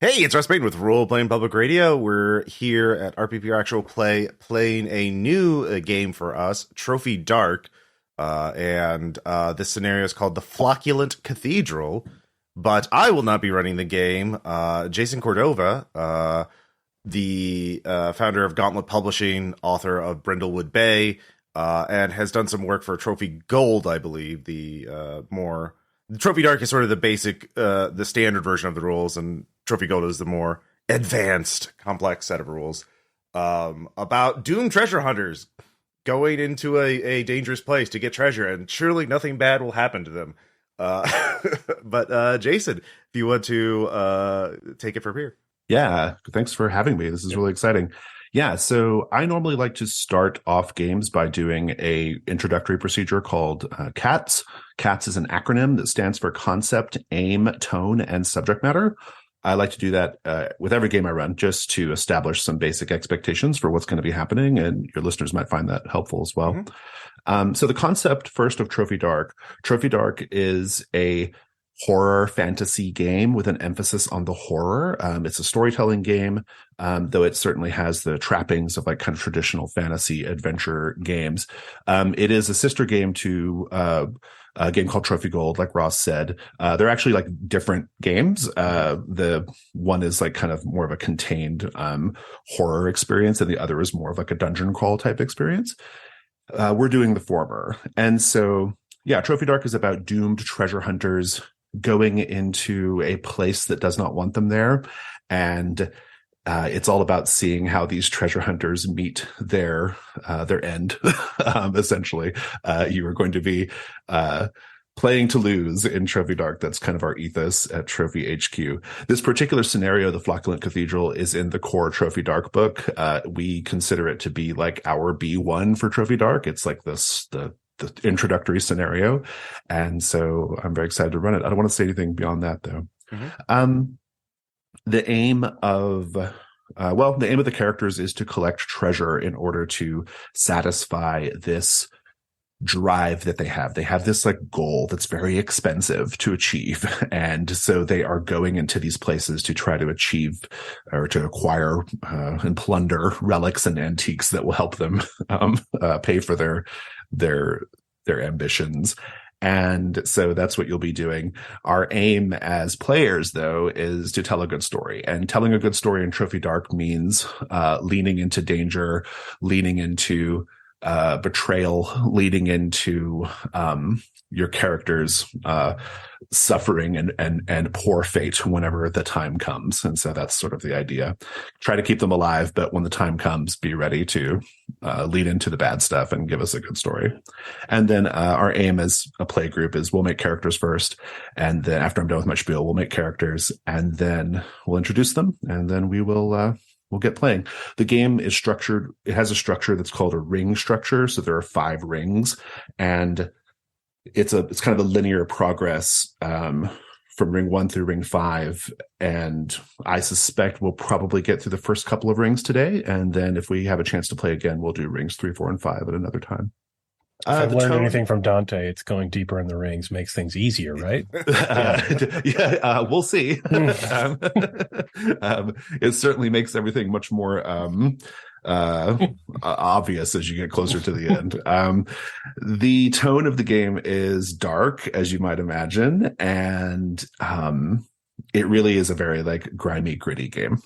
Hey, it's Russ Payne with Role Playing Public Radio. We're here at RPPR Actual Play playing a new game for us, Trophy Dark. And this scenario is called the Flocculent Cathedral. But I will not be running the game. Jason Cordova, the founder of Gauntlet Publishing, author of Brindlewood Bay, and has done some work for Trophy Gold, I believe. The Trophy Dark is sort of the basic, the standard version of the rules, and Trophy Gold is the more advanced, complex set of rules about doomed treasure hunters going into a dangerous place to get treasure, and surely nothing bad will happen to them. But Jason, if you want to take it from here. Yeah, thanks for having me. This is really exciting. Yeah, so I normally like to start off games by doing a introductory procedure called CATS. CATS is an acronym that stands for Concept, Aim, Tone, and Subject Matter. I like to do that with every game I run just to establish some basic expectations for what's going to be happening, and your listeners might find that helpful as well. So the concept first of Trophy Dark. Trophy Dark is a horror fantasy game with an emphasis on the horror. It's a storytelling game, though it certainly has the trappings of like kind of traditional fantasy adventure games. It is a sister game to a game called Trophy Gold, like Ross said. They're actually like different games. The one is like kind of more of a contained horror experience, and the other is more of like a dungeon crawl type experience. We're doing the former. And so, yeah, Trophy Dark is about doomed treasure hunters going into a place that does not want them there. And it's all about seeing how these treasure hunters meet their end. Essentially, you are going to be playing to lose in Trophy Dark. That's kind of our ethos at Trophy HQ. This particular scenario, the Flocculent Cathedral, is in the core Trophy Dark book. We consider it to be like our B1 for Trophy Dark. It's like the introductory scenario. And so I'm very excited to run it. I don't want to say anything beyond that, though. The aim of the characters is to collect treasure in order to satisfy this drive that they have. They have this like goal that's very expensive to achieve. And so they are going into these places to try to achieve or to acquire and plunder relics and antiques that will help them pay for their ambitions. And so that's what you'll be doing. Our aim as players, though, is to tell a good story. And telling a good story in Trophy Dark means leaning into danger, leaning into betrayal, leading into your characters suffering and poor fate whenever the time comes. And so that's sort of the idea. Try to keep them alive, but when the time comes, be ready to lead into the bad stuff and give us a good story. And then our aim as a play group is we'll make characters first, and then after I'm done with my spiel, we'll make characters, and then we'll introduce them, and then we'll get playing. The game is structured. It has a structure that's called a ring structure. So there are 5 rings, and it's kind of a linear progress from ring 1 through ring 5. And I suspect we'll probably get through the first couple of rings today. And then if we have a chance to play again, we'll do rings 3, 4, and 5 at another time. If I've learned anything from Dante, it's going deeper in the rings makes things easier, right? We'll see. It certainly makes everything much more obvious as you get closer to the end. The tone of the game is dark, as you might imagine, and it really is a very like grimy, gritty game.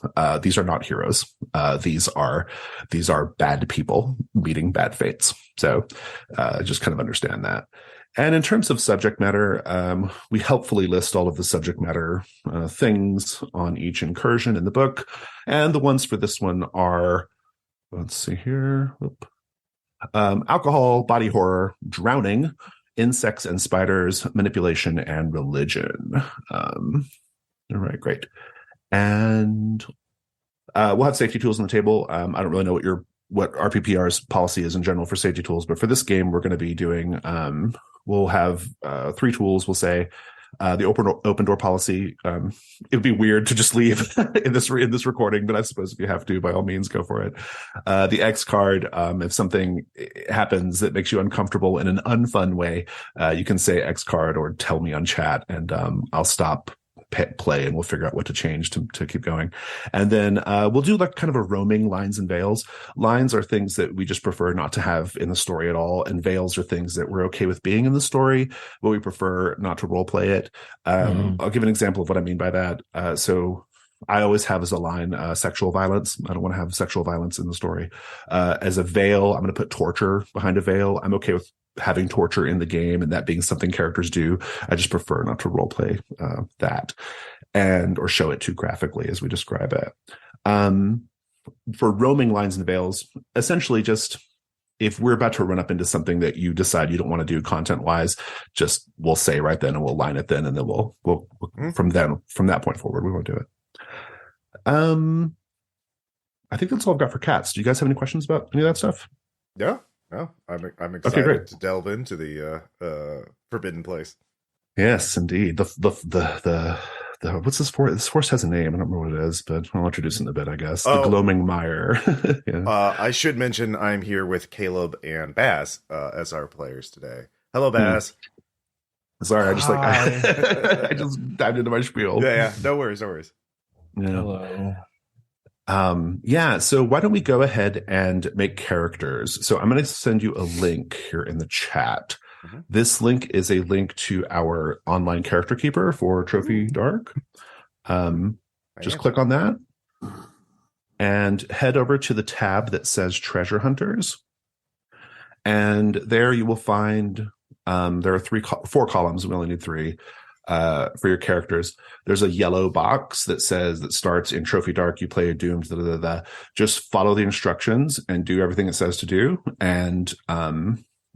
These are not heroes. These are bad people meeting bad fates. So just kind of understand that. And in terms of subject matter, we helpfully list all of the subject matter things on each incursion in the book. And the ones for this one are, let's see here. Alcohol, body horror, drowning, insects and spiders, manipulation, and religion. All right, great. And we'll have safety tools on the table. I don't really know what RPPR's policy is in general for safety tools, but for this game, we're going to be doing, we'll have 3 tools. We'll say the open door policy. It would be weird to just leave in this recording, but I suppose if you have to, by all means, go for it. The X card. If something happens that makes you uncomfortable in an unfun way, you can say X card or tell me on chat, and I'll stop play, and we'll figure out what to change to keep going. And then we'll do like kind of a roaming lines and veils. Lines are things that we just prefer not to have in the story at all, and veils are things that we're okay with being in the story, but we prefer not to role play it. I'll give an example of what I mean by that. So I always have as a line sexual violence. I don't want to have sexual violence in the story. As a veil, I'm going to put torture behind a veil. I'm okay with having torture in the game and that being something characters do. I just prefer not to roleplay that or show it too graphically as we describe it. For roaming lines and veils, essentially just if we're about to run up into something that you decide you don't want to do content wise, just we'll say right then and we'll line it then, and then we'll from that point forward we won't do it. I think that's all I've got for cats. Do you guys have any questions about any of that stuff? Yeah. No, I'm excited to delve into the forbidden place. Yes, indeed. The what's this forest? This forest has a name. I don't remember what it is, but I'll introduce it in a bit, I guess. The Gloaming Mire. Yeah. I should mention I'm here with Caleb and Baz as our players today. Hello, Baz. Sorry, I just I just dived into my spiel. Yeah. No worries. Yeah. Hello. So why don't we go ahead and make characters? So I'm going to send you a link here in the chat. Mm-hmm. This link is a link to our online character keeper for Trophy Dark. Just click on that and head over to the tab that says Treasure Hunters. And there you will find, there are 4 columns. We only need 3. For your characters, there's a yellow box that starts in Trophy Dark. You play a doomed. Just follow the instructions and do everything it says to do, and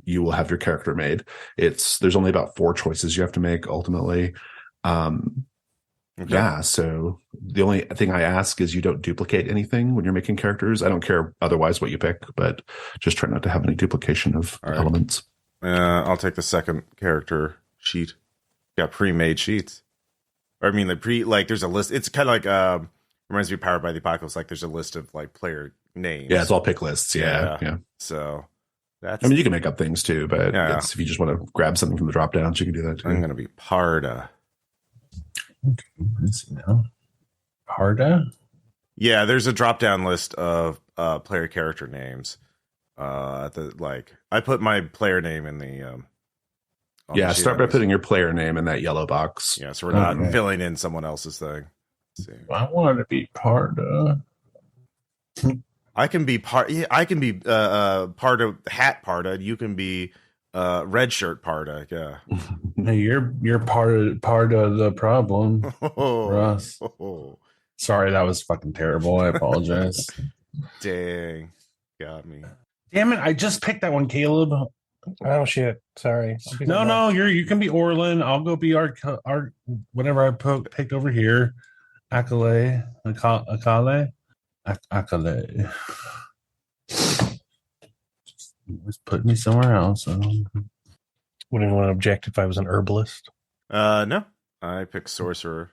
you will have your character made. There's only about 4 choices you have to make ultimately. Yeah. So the only thing I ask is you don't duplicate anything when you're making characters. I don't care otherwise what you pick, but just try not to have any duplication of elements. I'll take the second character sheet. Got pre-made sheets. Or I mean, there's a list. It's kind of like reminds me of Powered by the Apocalypse. Like there's a list of like player names. Yeah, it's all pick lists. Yeah. So that's. I mean, you can make up things too, but if you just want to grab something from the drop downs, you can do that too. I'm gonna be Parda. Okay, let's see now. Parda. Yeah, there's a drop down list of player character names. I put my player name in the. Start by putting your player name in that yellow box. Yeah, so we're not filling in someone else's thing. Let's see. I want to be Parda. I can be I can be Parda, hat Parda. You can be red shirt Parda. Yeah. Hey, you're part of the problem, Russ. Sorry, that was fucking terrible. I apologize. Dang, got me. Damn it! I just picked that one, Caleb. Oh shit! Sorry. No. You can be Orlen. I'll go be our whatever I picked over here. Akaleh. Let's put me somewhere else. Wouldn't anyone object if I was an herbalist? No. I picked Sorcerer.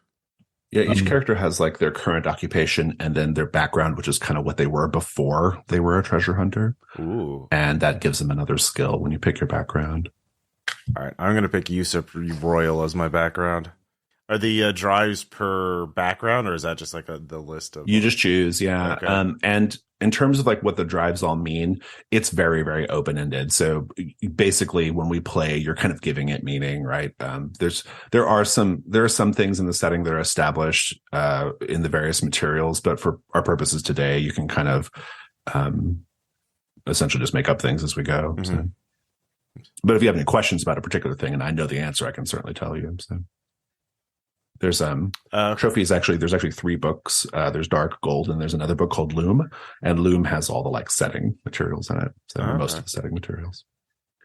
Yeah, each character has like their current occupation and then their background, which is kind of what they were before they were a treasure hunter. Ooh. And that gives them another skill when you pick your background. All right, I'm going to pick Yusuf Royal as my background. Are the drives per background, or is that just like the list of? You just choose, yeah. Okay. And in terms of like what the drives all mean, it's very, very open ended. So basically, when we play, you're kind of giving it meaning, right? There are some things in the setting that are established in the various materials, but for our purposes today, you can kind of essentially just make up things as we go. Mm-hmm. So. But if you have any questions about a particular thing, and I know the answer, I can certainly tell you. So. There's trophies. There's actually 3 books. There's Dark, Gold, and there's another book called Loom. And Loom has all the like setting materials in it. So most of the setting materials.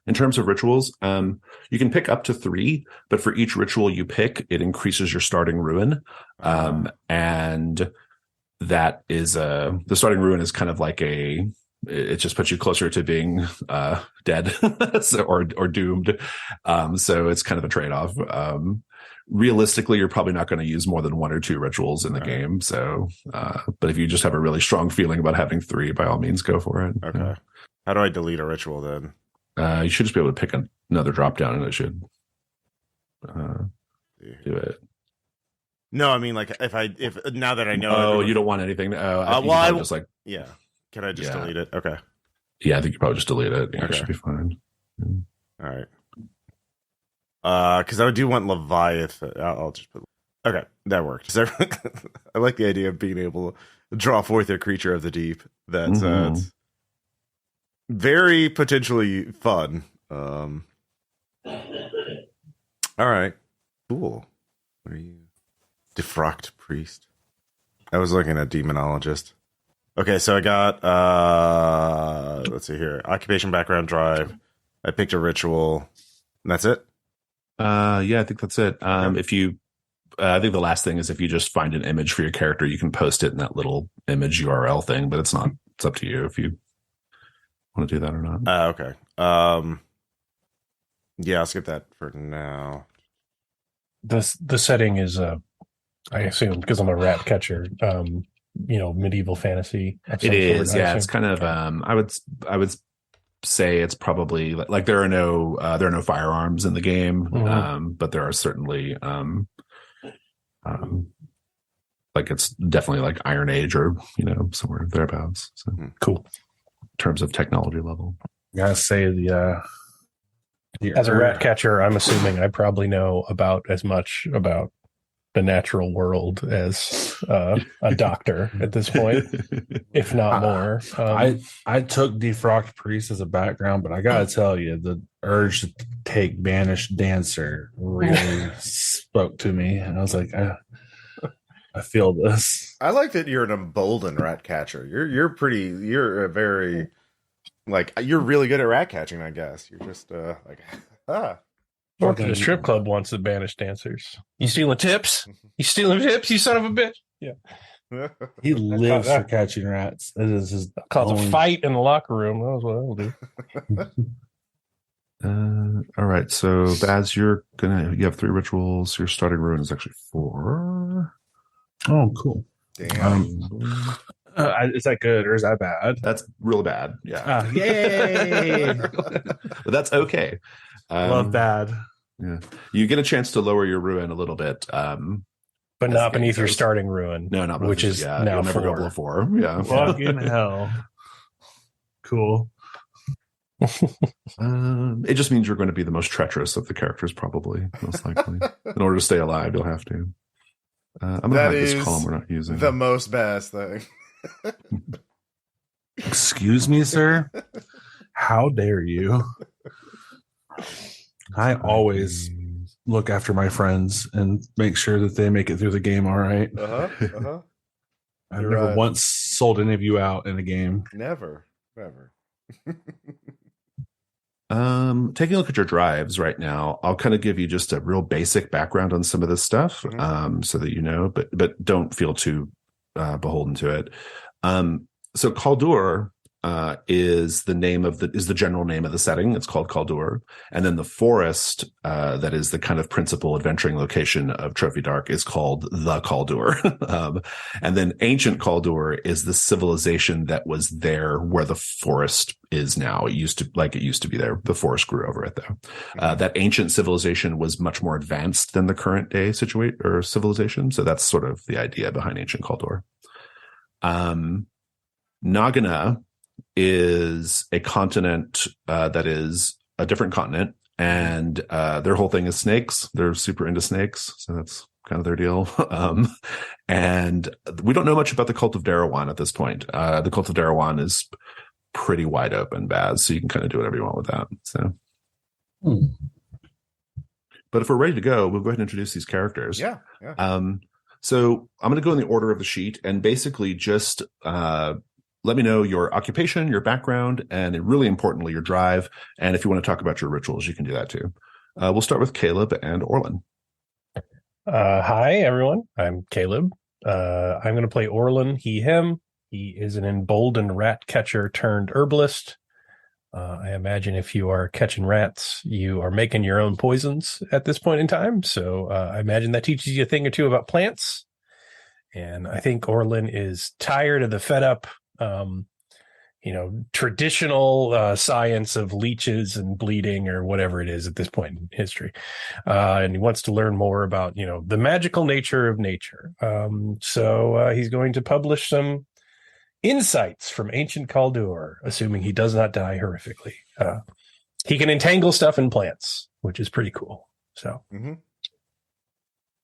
In terms of rituals, you can pick up to 3, but for each ritual you pick, it increases your starting ruin. And that is the starting ruin is kind of like it just puts you closer to being dead or doomed. So it's kind of a trade-off. Realistically, you're probably not going to use more than 1 or 2 rituals in the game. So, but if you just have a really strong feeling about having 3, by all means, go for it. Okay. Yeah. How do I delete a ritual then? You should just be able to pick another drop down, and it should do it. No, I mean, like, if now that I know. Oh, you don't want anything. I just like. Yeah. Can I just delete it? Okay. Yeah, I think you probably just delete it. Yeah, okay. It should be fine. All right. Because I do want Leviathan. I'll just put. Okay, that worked. I like the idea of being able to draw forth a creature of the deep. That's very potentially fun. All right, cool. What are you? Defrocked priest. I was looking at demonologist. Okay, so I got let's see here. Occupation, background, drive. I picked a ritual. And that's it. Yeah, I think that's it. If you, I think the last thing is if you just find an image for your character, you can post it in that little image URL thing. But it's not. It's up to you if you want to do that or not. Okay. Yeah, I'll skip that for now. The setting is, I assume, because I'm a rat catcher. Medieval fantasy. It is, yeah. It's kind of. I would say it's probably like there are no firearms in the game, but there are certainly like it's definitely like Iron Age or somewhere thereabouts. So cool in terms of technology level. I gotta say as a rat catcher, I'm assuming I probably know about as much about the natural world as a doctor at this point, if not more. I took Defrocked Priest as a background, but I gotta tell you, the urge to take Banished Dancer really spoke to me, and I was like, I feel this. I like that you're an emboldened rat catcher. You're a very you're really good at rat catching. I guess you're just Worked at a strip club once at Banished Dancers. You stealing tips? You stealing tips, you son of a bitch? Yeah. He lives for catching rats. It is his cause a fight in the locker room. That was what I'll do. All right. So Baz, you have 3 rituals. Your starting rune is actually 4. Oh, cool. Damn. Is that good or is that bad? That's really bad. Yeah. Yay! But that's okay. Love bad. Yeah, you get a chance to lower your ruin a little bit, but not beneath your starting ruin. No, not which is now you'll never go below 4. Yeah, fucking hell. Cool. It just means you're going to be the most treacherous of the characters, probably most likely. In order to stay alive, you'll have to. I'm going to hide this column we're not using. The most best thing. Excuse me, sir. How dare you? I always look after my friends and make sure that they make it through the game all right. I've never once sold any of you out in a game. Never. Taking a look at your drives right now, I'll kind of give you just a real basic background on some of this stuff, so that you know, but don't feel too beholden to it. So Kaldur is the general name of the setting. It's called Kaldur. And then the forest that is the kind of principal adventuring location of Trophy Dark is called the Kaldur. And then ancient Kaldur is the civilization that was there where the forest is now. It used to be there. The forest grew over it though. That ancient civilization was much more advanced than the current day civilization. So that's sort of the idea behind ancient Kaldur. Nagana is a continent that is a different continent, and their whole thing is snakes. They're super into snakes, so that's kind of their deal. And we don't know much about the cult of Darawan at this point. The cult of Darawan is pretty wide open, Baz, so you can kind of do whatever you want with that. So, but if we're ready to go, we'll go ahead and introduce these characters. Yeah. So I'm going to go in the order of the sheet and basically just let me know your occupation, your background, and really importantly, your drive. And if you want to talk about your rituals, you can do that too. We'll start with Caleb and Orlen. Hi, everyone. I'm Caleb. I'm going to play Orlen, he, him. He is an emboldened rat catcher turned herbalist. I imagine if you are catching rats, you are making your own poisons at this point in time. So I imagine that teaches you a thing or two about plants. And I think Orlen is tired of the fed up. traditional science of leeches and bleeding or whatever it is at this point in history. And he wants to learn more about, the magical nature of nature. So he's going to publish some insights from ancient Kaldor, assuming he does not die horrifically. He can entangle stuff in plants, which is pretty cool. So,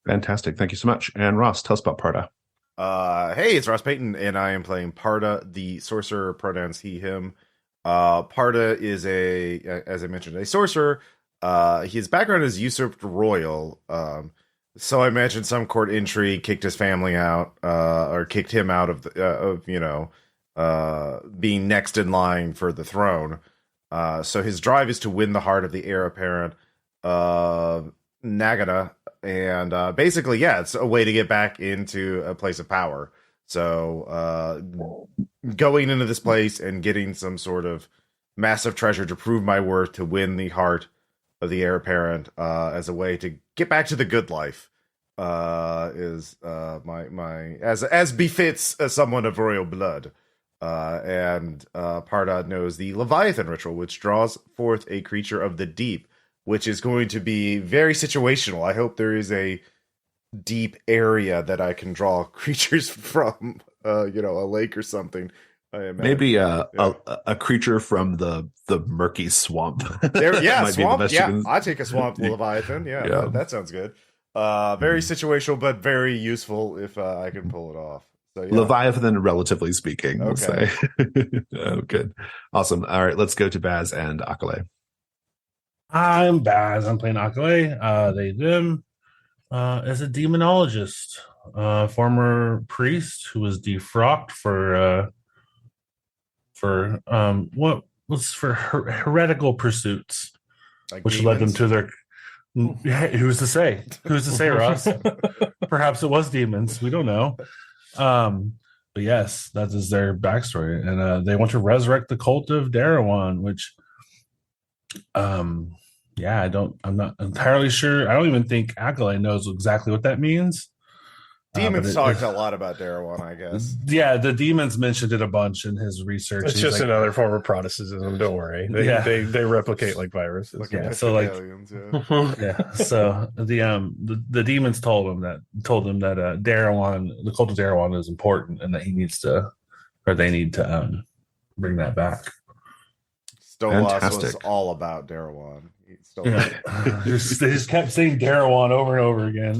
Fantastic. Thank you so much. And Ross, tell us about Parda. Hey, it's Ross Payton, and I am playing Parda, the Sorcerer, pronouns he, him. Parda is as I mentioned, a sorcerer. His background is usurped royal. So I imagine some court intrigue kicked his family out, or kicked him out of being next in line for the throne. So his drive is to win the heart of the heir apparent, Nagata. And basically, it's a way to get back into a place of power. So going into this place and getting some sort of massive treasure to prove my worth, to win the heart of the heir apparent, as a way to get back to the good life, is my as befits someone of royal blood. And Parda knows the Leviathan ritual, which draws forth a creature of the deep, which is going to be very situational. I hope there is a deep area that I can draw creatures from, a lake or something. Maybe a creature from the murky swamp. Swamp. I take a swamp Leviathan. Yeah. That sounds good. Very situational, but very useful if I can pull it off. So, Leviathan, relatively speaking. Okay. We'll say. Oh, good. Awesome. All right, let's go to Baz and Akaleh. I'm Baz. I'm playing Akaleh. They, them, as a demonologist, former priest who was defrocked for heretical pursuits, like which demons? led them to their. Who's to say? Who's to say, Ross? Perhaps it was demons. We don't know. But yes, that is their backstory, and they want to resurrect the cult of Darawan, which. I'm not entirely sure. I don't even think Akaleh knows exactly what that means. Demons talked a lot about Darawan, I guess. Yeah, the demons mentioned it a bunch in his research. It's just another form of Protestantism. Don't worry. They replicate like viruses. So the demons told him that Darawan, the cult of Darawan, is important, and that they need to bring that back. Stolas was all about Darawan. They just kept saying Darawan over and over again.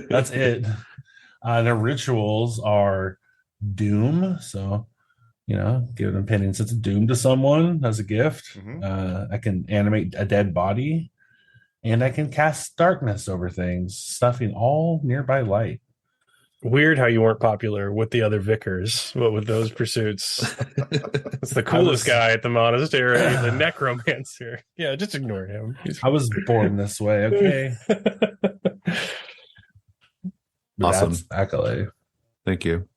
That's it. Their rituals are doom. So, giving a penance, it's a doom to someone as a gift. I can animate a dead body, and I can cast darkness over things, stuffing all nearby light. Weird how you weren't popular with the other vicars, but with those pursuits. It's the coolest guy at the monastery, the necromancer. Yeah, just ignore him. I was born this way, okay? Awesome. That's Akaleh. Thank you.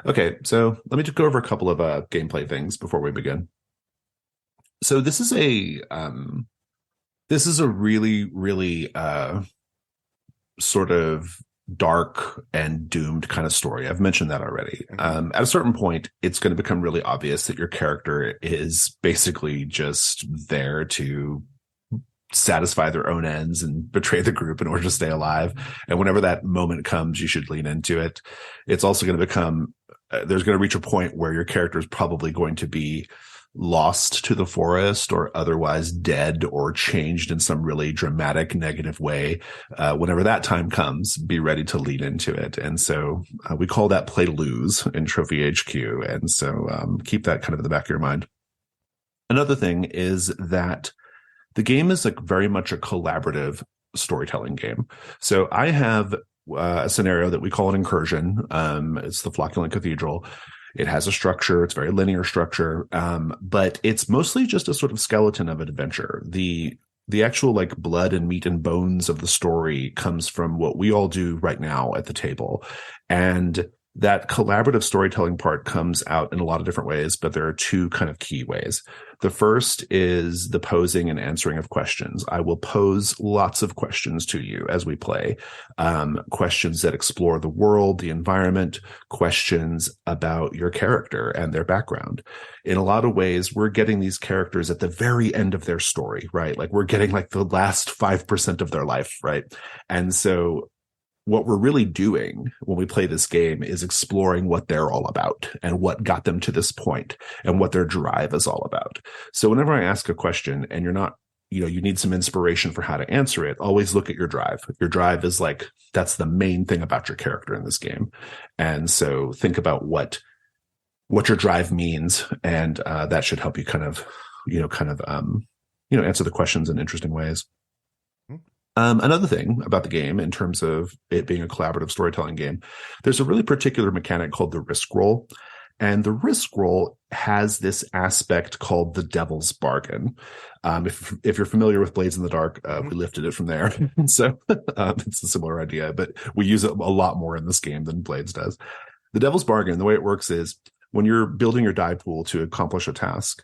Okay, so let me just go over a couple of gameplay things before we begin. So this is a really, really sort of dark and doomed kind of story. I've mentioned that already. At a certain point, it's going to become really obvious that your character is basically just there to satisfy their own ends and betray the group in order to stay alive. And whenever that moment comes, you should lean into it. It's also going to become, there's going to reach a point where your character is probably going to be lost to the forest or otherwise dead or changed in some really dramatic negative way. Whenever that time comes, be ready to lean into it. And so we call that play to lose in Trophy HQ. And so keep that kind of in the back of your mind. Another thing is that the game is like very much a collaborative storytelling game. So I have a scenario that we call an incursion. It's the Flocculent Cathedral. It has a structure. It's a very linear structure, but it's mostly just a sort of skeleton of an adventure. The actual like blood and meat and bones of the story comes from what we all do right now at the table. And That collaborative storytelling part comes out in a lot of different ways, but there are two kind of key ways. The first is the posing and answering of questions. I will pose lots of questions to you as we play, questions that explore the world, the environment, questions about your character and their background. In a lot of ways, we're getting these characters at the very end of their story, right? Like we're getting like the last 5% of their life, right? And so what we're really doing when we play this game is exploring what they're all about and what got them to this point and what their drive is all about. So whenever I ask a question and you're not, you need some inspiration for how to answer it, always look at your drive. Your drive is like, that's the main thing about your character in this game. And so think about what your drive means. And that should help you answer the questions in interesting ways. Another thing about the game, in terms of it being a collaborative storytelling game, there's a really particular mechanic called the risk roll. And the risk roll has this aspect called the Devil's Bargain. If you're familiar with Blades in the Dark, we lifted it from there. So it's a similar idea, but we use it a lot more in this game than Blades does. The Devil's Bargain, the way it works is when you're building your die pool to accomplish a task,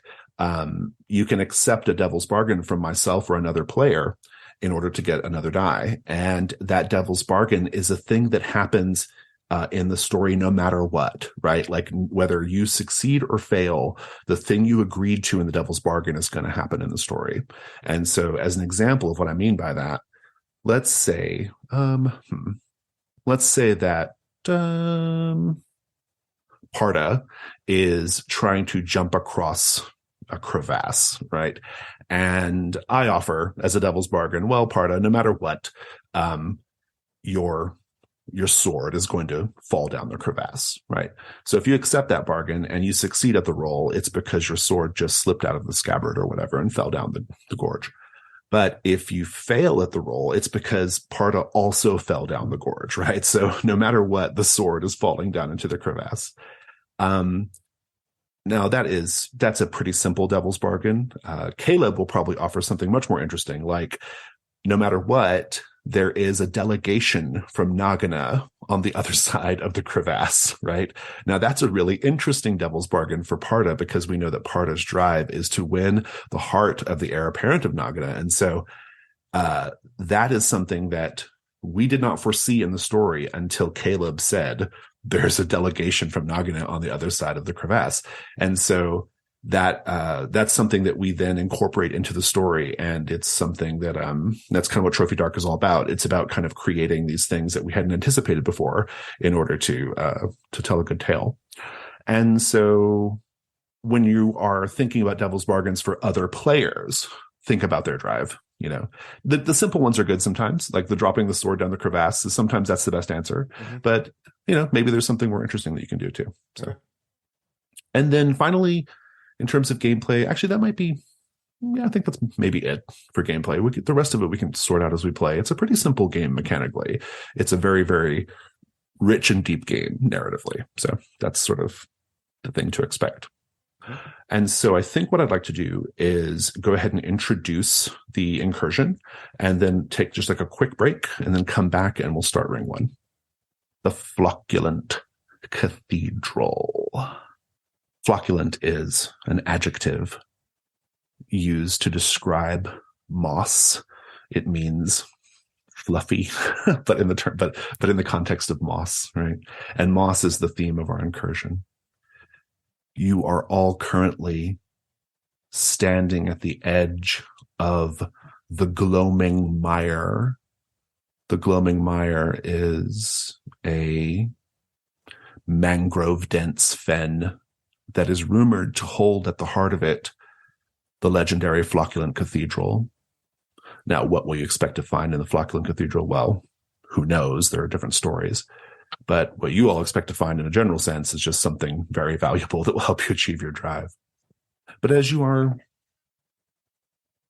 you can accept a Devil's Bargain from myself or another player in order to get another die. And that Devil's Bargain is a thing that happens in the story no matter what, right? Like whether you succeed or fail, the thing you agreed to in the Devil's Bargain is going to happen in the story. And so as an example of what I mean by that, let's say that Parda is trying to jump across a crevasse, right? And I offer as a Devil's Bargain, well, Parda, no matter what, your sword is going to fall down the crevasse, right? So if you accept that bargain and you succeed at the roll, it's because your sword just slipped out of the scabbard or whatever and fell down the gorge. But if you fail at the roll, it's because Parda also fell down the gorge, right? So no matter what, the sword is falling down into the crevasse. Now that's a pretty simple Devil's Bargain. Caleb will probably offer something much more interesting, like no matter what, there is a delegation from Nagana on the other side of the crevasse, right? Now that's a really interesting Devil's Bargain for Parda, because we know that Parda's drive is to win the heart of the heir apparent of Nagana. And so that is something that we did not foresee in the story until Caleb said, there's a delegation from Nagana on the other side of the crevasse. And so that's something that we then incorporate into the story. And it's something that, that's kind of what Trophy Dark is all about. It's about kind of creating these things that we hadn't anticipated before in order to tell a good tale. And so when you are thinking about Devil's Bargains for other players, think about their drive. The simple ones are good sometimes, like the dropping the sword down the crevasse. Sometimes that's the best answer, but maybe there's something more interesting that you can do too. So, and then finally, in terms of gameplay, actually that might be, I think that's maybe it for gameplay. The rest of it we can sort out as we play. It's a pretty simple game mechanically. It's a very, very rich and deep game narratively. So that's sort of the thing to expect. And so I think what I'd like to do is go ahead and introduce the incursion and then take just like a quick break and then come back and we'll start ring one. The Flocculent Cathedral. Flocculent is an adjective used to describe moss. It means fluffy, but in the context of moss, right? And moss is the theme of our incursion. You are all currently standing at the edge of the Gloaming Mire. The Gloaming Mire is a mangrove-dense fen that is rumored to hold at the heart of it the legendary Flocculent Cathedral. Now, what will you expect to find in the Flocculent Cathedral? Well, who knows? There are different stories. But what you all expect to find in a general sense is just something very valuable that will help you achieve your drive. But as you are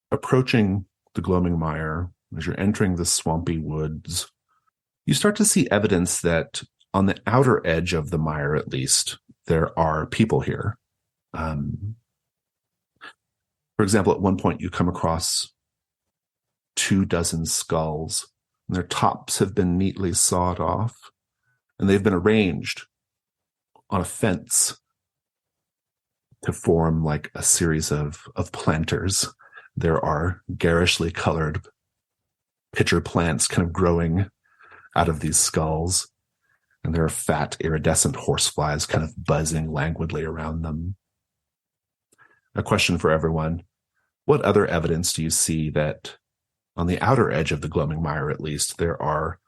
approaching the Gloaming Mire, as you're entering the swampy woods, you start to see evidence that on the outer edge of the mire, at least, there are people here. For example, at one point you come across 24 skulls, and their tops have been neatly sawed off. And they've been arranged on a fence to form like a series of planters. There are garishly colored pitcher plants kind of growing out of these skulls. And there are fat, iridescent horseflies kind of buzzing languidly around them. A question for everyone. What other evidence do you see that on the outer edge of the Gloaming Mire, at least, there are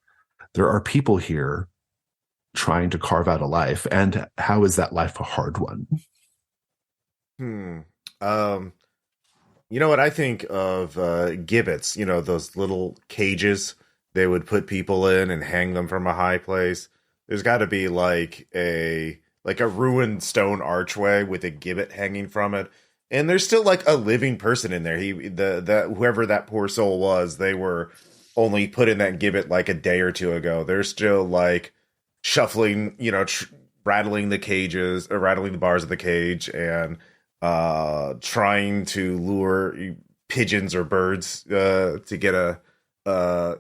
people here trying to carve out a life? And how is that life a hard one? You know what I think of gibbets, those little cages they would put people in and hang them from a high place. There's got to be like a ruined stone archway with a gibbet hanging from it. And there's still like a living person in there. Whoever that poor soul was, they were only put in that gibbet like a day or two ago. They're still like shuffling, rattling the cages or rattling the bars of the cage and trying to lure pigeons or birds to get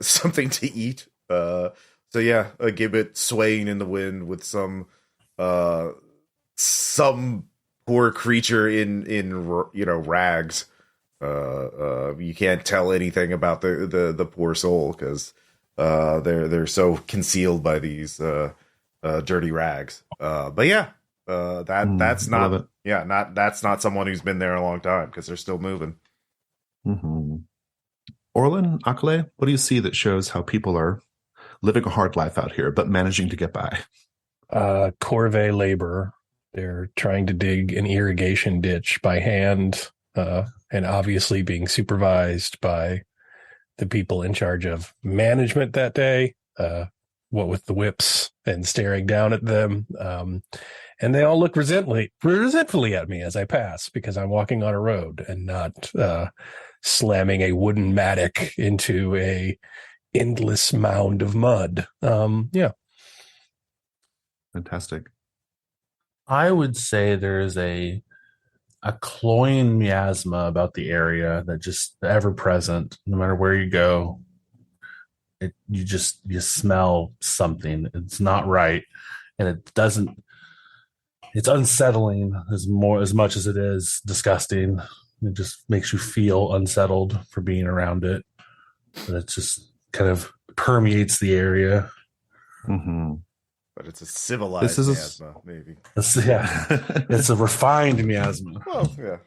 something to eat. So yeah, a gibbet swaying in the wind with some poor creature in rags. You can't tell anything about the poor soul because they're so concealed by these dirty rags. But yeah, that's not someone who's been there a long time because they're still moving. Mm-hmm. Orlen, Akaleh, what do you see that shows how people are living a hard life out here but managing to get by? Corvée labor. They're trying to dig an irrigation ditch by hand, and obviously being supervised by the people in charge of management that day, what with the whips and staring down at them. And they all look resentfully at me as I pass because I'm walking on a road and not slamming a wooden mattock into a endless mound of mud. Yeah. Fantastic. I would say there is a cloying miasma about the area that just ever present, no matter where you go. You smell something. It's not right. And it's unsettling as much as it is disgusting. It just makes you feel unsettled for being around it. But it just kind of permeates the area. Mm-hmm. But it's a civilized miasma, maybe. It's a refined miasma. Well, yeah.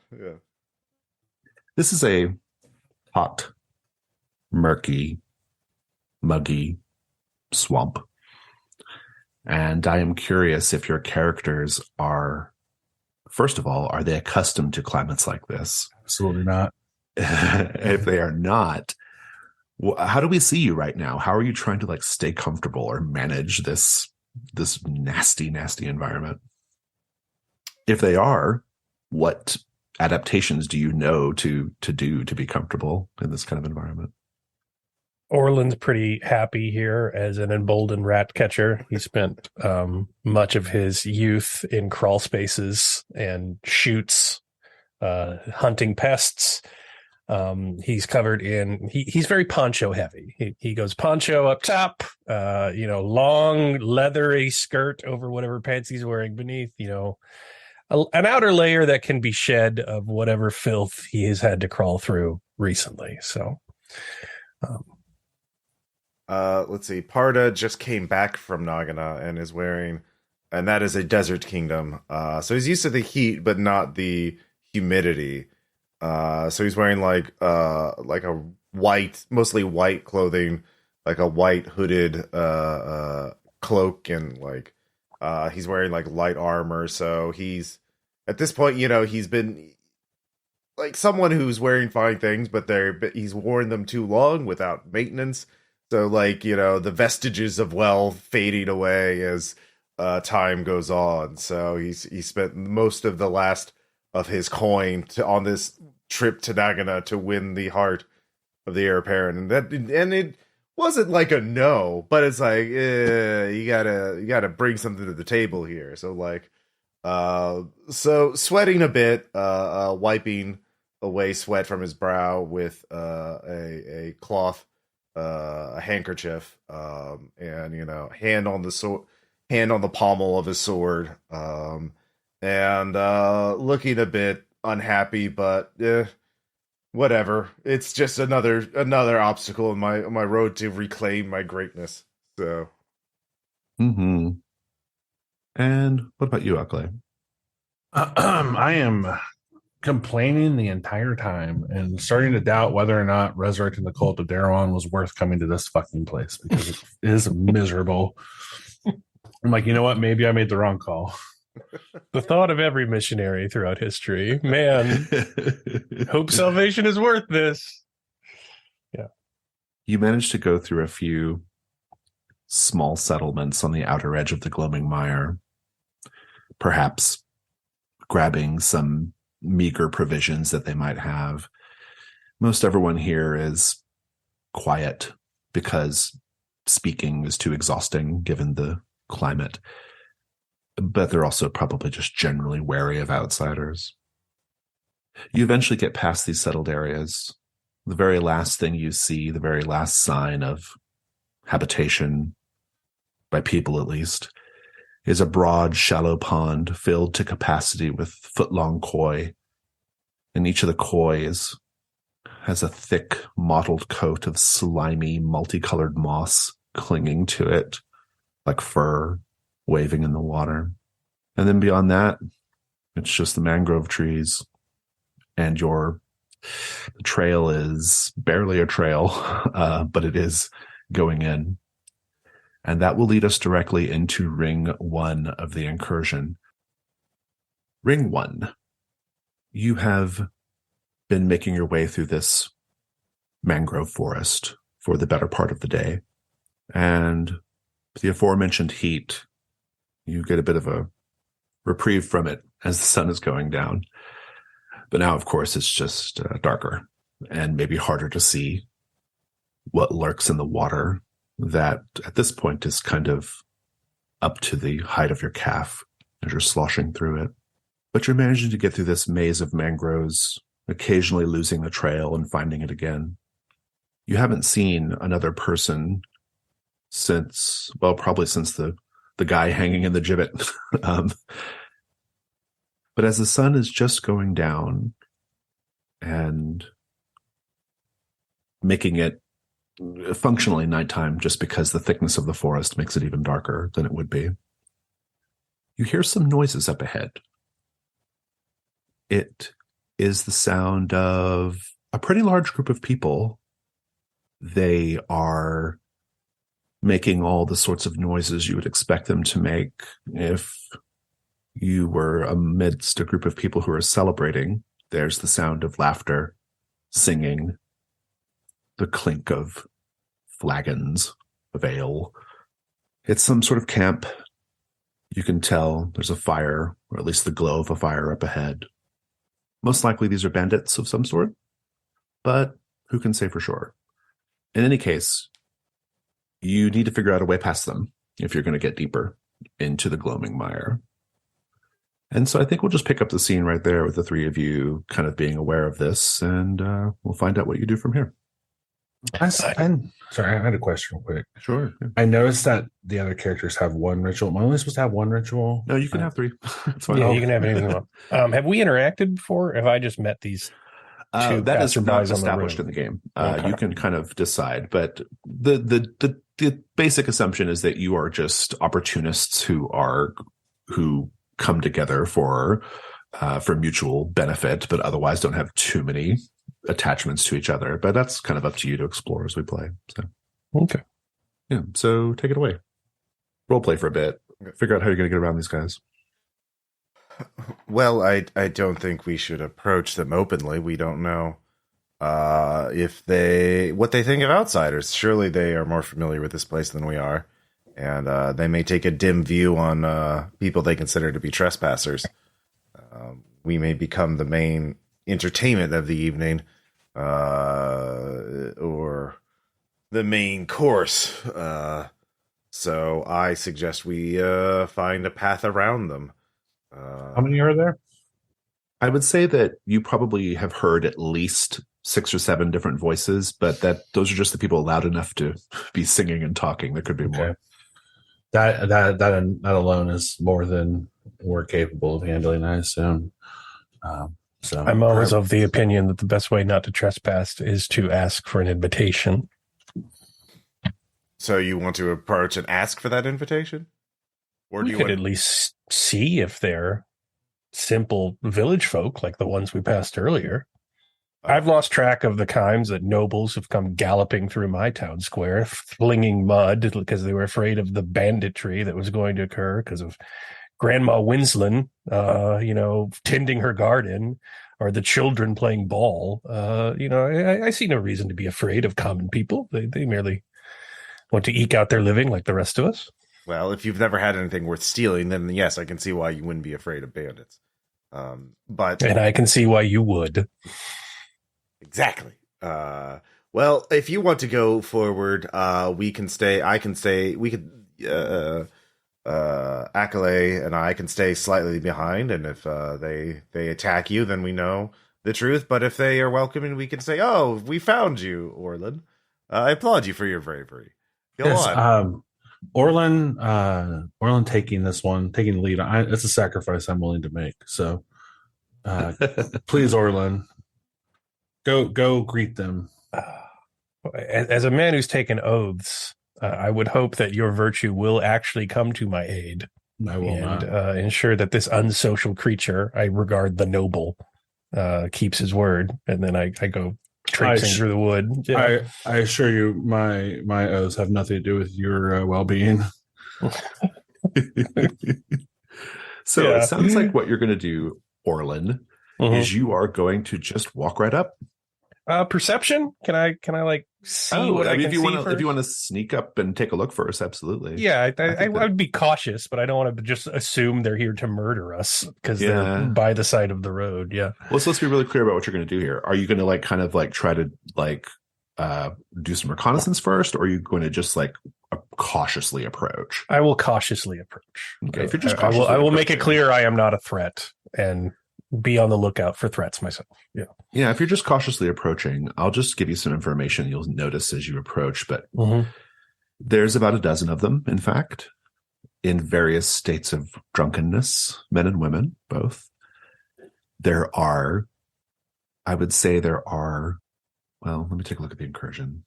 This is a hot, murky, muggy swamp. And I am curious if your characters are, first of all, are they accustomed to climates like this? Absolutely not. If they are not, how do we see you right now? How are you trying to stay comfortable or manage this nasty, nasty environment? If they are, what adaptations do you know to do to be comfortable in this kind of environment? Orlen's pretty happy here as an emboldened rat catcher. He spent much of his youth in crawl spaces and shoots, hunting pests. He's covered in, he's very poncho heavy. He goes poncho up top, long leathery skirt over whatever pants he's wearing beneath, an outer layer that can be shed of whatever filth he has had to crawl through recently. So, let's see. Parda just came back from Nagana and is wearing, and that is a desert kingdom. So he's used to the heat, but not the humidity. So he's wearing like a white, mostly white clothing, like a white hooded cloak, and he's wearing light armor. So he's at this point, he's been like someone who's wearing fine things, but he's worn them too long without maintenance. So the vestiges of wealth fading away as time goes on. So he spent most of the last of his coin on this trip to Nagana to win the heart of the heir apparent, and it wasn't like a no, but it's you gotta bring something to the table here. So so sweating a bit, wiping away sweat from his brow with a cloth, a handkerchief, and hand hand on the pommel of his sword, and looking a bit unhappy, but whatever. It's just another obstacle in my road to reclaim my greatness. So. Mm-hmm. And what about you, Akaleh? I am complaining the entire time and starting to doubt whether or not resurrecting the cult of Daron was worth coming to this fucking place because it is miserable. I'm like, you know what? Maybe I made the wrong call. The thought of every missionary throughout history, man, hope salvation is worth this. Yeah. You managed to go through a few small settlements on the outer edge of the Gloaming Mire, perhaps grabbing some meager provisions that they might have. Most everyone here is quiet because speaking is too exhausting given the climate. But they're also probably just generally wary of outsiders. You eventually get past these settled areas. The very last thing you see, the very last sign of habitation, by people at least, is a broad, shallow pond filled to capacity with foot-long koi. And each of the koi has a thick, mottled coat of slimy, multicolored moss clinging to it, like fur waving in the water. And then beyond that, it's just the mangrove trees. And the trail is barely a trail, but it is going in. And that will lead us directly into Ring 1 of the incursion. Ring 1. You have been making your way through this mangrove forest for the better part of the day. And the aforementioned heat, you get a bit of a reprieve from it as the sun is going down. But now, of course, it's just darker and maybe harder to see what lurks in the water that at this point is kind of up to the height of your calf as you're sloshing through it. But you're managing to get through this maze of mangroves, occasionally losing the trail and finding it again. You haven't seen another person since the guy hanging in the gibbet. But as the sun is just going down and making it functionally nighttime just because the thickness of the forest makes it even darker than it would be, you hear some noises up ahead. It is the sound of a pretty large group of people. They are making all the sorts of noises you would expect them to make if you were amidst a group of people who are celebrating. There's the sound of laughter, singing, the clink of flagons of ale. It's some sort of camp. You can tell there's a fire, or at least the glow of a fire up ahead. Most likely these are bandits of some sort, but who can say for sure? In any case, you need to figure out a way past them if you're going to get deeper into the Gloaming Mire. And so I think we'll just pick up the scene right there with the three of you kind of being aware of this, and we'll find out what you do from here. Sorry, I had a question real quick. Sure. Yeah. I noticed that the other characters have one ritual. Am I only supposed to have one ritual? No, you can have three. That's fine. Yeah, you can have anything you want. Have we interacted before? Have I just met these two that is not passerbys on established the in road? the game. Okay. You can kind of decide, but the basic assumption is that you are just opportunists who come together for mutual benefit, but otherwise don't have too many attachments to each other. But that's kind of up to you to explore as we play. So, Okay. yeah. So take it away. Role play for a bit. Figure out how you're going to get around these guys. Well, I don't think we should approach them openly. We don't know what they think of outsiders. Surely they are more familiar with this place than we are, and they may take a dim view on people they consider to be trespassers. We may become the main entertainment of the evening, or the main course. So I suggest we find a path around them. How many are there? I would say that you probably have heard at least 6 or 7 different voices, but those are just the people loud enough to be singing and talking. There could be more. That alone is more than we're capable of handling, I assume. So I'm always of the opinion that the best way not to trespass is to ask for an invitation. So you want to approach and ask for that invitation? Or do We you could want... at least see if they're simple village folk like the ones we passed earlier. I've lost track of the times that nobles have come galloping through my town square, flinging mud because they were afraid of the banditry that was going to occur because of Grandma Winslan, tending her garden, or the children playing ball. I see no reason to be afraid of common people. They merely want to eke out their living like the rest of us. Well, if you've never had anything worth stealing, then yes, I can see why you wouldn't be afraid of bandits. And I can see why you would. Exactly. Well, if you want to go forward, we can stay. I can stay. We could. Akaleh and I can stay slightly behind, and if they attack you, then we know the truth. But if they are welcoming, we can say, "Oh, we found you, Orlen. I applaud you for your bravery. Go on." Orlen taking the lead. It's a sacrifice I'm willing to make. So, please, Orlen, go greet them. As a man who's taken oaths, I would hope that your virtue will actually come to my aid. I will not ensure that this unsocial creature, I regard the noble, keeps his word, and then I go traipsing through the wood. Yeah. I assure you, my oaths have nothing to do with your well-being. So it sounds like what you're going to do, Orlen, is you are going to just walk right up. Perception? Can I like see what I can see first? If you want to sneak up and take a look first, absolutely. Yeah, I would be cautious, but I don't want to just assume they're here to murder us because they're by the side of the road. Yeah. Well, so let's be really clear about what you're going to do here. Are you going to try to do some reconnaissance first, or are you going to just cautiously approach? I will cautiously approach. Okay. If you're just I will make it clear I am not a threat and be on the lookout for threats myself. Yeah. Yeah. If you're just cautiously approaching, I'll just give you some information you'll notice as you approach. But there's about a dozen of them, in fact, in various states of drunkenness, men and women, both. I would say well, let me take a look at the incursion.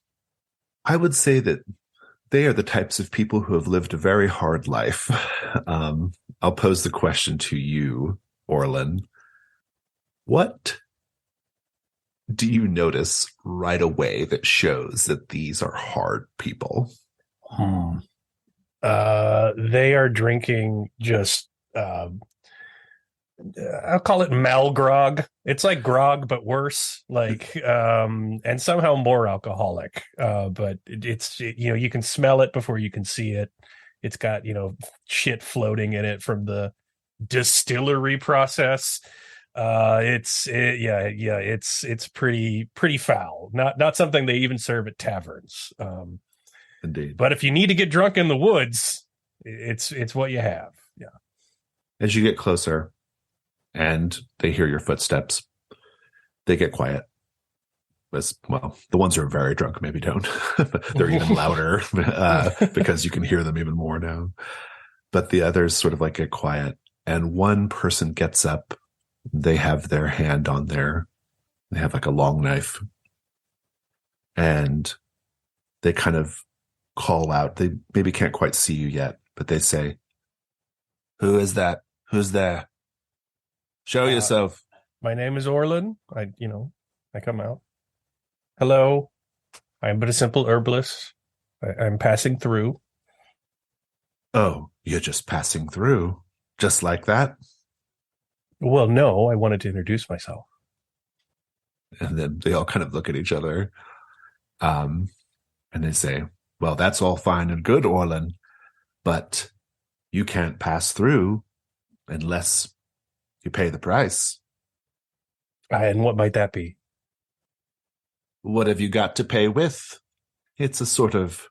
I would say that they are the types of people who have lived a very hard life. I'll pose the question to you, Orlen. What do you notice right away that shows that these are hard people? They are drinking just, I'll call it malgrog. It's like grog, but worse, and somehow more alcoholic. But it's you can smell it before you can see it. It's got, shit floating in it from the distillery process. It's pretty foul. Not something they even serve at taverns. Indeed. But if you need to get drunk in the woods, it's what you have. Yeah. As you get closer and they hear your footsteps, they get quiet. The ones who are very drunk maybe don't. They're even louder because you can hear them even more now. But the others sort of get quiet. And one person gets up. They have their hand they have a long knife. And they kind of call out. They maybe can't quite see you yet, but they say, "Who is that? Who's there? Show yourself." My name is Orlen. I come out. Hello. I am but a simple herbalist. I'm passing through. Oh, you're just passing through? Just like that? Well, no, I wanted to introduce myself. And then they all kind of look at each other. And they say, "Well, that's all fine and good, Orlen, but you can't pass through unless you pay the price." And what might that be? What have you got to pay with? It's a sort of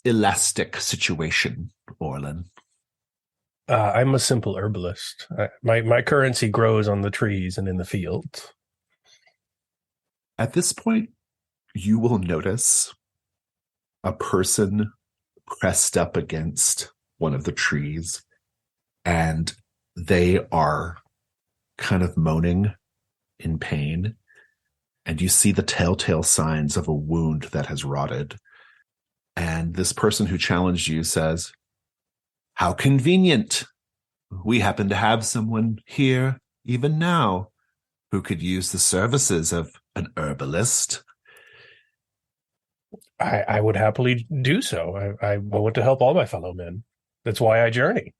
elastic situation, Orlen. I'm a simple herbalist. My currency grows on the trees and in the fields. At this point, you will notice a person pressed up against one of the trees, and they are kind of moaning in pain. And you see the telltale signs of a wound that has rotted. And this person who challenged you says, "How convenient. We happen to have someone here even now who could use the services of an herbalist." I would happily do so. I want to help all my fellow men. That's why I journey.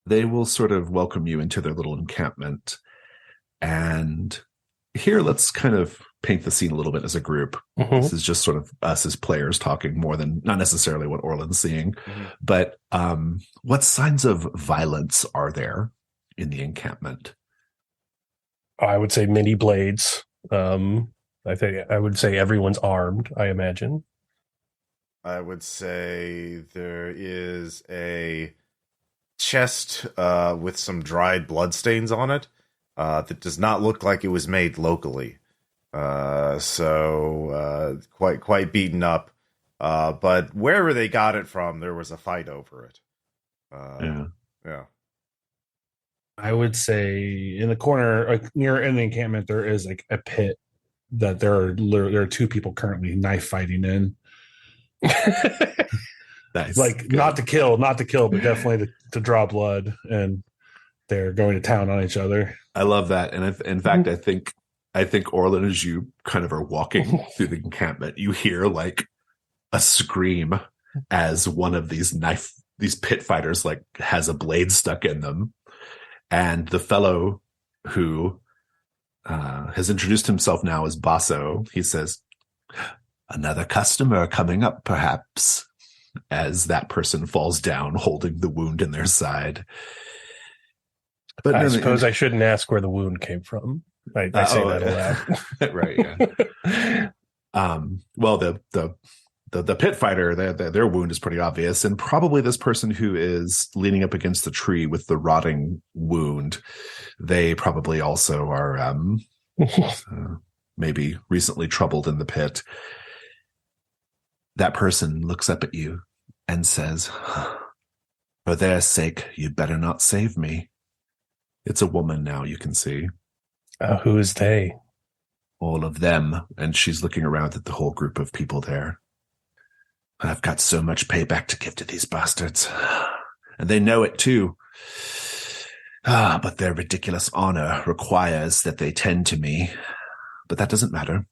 They will sort of welcome you into their little encampment. And here, let's kind of paint the scene a little bit as a group. Mm-hmm. This is just sort of us as players talking more than not necessarily what Orlen's seeing. Mm-hmm. But what signs of violence are there in the encampment? I would say many blades. I would say everyone's armed, I imagine. I would say there is a chest with some dried bloodstains on it that does not look like it was made locally. So quite beaten up. But wherever they got it from, there was a fight over it. Yeah. I would say in the corner, like near in the encampment, there is like a pit that there are two people currently knife fighting in. Nice. Like good. not to kill, but definitely to draw blood, and they're going to town on each other. I love that, and in fact, I think Orlen, as you kind of are walking through the encampment, you hear like a scream as one of these pit fighters like has a blade stuck in them, and the fellow who has introduced himself now as Basso, he says, "Another customer coming up, perhaps," as that person falls down holding the wound in their side. But I suppose I shouldn't ask where the wound came from. I say that aloud. Right, yeah. Well, the pit fighter, their wound is pretty obvious, and probably this person who is leaning up against the tree with the rotting wound, they probably also are maybe recently troubled in the pit. That person looks up at you and says, "For their sake, you better not save me." It's a woman now, you can see. Who is they? All of them. And she's looking around at the whole group of people there. "I've got so much payback to give to these bastards. And they know it too. But their ridiculous honor requires that they tend to me. But that doesn't matter.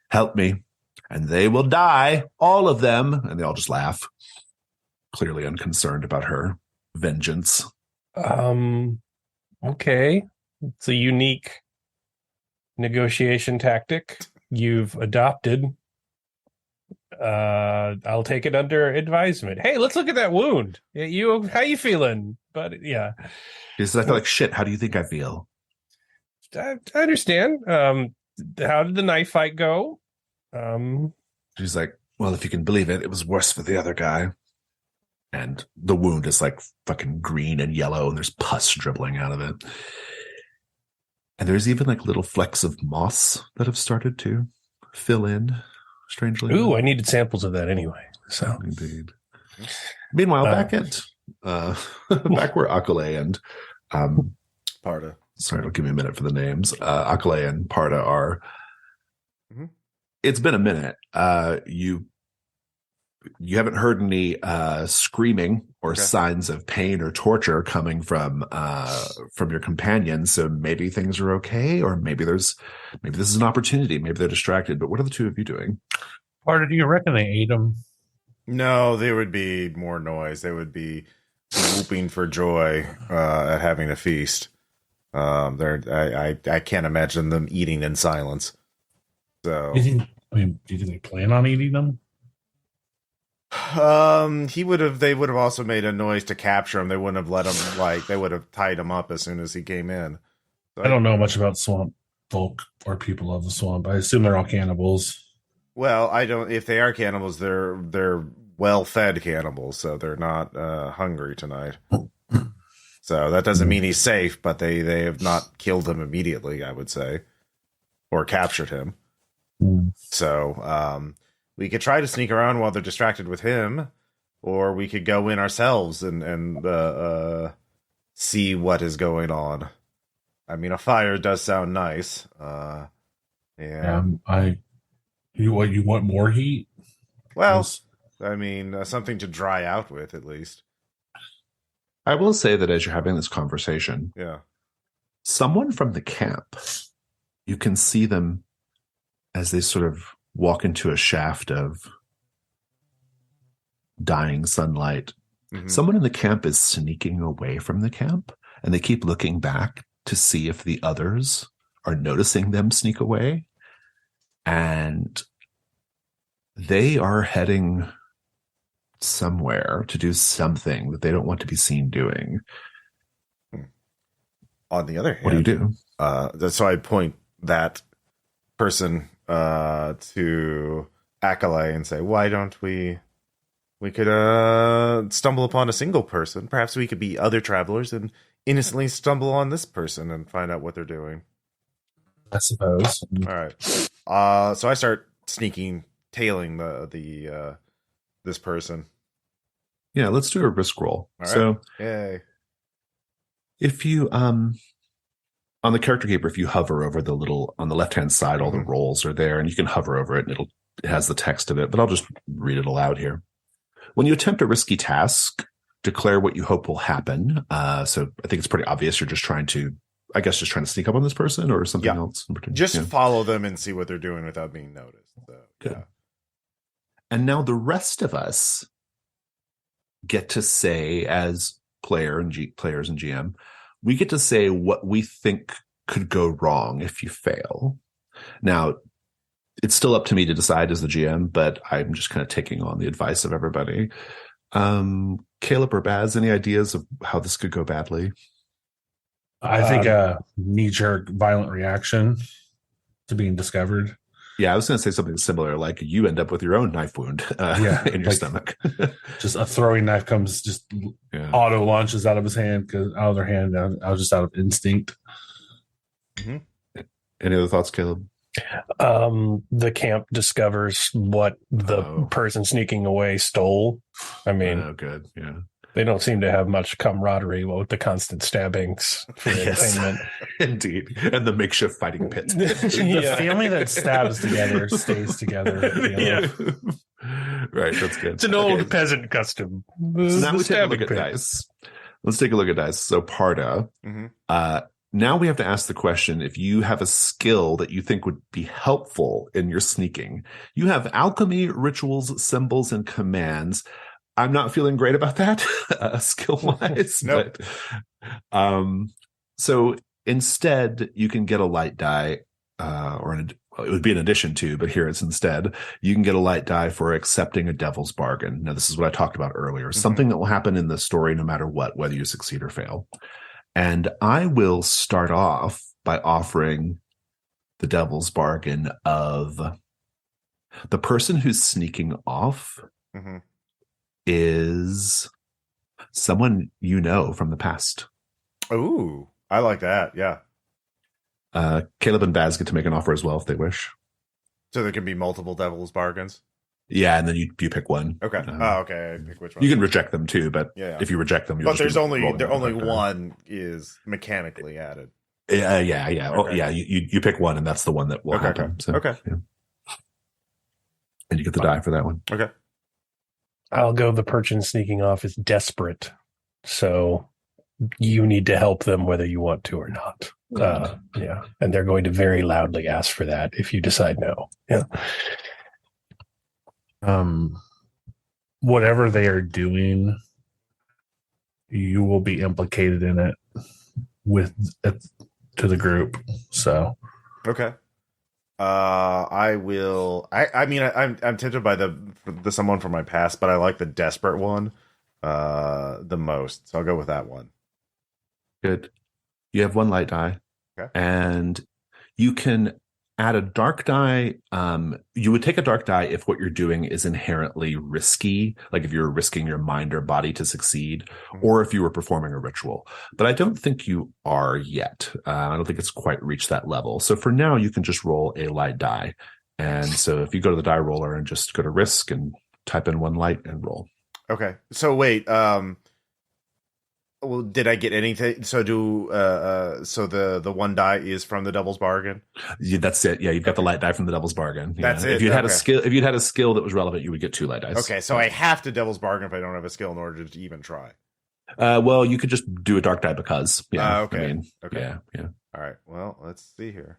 Help me, and they will die, all of them." And they all just laugh, clearly unconcerned about her vengeance. Okay. It's a unique negotiation tactic you've adopted. I'll take it under advisement. Hey, let's look at that wound. How you feeling? But yeah. He says, "I feel like shit. How do you think I feel?" I understand. How did the knife fight go? She's like, "Well, if you can believe it, it was worse for the other guy." And the wound is like fucking green and yellow, and there's pus dribbling out of it. And there's even like little flecks of moss that have started to fill in, strangely. Ooh, I needed samples of that anyway. So indeed. Meanwhile, back at back where Akaleh and Parda. Sorry, it'll give me a minute for the names. Akaleh and Parda are. Mm-hmm. It's been a minute. You haven't heard any screaming or signs of pain or torture coming from your companions. So maybe things are okay, or maybe this is an opportunity. Maybe they're distracted. But what are the two of you doing? Parda, do you reckon they ate them? No, there would be more noise. They would be whooping for joy at having a feast. I can't imagine them eating in silence. So, do you think they plan on eating them? They would have also made a noise to capture him. They wouldn't have let him, they would have tied him up as soon as he came in. So I don't know much about swamp folk or people of the swamp. I assume they're all cannibals. Well, I don't. If they are cannibals, they're well-fed cannibals, so they're not hungry tonight. So that doesn't mean he's safe, but they have not killed him immediately, I would say, or captured him. So we could try to sneak around while they're distracted with him, or we could go in ourselves and see what is going on. I mean, a fire does sound nice. Yeah. You want more heat? Well, I mean, something to dry out with, at least. I will say that as you're having this conversation, Yeah. someone from the camp, you can see them as they sort of walk into a shaft of dying sunlight. Mhm. Someone in the camp is sneaking away from the camp, and they keep looking back to see if the others are noticing them sneak away. And they are heading somewhere to do something that they don't want to be seen doing. On the other hand, What do you do? So I point that person to Akaleh and say, why don't we could stumble upon a single person. Perhaps we could be other travelers and innocently stumble on this person and find out what they're doing. I suppose. All right. So I start tailing the this person. Yeah, let's do a risk roll. All right. So Yay. if you on the character keeper, if you hover over the little on the left hand side, all the rolls are there, and you can hover over it, and it has the text of it. But I'll just read it aloud here. When you attempt a risky task, declare what you hope will happen. So I think it's pretty obvious you're just trying to sneak up on this person or something else. Just follow them and see what they're doing without being noticed. So, good. Yeah. And now the rest of us get to say, as players and GM, we get to say what we think could go wrong if you fail. Now, it's still up to me to decide as the GM, but I'm just kind of taking on the advice of everybody. Caleb or Baz, any ideas of how this could go badly? I think a knee-jerk violent reaction to being discovered. Yeah, I was going to say something similar, like you end up with your own knife wound in your stomach. Just a throwing knife comes, just auto launches out of his hand, out of their hand. I was just out of instinct. Mm-hmm. Any other thoughts, Caleb? The camp discovers what the person sneaking away stole. I mean, good. Yeah. They don't seem to have much camaraderie with the constant stabbings for entertainment. Indeed. And the makeshift fighting pit. The family that stabs together stays together. Right. That's good. It's an old peasant custom. So now we take a look at dice. Let's take a look at dice. So Parda, now we have to ask the question, if you have a skill that you think would be helpful in your sneaking. You have alchemy, rituals, symbols, and commands. I'm not feeling great about that skill-wise. Nope. But, so instead, you can get a light die, it would be an addition to, but here it's instead. You can get a light die for accepting a devil's bargain. Now, this is what I talked about earlier. Something that will happen in the story no matter what, whether you succeed or fail. And I will start off by offering the devil's bargain of the person who's sneaking off is someone you know from the past. Ooh, I like that. Yeah. Caleb and Baz get to make an offer as well if they wish. So there can be multiple devil's bargains? Yeah, and then you pick one. Okay. Okay. I pick which one. You can reject them too, but if you reject them, but there's only one is mechanically added. Yeah. Okay. Oh, yeah. You pick one, and that's the one that will happen. So, okay. Yeah. And you get the die for that one. Okay. I'll go. The person sneaking off is desperate, so you need to help them whether you want to or not. Yeah, and they're going to very loudly ask for that if you decide no. Yeah. Whatever they are doing, you will be implicated in it to the group. So, okay. I will. I mean, I'm tempted by the someone from my past, but I like the desperate one the most, so I'll go with that one. Good. You have one light die, and you can add a dark die. You would take a dark die if what you're doing is inherently risky, like if you're risking your mind or body to succeed, or if you were performing a ritual. But I don't think you are yet. I don't think it's quite reached that level. So for now, you can just roll a light die. And so if you go to the die roller and just go to risk and type in 1 light and roll. Okay. So wait, well, did I get anything? So so the 1 die is from the Devil's Bargain? That's it. Yeah, you've got the light die from the Devil's Bargain. Yeah. That's it. If you'd had a skill that was relevant, you would get 2 light dice. Okay, so I have to Devil's Bargain if I don't have a skill in order to even try. Well, you could just do a dark die because. Yeah. Okay. I mean, Okay. Yeah. All right. Well, let's see here.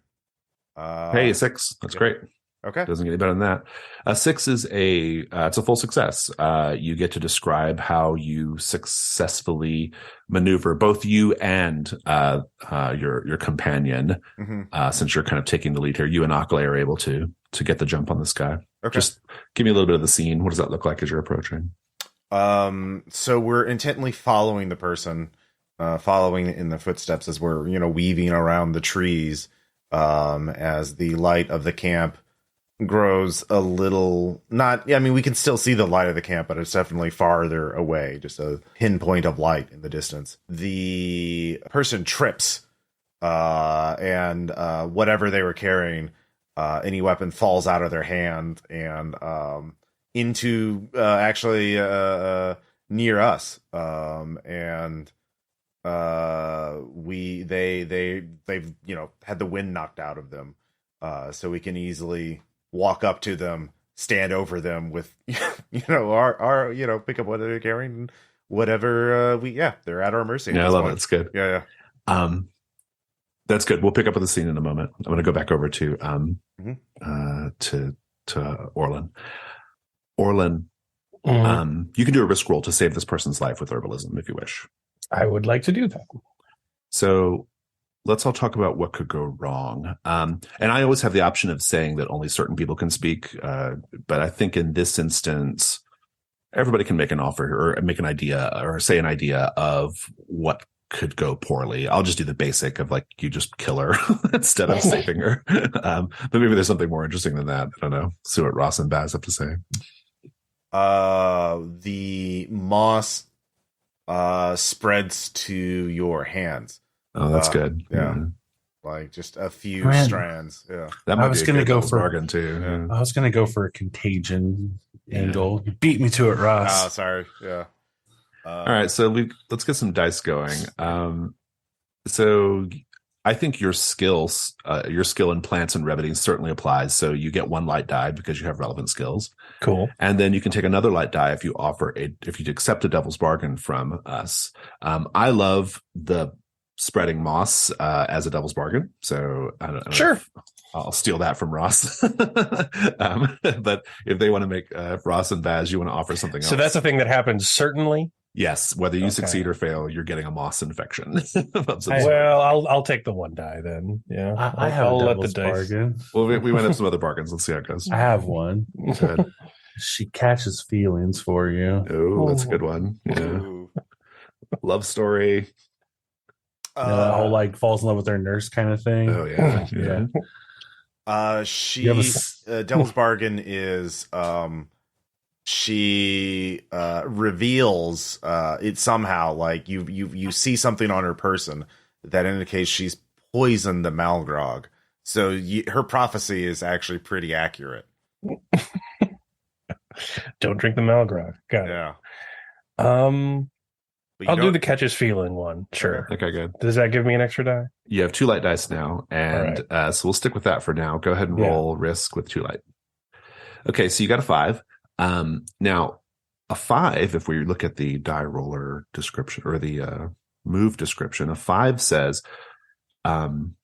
Hey, 6. That's great. Okay. Doesn't get any better than that. 6 is it's a full success. You get to describe how you successfully maneuver, both you and your companion. Mm-hmm. Since you're kind of taking the lead here, you and Akaleh are able to get the jump on this guy. Okay. Just give me a little bit of the scene. What does that look like as you're approaching? So we're intently following the person, following in the footsteps as we're, weaving around the trees, as the light of the camp grows a little, we can still see the light of the camp, but it's definitely farther away, just a pinpoint of light in the distance. The person trips, and whatever they were carrying, any weapon falls out of their hand and into actually near us, and they've had the wind knocked out of them, so we can easily walk up to them, stand over them with our pick up what they're carrying, whatever they're at our mercy. Yeah, I love it. It's good. Yeah. That's good. We'll pick up with the scene in a moment. I'm going to go back over to Orlen. Orlen, you can do a risk roll to save this person's life with herbalism if you wish. I would like to do that. So let's all talk about what could go wrong. And I always have the option of saying that only certain people can speak. But I think in this instance, everybody can make an offer or make an idea or say an idea of what could go poorly. I'll just do the basic of you just kill her instead of saving her. But maybe there's something more interesting than that. I don't know. See what Ross and Baz have to say. The moss spreads to your hands. Oh, that's good. Yeah. Just a few strands. Yeah. That might be a good bargain too. Yeah. I was going to go for a contagion angle. You beat me to it, Ross. Oh, sorry. Yeah. All right. So let's get some dice going. So I think your skill in plants and remedies certainly applies. So you get 1 light die because you have relevant skills. Cool. And then you can take another light die if you accept a Devil's Bargain from us. I love the spreading moss as a Devil's Bargain. So I don't know. Sure. I'll steal that from Ross. But if they want to make Ross and Baz, you want to offer something else. So that's a thing that happens, certainly. Yes, whether you succeed or fail, you're getting a moss infection. Well, I'll take the 1 die then. Yeah, I'll let the bargain. Well, we might have some other bargains. Let's see how it goes. I have one. Good. She catches feelings for you. Oh, that's a good one. Yeah. Love story. The whole falls in love with their nurse kind of thing. Oh yeah. Devil's Bargain is she reveals it somehow, you see something on her person that indicates she's poisoned the Malgrog. So her prophecy is actually pretty accurate. Don't drink the Malgrog. Got it. Yeah. I'll do the catches feeling one. Sure. Okay, good. Does that give me an extra die? You have 2 light dice now, and so we'll stick with that for now. Go ahead and roll risk with 2 light. Okay, so you got a 5. Now, a 5, if we look at the die roller description or the move description, a 5 says, on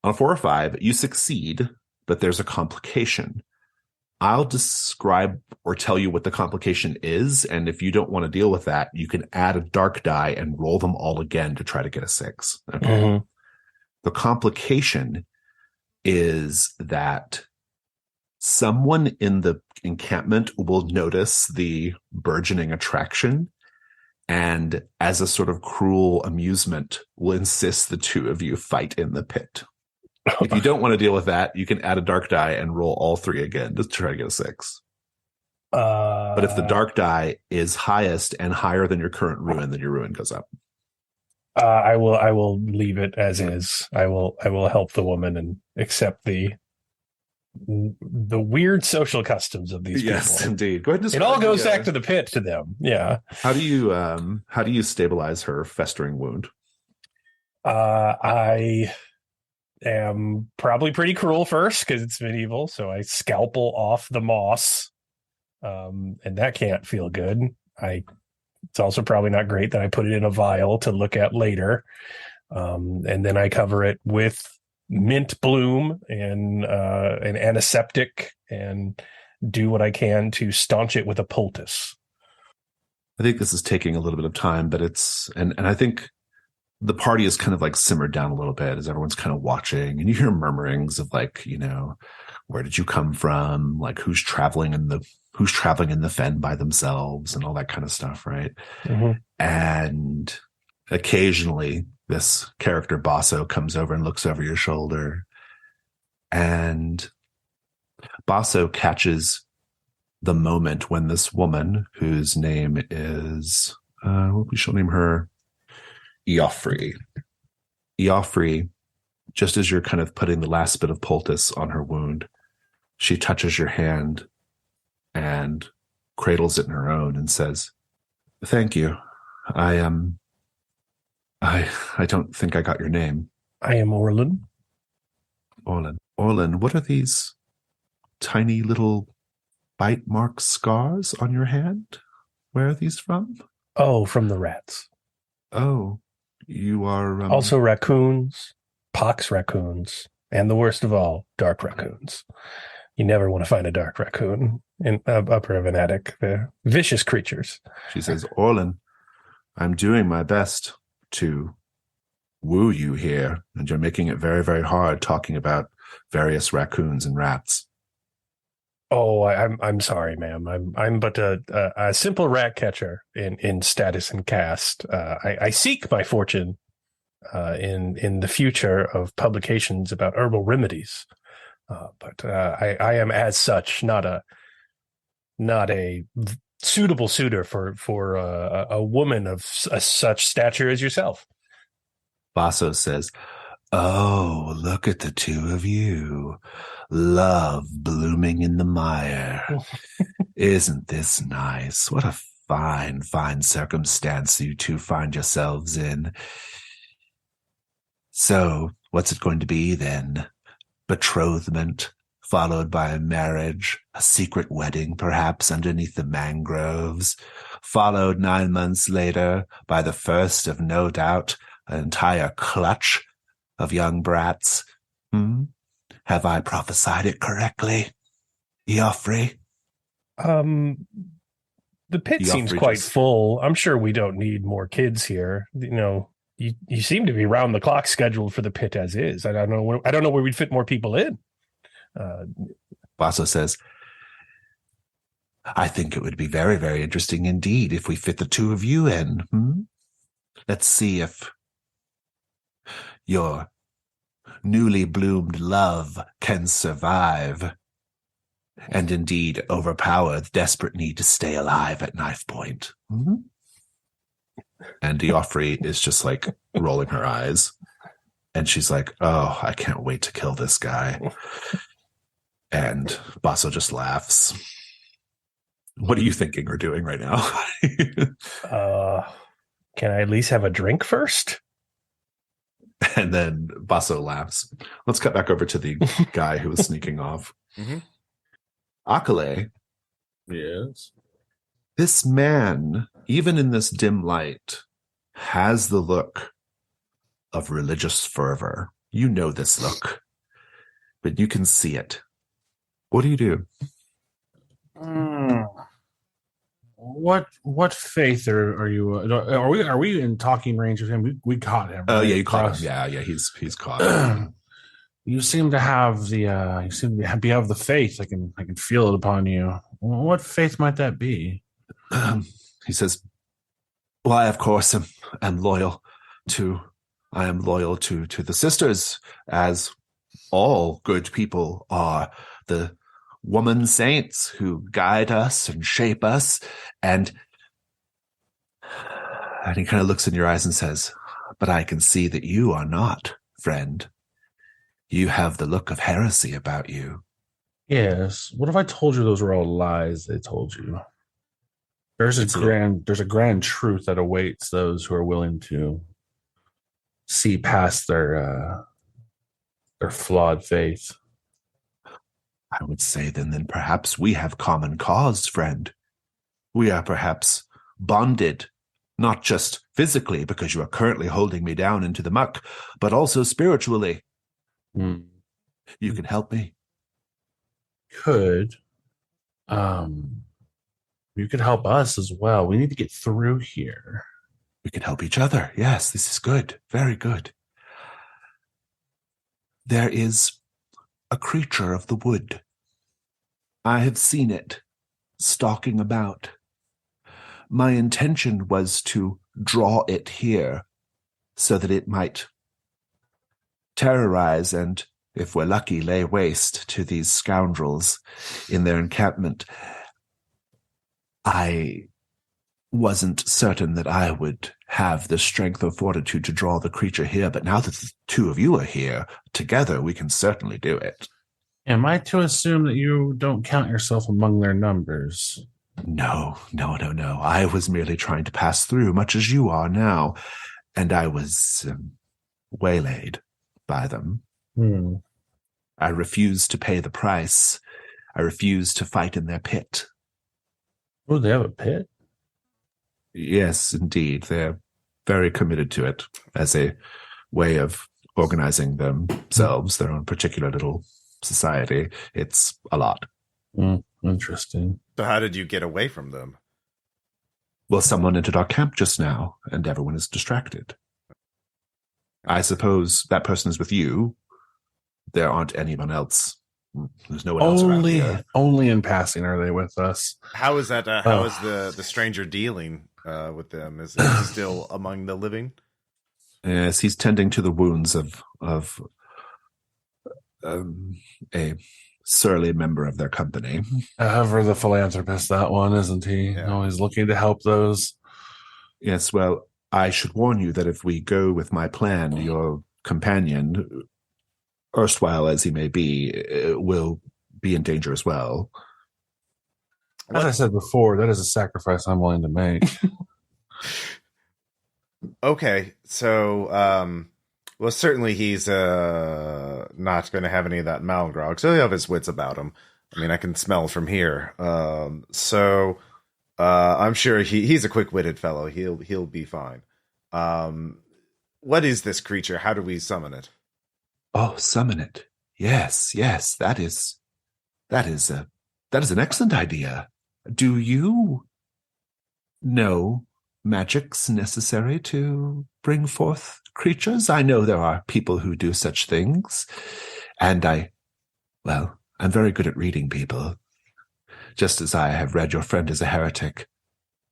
a 4 or 5, you succeed, but there's a complication. I'll describe or tell you what the complication is, and if you don't want to deal with that, you can add a dark die and roll them all again to try to get a 6. Okay. Mm-hmm. The complication is that someone in the encampment will notice the burgeoning attraction, and as a sort of cruel amusement, will insist the 2 of you fight in the pit. If you don't want to deal with that, you can add a dark die and roll all 3 again to try to get a 6. But if the dark die is highest and higher than your current ruin, then your ruin goes up. I will leave it as is. I will help the woman and accept the the weird social customs of these Yes, people. indeed. Go ahead and It all goes describe back to the pit to them. Yeah. how do you stabilize her festering wound? I am probably pretty cruel first because it's medieval. So I scalpel off the moss. And that can't feel good. It's also probably not great that I put it in a vial to look at later. And then I cover it with mint bloom and an antiseptic and do what I can to staunch it with a poultice. I think this is taking a little bit of time, but and I think the party is kind of like simmered down a little bit as everyone's kind of watching, and you hear murmurings of like, where did you come from? Like who's traveling in the fen by themselves and all that kind of stuff, right? Mm-hmm. And occasionally this character Basso comes over and looks over your shoulder, and Basso catches the moment when this woman, whose name is, we shall name her Eoffrey. Eoffrey, just as you're kind of putting the last bit of poultice on her wound, she touches your hand and cradles it in her own and says, "Thank you. I don't think I got your name." I am Orlen. Orlen, what are these tiny little bite mark scars on your hand? Where are these from? Oh, from the rats. Oh, you are... Also raccoons, pox raccoons, and the worst of all, dark raccoons. You never want to find a dark raccoon in upper of an attic. They're vicious creatures. She says, "Orlen, I'm doing my best to woo you here, and you're making it very, very hard talking about various raccoons and rats." Oh, I'm sorry, ma'am. I'm but a simple rat catcher in status and caste. I seek my fortune in the future of publications about herbal remedies. But I am as such not a suitable suitor for a woman of such stature as yourself. Basso says, "Oh, look at the two of you. Love blooming in the mire. Isn't this nice? What a fine, fine circumstance you two find yourselves in. So, what's it going to be then? Betrothment, followed by a marriage, a secret wedding perhaps underneath the mangroves, followed 9 months later by the first of, no doubt, an entire clutch of young brats. Have I prophesied it correctly, Eoffrey?" The pit seems quite full. I'm sure we don't need more kids here. You seem to be round the clock scheduled for the pit as is. I don't know where we'd fit more people in. Basso says, "I think it would be very, very interesting indeed if we fit the two of you in. Let's see if your newly bloomed love can survive and indeed overpower the desperate need to stay alive at knife point." And Eoffrey is just like rolling her eyes, and she's like, "Oh, I can't wait to kill this guy." And Basso just laughs. What are you thinking or doing right now? Can I at least have a drink first? And then Basso laughs. Let's cut back over to the guy who was sneaking off. Akaleh. Yes. This man, even in this dim light, has the look of religious fervor. You know this look, but you can see it. What do you do? What faith are you? Are we in talking range with him? We caught him. Oh right? yeah, you caught him. Yeah, he's caught. You seem to have the faith. I can feel it upon you. What faith might that be? He says, "Well, I of course am loyal to the sisters, as all good people are, the woman saints who guide us and shape us." And he kind of looks in your eyes and says, "But I can see that you are not, friend. You have the look of heresy about you. Yes. What if I told you those were all lies they told you? There's It's a grand truth that awaits those who are willing to see past their flawed faith. I would say then perhaps we have common cause, friend. We are perhaps bonded, not just physically, because you are currently holding me down into the muck, but also spiritually. Hmm. You can help me. Could you could help us as well. We need to get through here. We can help each other. Yes, this is good. Very good. There is a creature of the wood. I have seen it stalking about. My intention was to draw it here so that it might terrorize and, if we're lucky, lay waste to these scoundrels in their encampment. I wasn't certain that I would have the strength or fortitude to draw the creature here, but now that the two of you are here together, we can certainly do it. Am I to assume that you don't count yourself among their numbers? No. I was merely trying to pass through, much as you are now, and I was waylaid by them. I refused to pay the price. I refused to fight in their pit. Oh, they have a pit? Yes, indeed. They're very committed to it as a way of organizing themselves, their own particular little society. It's a lot. Interesting. So how did you get away from them? Well, someone entered our camp just now, and everyone is distracted. I suppose that person is with you. There aren't anyone else. There's no one else around here. Only in passing are they with us. How is that? How is the stranger dealing with them? Is he still among the living? Yes, he's tending to the wounds of a surly member of their company. Ever the philanthropist, that one, isn't he? Yeah. Always looking to help those. Yes, well, I should warn you that if we go with my plan, your companion, erstwhile as he may be, will be in danger as well. As I said before, that is a sacrifice I'm willing to make. Okay, so well, certainly he's not going to have any of that malgrog, so he'll have his wits about him. I mean, I can smell from here. So I'm sure he's a quick-witted fellow. He'll be fine. What is this creature? How do we summon it? Oh, summon it. Yes, that is an excellent idea. Do you know magics necessary to bring forth creatures? I know there are people who do such things, and I'm very good at reading people. Just as I have read your friend as a heretic,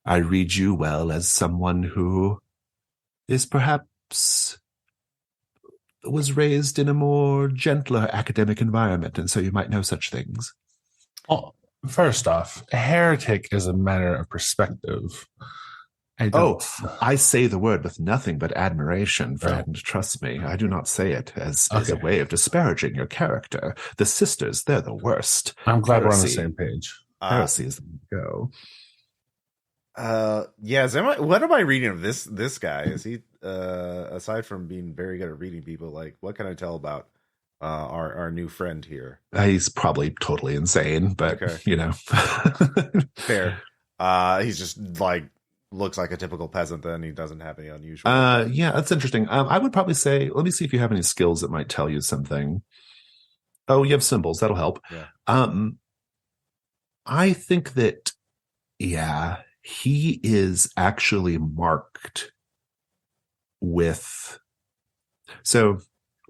I read you well as someone who is perhaps was raised in a more gentler academic environment, and so you might know such things. Well, first off, a heretic is a matter of perspective. I say the word with nothing but admiration, friend. Trust me, I do not say it as a way of disparaging your character. The sisters, they're the worst. I'm glad we're on the same page. Heresy is the way to go. Yes. What am I reading of this guy? Is he aside from being very good at reading people, like what can I tell about our new friend here? He's probably totally insane, but okay. Fair. He's just like looks like a typical peasant. Then he doesn't have any unusual. Yeah, that's interesting. I would probably say, let me see if you have any skills that might tell you something. Oh, you have symbols. That'll help. Yeah. I think that, yeah, he is actually marked with. So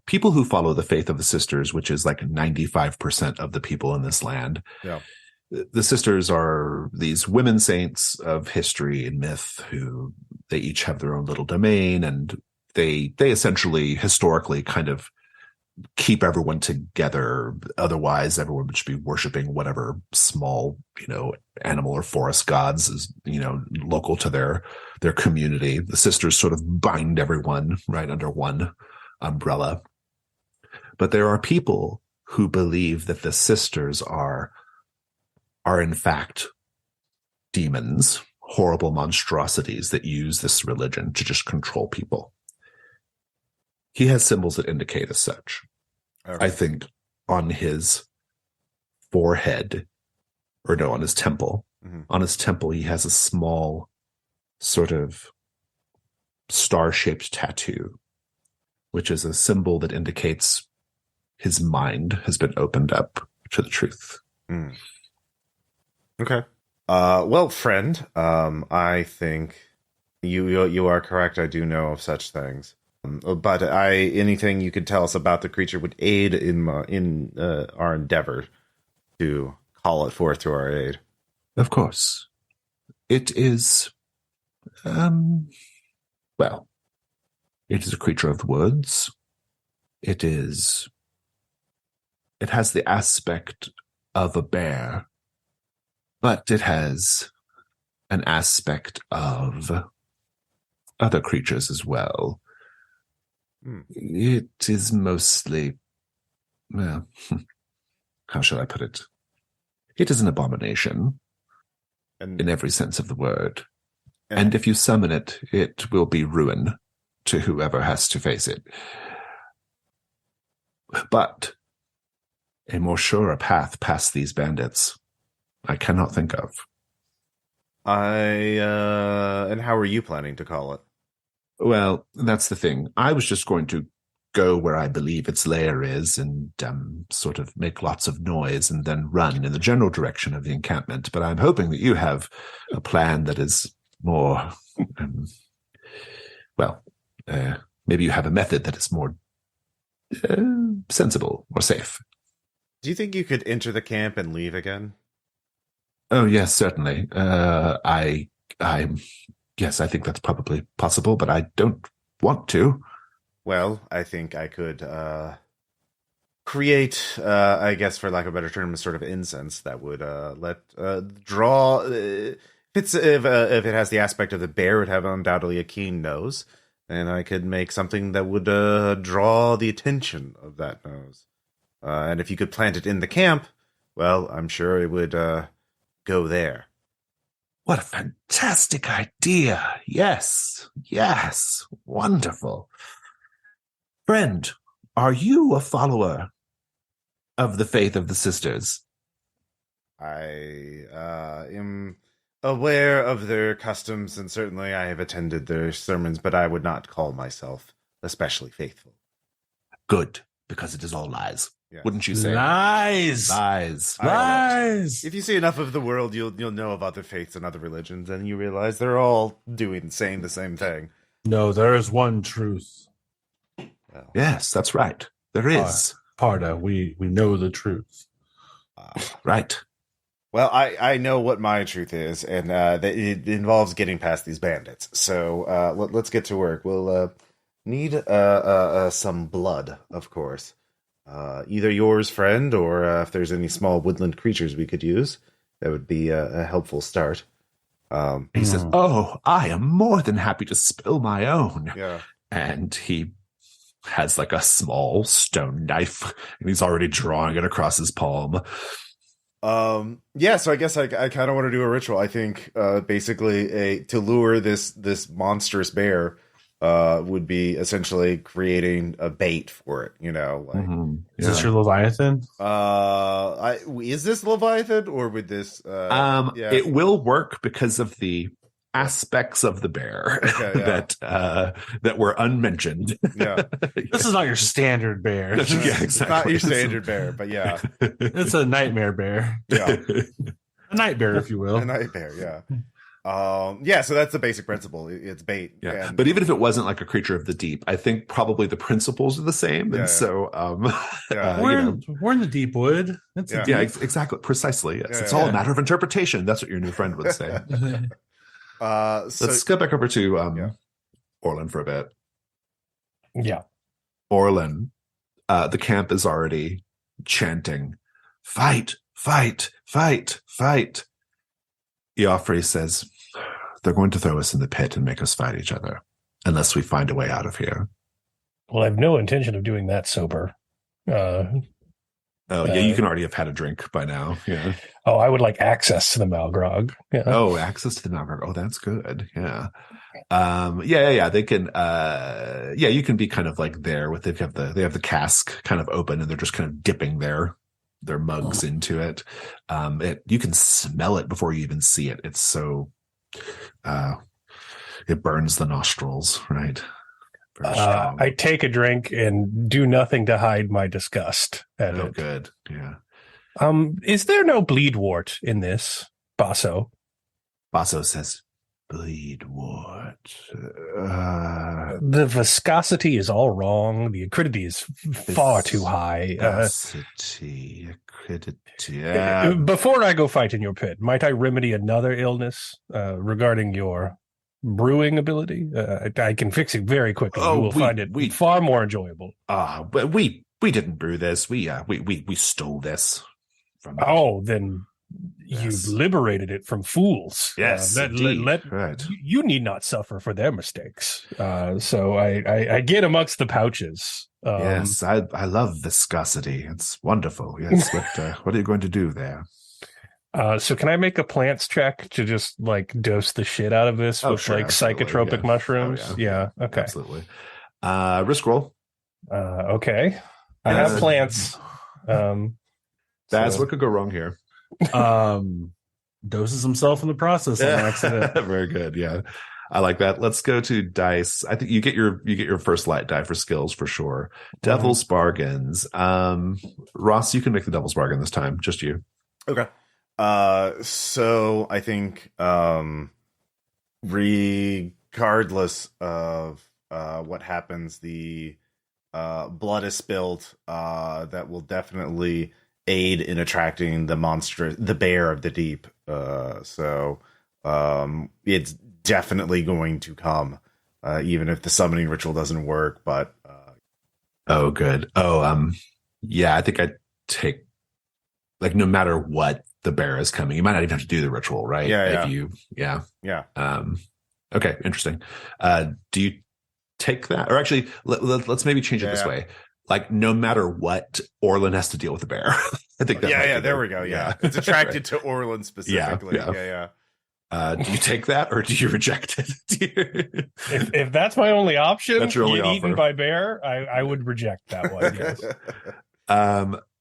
people who follow the faith of the sisters, which is like 95% of the people in this land. Yeah. The sisters are these women saints of history and myth who they each have their own little domain, and they essentially historically kind of keep everyone together. Otherwise, everyone would just be worshiping whatever small, animal or forest gods is, local to their community. The sisters sort of bind everyone right under one umbrella. But there are people who believe that the sisters are in fact demons, horrible monstrosities that use this religion to just control people. He has symbols that indicate as such. Okay. I think on his forehead, or no, on his temple. Mhm. On his temple, he has a small sort of star-shaped tattoo, which is a symbol that indicates his mind has been opened up to the truth. Mm. Okay. Well, friend, I think you are correct. I do know of such things. But anything you could tell us about the creature would aid in our endeavor to call it forth to our aid. Of course. It is, well, it is a creature of the woods. It has the aspect of a bear, but it has an aspect of other creatures as well. It is mostly, well, how shall I put it? It is an abomination in every sense of the word. And if you summon it, it will be ruin to whoever has to face it. But a more surer path past these bandits, I cannot think of. And how are you planning to call it? Well, that's the thing. I was just going to go where I believe its lair is and sort of make lots of noise and then run in the general direction of the encampment. But I'm hoping that you have a plan that is more, maybe you have a method that is more sensible or safe. Do you think you could enter the camp and leave again? Oh, yes, certainly. Yes, I think that's probably possible, but I don't want to. Well, I think I could create, I guess, for lack of a better term, a sort of incense that would draw. If it has the aspect of the bear, it would have undoubtedly a keen nose, and I could make something that would draw the attention of that nose. And if you could plant it in the camp, well, I'm sure it would go there. What a fantastic idea. Yes, wonderful. Friend, are you a follower of the faith of the sisters? I am aware of their customs, and certainly I have attended their sermons, but I would not call myself especially faithful. Good, because it is all lies. Yes. Wouldn't you say? Lies. If you see enough of the world, you'll know about other faiths and other religions, and you realize they're all saying the same thing. No, there is one truth. Well, yes, that's right. There is. Parda, we know the truth. Right. Well, I know what my truth is, and it involves getting past these bandits. So let's get to work. We'll need some blood, of course. Either yours, friend, or if there's any small woodland creatures we could use, that would be a helpful start. He says, "Oh, I am more than happy to spill my own." Yeah. And he has like a small stone knife, and he's already drawing it across his palm. Yeah, so I guess I kind of want to do a ritual. I think basically to lure this monstrous bear would be essentially creating a bait for it, like Is this your Leviathan? Is this Leviathan, or would this It will work because of the aspects of the bear that were unmentioned. Yeah. This is not your standard bear. Yeah, exactly. It's not your standard bear, but yeah. It's a nightmare bear. Yeah. A night bear, if you will. A night bear, yeah. So that's the basic principle. It's bait. Yeah. But even if it wasn't like a creature of the deep, I think probably the principles are the same. And so we're in the deep wood. Exactly. Precisely. Yes. It's all a matter of interpretation. That's what your new friend would say. Let's go back over to Orlen for a bit. Yeah. Orlen, the camp is already chanting, "Fight, fight, fight, fight." Joffrey says, "They're going to throw us in the pit and make us fight each other unless we find a way out of here." Well, I have no intention of doing that sober. Oh, yeah, you can already have had a drink by now. Yeah. Oh, I would like access to the Malgrog. Yeah. Oh, access to the Malgrove. Oh, that's good. Yeah. Yeah. They can you can be kind of like there with they have the cask kind of open and they're just kind of dipping their mugs into it. You can smell it before you even see it. It's so it burns the nostrils, right? Very strong. I take a drink and do nothing to hide my disgust at it. Good. Yeah. Is there no bleed wart in this, Basso? Basso says, bleed wart. The viscosity is all wrong. The acridity is far too high. Acridity. Before I go fight in your pit, might I remedy another illness regarding your brewing ability? I can fix it very quickly. You will find it far more enjoyable. But we didn't brew this. We stole this from. Oh, then you've liberated it from fools. Yes, right. You need not suffer for their mistakes. So I get amongst the pouches. Yes, I love viscosity. It's wonderful. Yes, what are you going to do there? So can I make a plants check to just like dose the shit out of this with like psychotropic mushrooms? Oh, yeah. Okay. Absolutely. Risk roll. Okay. I have plants. That's what could go wrong here. Doses himself in the process on accident. Very good. Yeah. I like that. Let's go to dice. I think you get your first light die for skills for sure. Devil's bargains. Ross, you can make the devil's bargain this time. Just you. Okay. So I think, regardless of, what happens, the, blood is spilled, that will definitely aid in attracting the bear of the deep. So it's definitely going to come, even if the summoning ritual doesn't work, but, oh, good. Oh, yeah, I think I'd take, like, no matter what, the bear is coming. You might not even have to do the ritual, right? Yeah. Okay, interesting. Do you take that? Or actually, let's maybe change it this way. Like, no matter what, Orlen has to deal with the bear. I think that there we go. Yeah. It's attracted to Orlen specifically. Yeah. Do you take that or do you reject it? if that's my only option, that's your only offer. Eaten by bear, I would reject that one. Yes.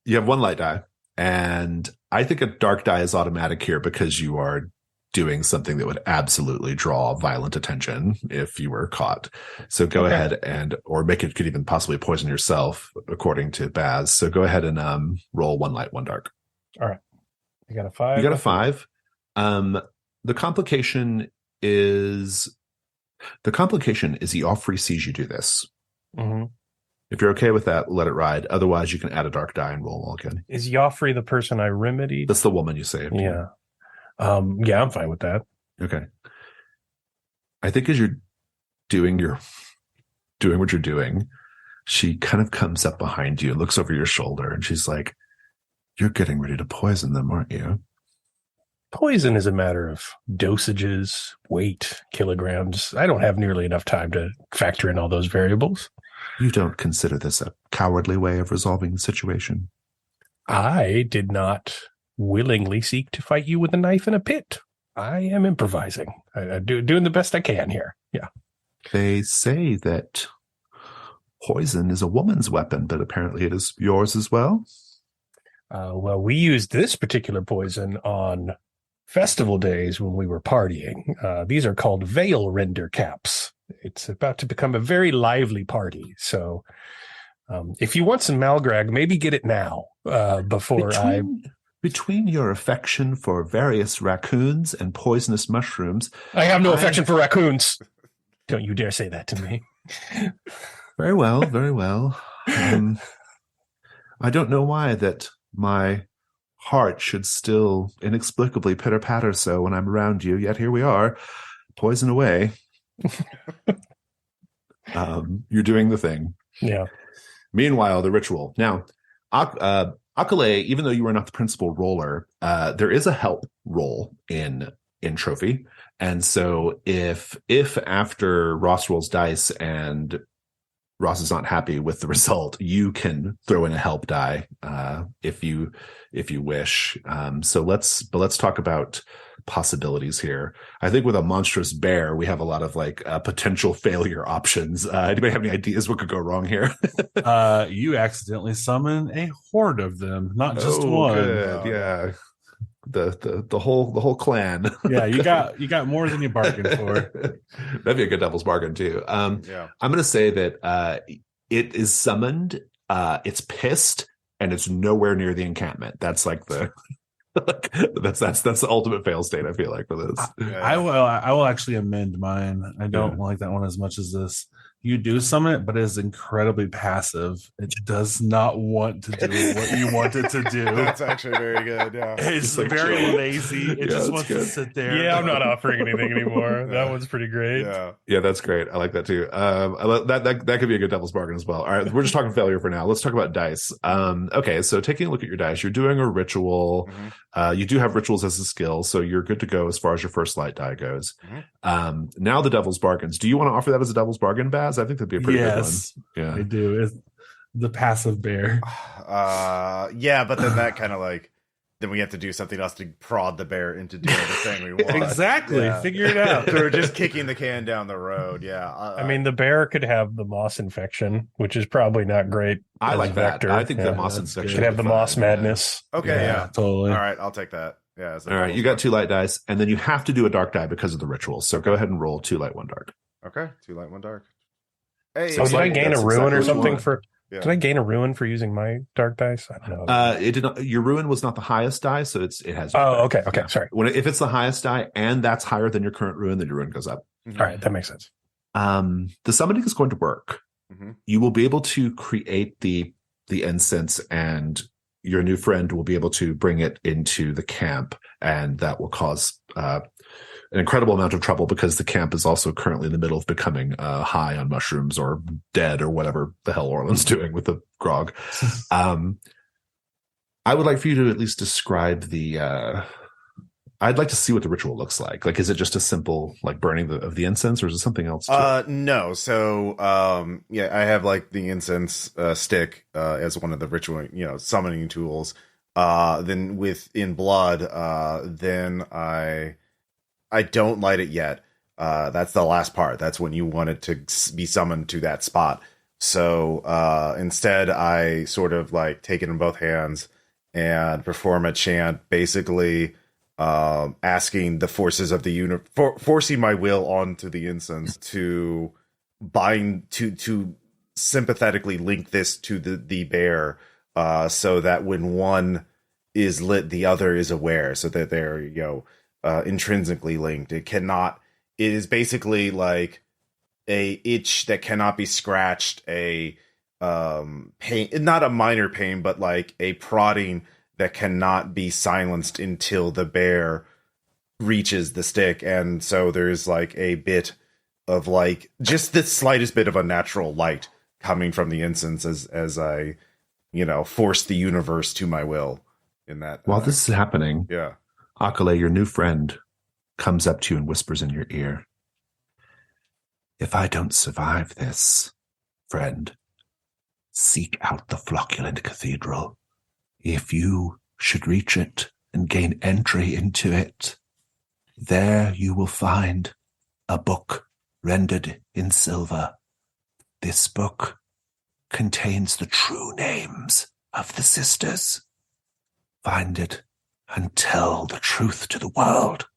You have one light die, and I think a dark die is automatic here because you are doing something that would absolutely draw violent attention if you were caught. So go ahead or make it could even possibly poison yourself, according to Baz. So go ahead and roll one light, one dark. All right. You got a 5. You got a 5. The complication is Joffrey sees you do this. Mm-hmm. If you're okay with that, let it ride. Otherwise, you can add a dark die and roll all again. Is Joffrey the person I remedied? That's the woman you saved. Yeah. Yeah, I'm fine with that. Okay. I think as you're doing what you're doing, she kind of comes up behind you and looks over your shoulder, and she's like, "You're getting ready to poison them, aren't you?" Poison is a matter of dosages, weight, kilograms. I don't have nearly enough time to factor in all those variables. You don't consider this a cowardly way of resolving the situation? I did not willingly seek to fight you with a knife in a pit. I am improvising. I'm doing the best I can here. Yeah. They say that poison is a woman's weapon, but apparently it is yours as well. Well, we used this particular poison on festival days when we were partying. These are called veil render caps. It's about to become a very lively party. So if you want some Malgrag, maybe get it now before Between your affection for various raccoons and poisonous mushrooms... I have no affection for raccoons. Don't you dare say that to me. Very well, very well. I don't know why that my heart should still inexplicably pitter-patter so when I'm around you, yet here we are, poison away. You're doing the thing. Yeah. Meanwhile, the ritual. Now, Akaleh, even though you are not the principal roller, there is a help roll in Trophy. And so if after Ross rolls dice and Ross is not happy with the result, you can throw in a help die if you wish. So let's talk about possibilities here. I think with a monstrous bear, we have a lot of like potential failure options. Anybody have any ideas what could go wrong here? You accidentally summon a horde of them, not just one. Good. Yeah. The whole clan. Yeah, you got more than you bargained for. That'd be a good devil's bargain too. I'm going to say that it is summoned. It's pissed, and it's nowhere near the encampment. That's like the that's the ultimate fail state. I feel like for this. I will actually amend mine. I don't like that one as much as this. You do summon it, but it is incredibly passive. It does not want to do what you want it to do. That's actually very good. Yeah, it's like very lazy. It just wants to sit there. Yeah, I'm not offering anything anymore. That one's pretty great. Yeah, that's great. I like that too. That could be a good devil's bargain as well. All right, we're just talking failure for now. Let's talk about dice. Okay, so taking a look at your dice, you're doing a ritual. You do have rituals as a skill, so you're good to go as far as your first light die goes. Now the devil's bargains. Do you want to offer that as a devil's bargain, Baz? I think that'd be a pretty good one. Yeah, I do. It's the passive bear. Yeah, but then that kind of like, then we have to do something else to prod the bear into doing the thing we want. Exactly. Yeah. Figure it out. So we're just kicking the can down the road. Yeah. I mean, the bear could have the moss infection, which is probably not great. I like vector. that. I think the moss infection could have the moss madness. Okay. Yeah. Totally. All right. I'll take that. Yeah. All right. You got 2 light dice, and then you have to do a dark die because of the ritual. So go ahead and roll 2 light, 1 dark. Okay. 2 light, 1 dark. Hey. So did I gain a ruin or something for? Yeah. Did I gain a ruin for using my dark dice? I don't know. It did not. Your ruin was not the highest die, so it has. Oh, okay. Sorry. If it's the highest die and that's higher than your current ruin, then your ruin goes up. All right, that makes sense. The summoning is going to work. You will be able to create the incense, and your new friend will be able to bring it into the camp, and that will cause an incredible amount of trouble because the camp is also currently in the middle of becoming high on mushrooms or dead or whatever the hell Orlen's doing with the grog. I would like for you to at least describe I'd like to see what the ritual looks like. Like, is it just a simple like burning of the incense, or is it something else? No. So, I have like the incense stick as one of the ritual, summoning tools. Then within blood, then I don't light it yet. That's the last part. That's when you want it to be summoned to that spot. So instead, I sort of like take it in both hands and perform a chant, basically asking the forces of the universe, forcing my will onto the incense to bind, to sympathetically link this to the bear, so that when one is lit, the other is aware, so that they're, intrinsically linked. It is basically like a itch that cannot be scratched, a pain, not a minor pain, but like a prodding that cannot be silenced until the bear reaches the stick. And so there's like a bit of like just the slightest bit of unnatural light coming from the incense as I, force the universe to my will in that. While this is happening, yeah, Akaleh, your new friend, comes up to you and whispers in your ear, "If I don't survive this, friend, seek out the Flocculent Cathedral. If you should reach it and gain entry into it, there you will find a book rendered in silver. This book contains the true names of the sisters. Find it and tell the truth to the world."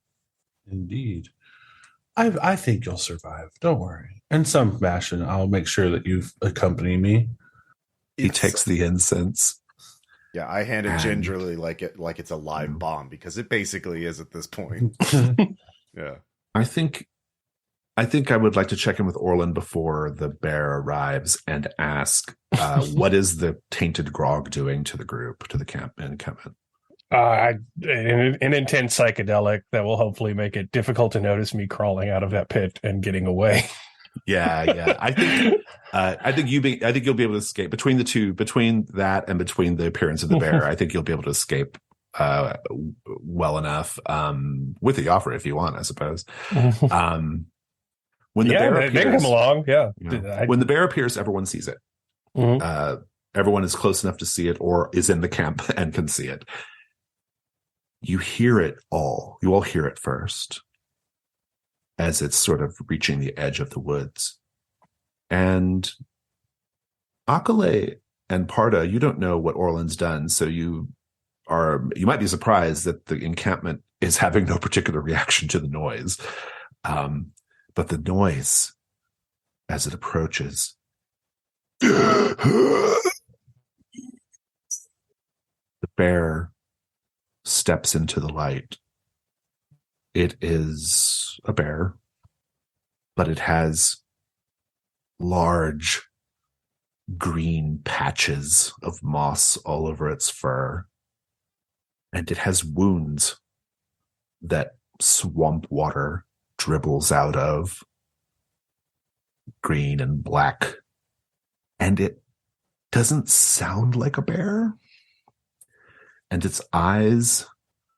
Indeed. I think you'll survive. Don't worry. In some fashion, I'll make sure that you accompany me. He takes the incense. Yeah, I hand it gingerly like it's a live bomb, because it basically is at this point. Yeah. I think I would like to check in with Orlen before the bear arrives and ask, what is the tainted grog doing to the group, to the encampment? An intense psychedelic that will hopefully make it difficult to notice me crawling out of that pit and getting away. Yeah. I think you'll be able to escape between the two, between that and between the appearance of the bear. I think you'll be able to escape well enough with the offer if you want, I suppose. When the bear they come appears, along. Yeah. when the bear appears, everyone sees it. Mhm. Everyone is close enough to see it or is in the camp and can see it. You hear it all. You all hear it first as it's sort of reaching the edge of the woods. And Akaleh and Parda, you don't know what Orlen's done, so you might be surprised that the encampment is having no particular reaction to the noise. But the noise, as it approaches, the bear steps into the light. It is a bear, but it has large green patches of moss all over its fur. And it has wounds that swamp water dribbles out of, green and black. And it doesn't sound like a bear. And its eyes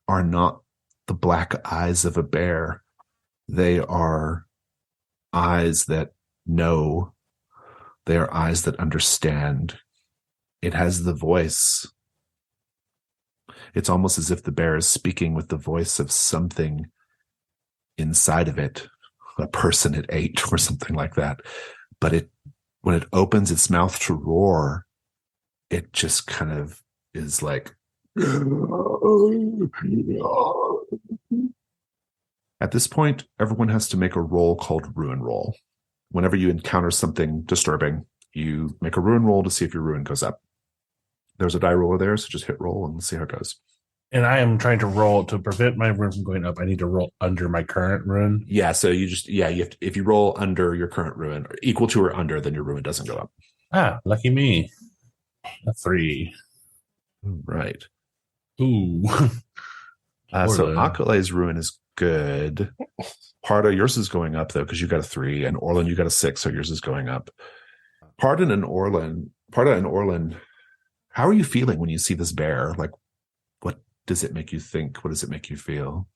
are not the black eyes of a bear. They are eyes that know. They are eyes that understand. It has the voice. It's almost as if the bear is speaking with the voice of something inside of it, a person it ate or something like that. But when it opens its mouth to roar, it just kind of is like, at this point, everyone has to make a roll called Ruin Roll. Whenever you encounter something disturbing, you make a Ruin Roll to see if your ruin goes up. There's a die roller there, so just hit roll and see how it goes. And I am trying to roll to prevent my rune from going up. I need to roll under my current rune. Yeah, so you have to, if you roll under your current ruin, or equal to or under, then your ruin doesn't go up. Ah, lucky me. A 3. Right. Ooh. So Akaleh's ruin is good. Parda, yours is going up though, because you got a 3, and Orlen, you got a 6, so yours is going up. Parda and Orlen, how are you feeling when you see this bear? Like, what does it make you think? What does it make you feel?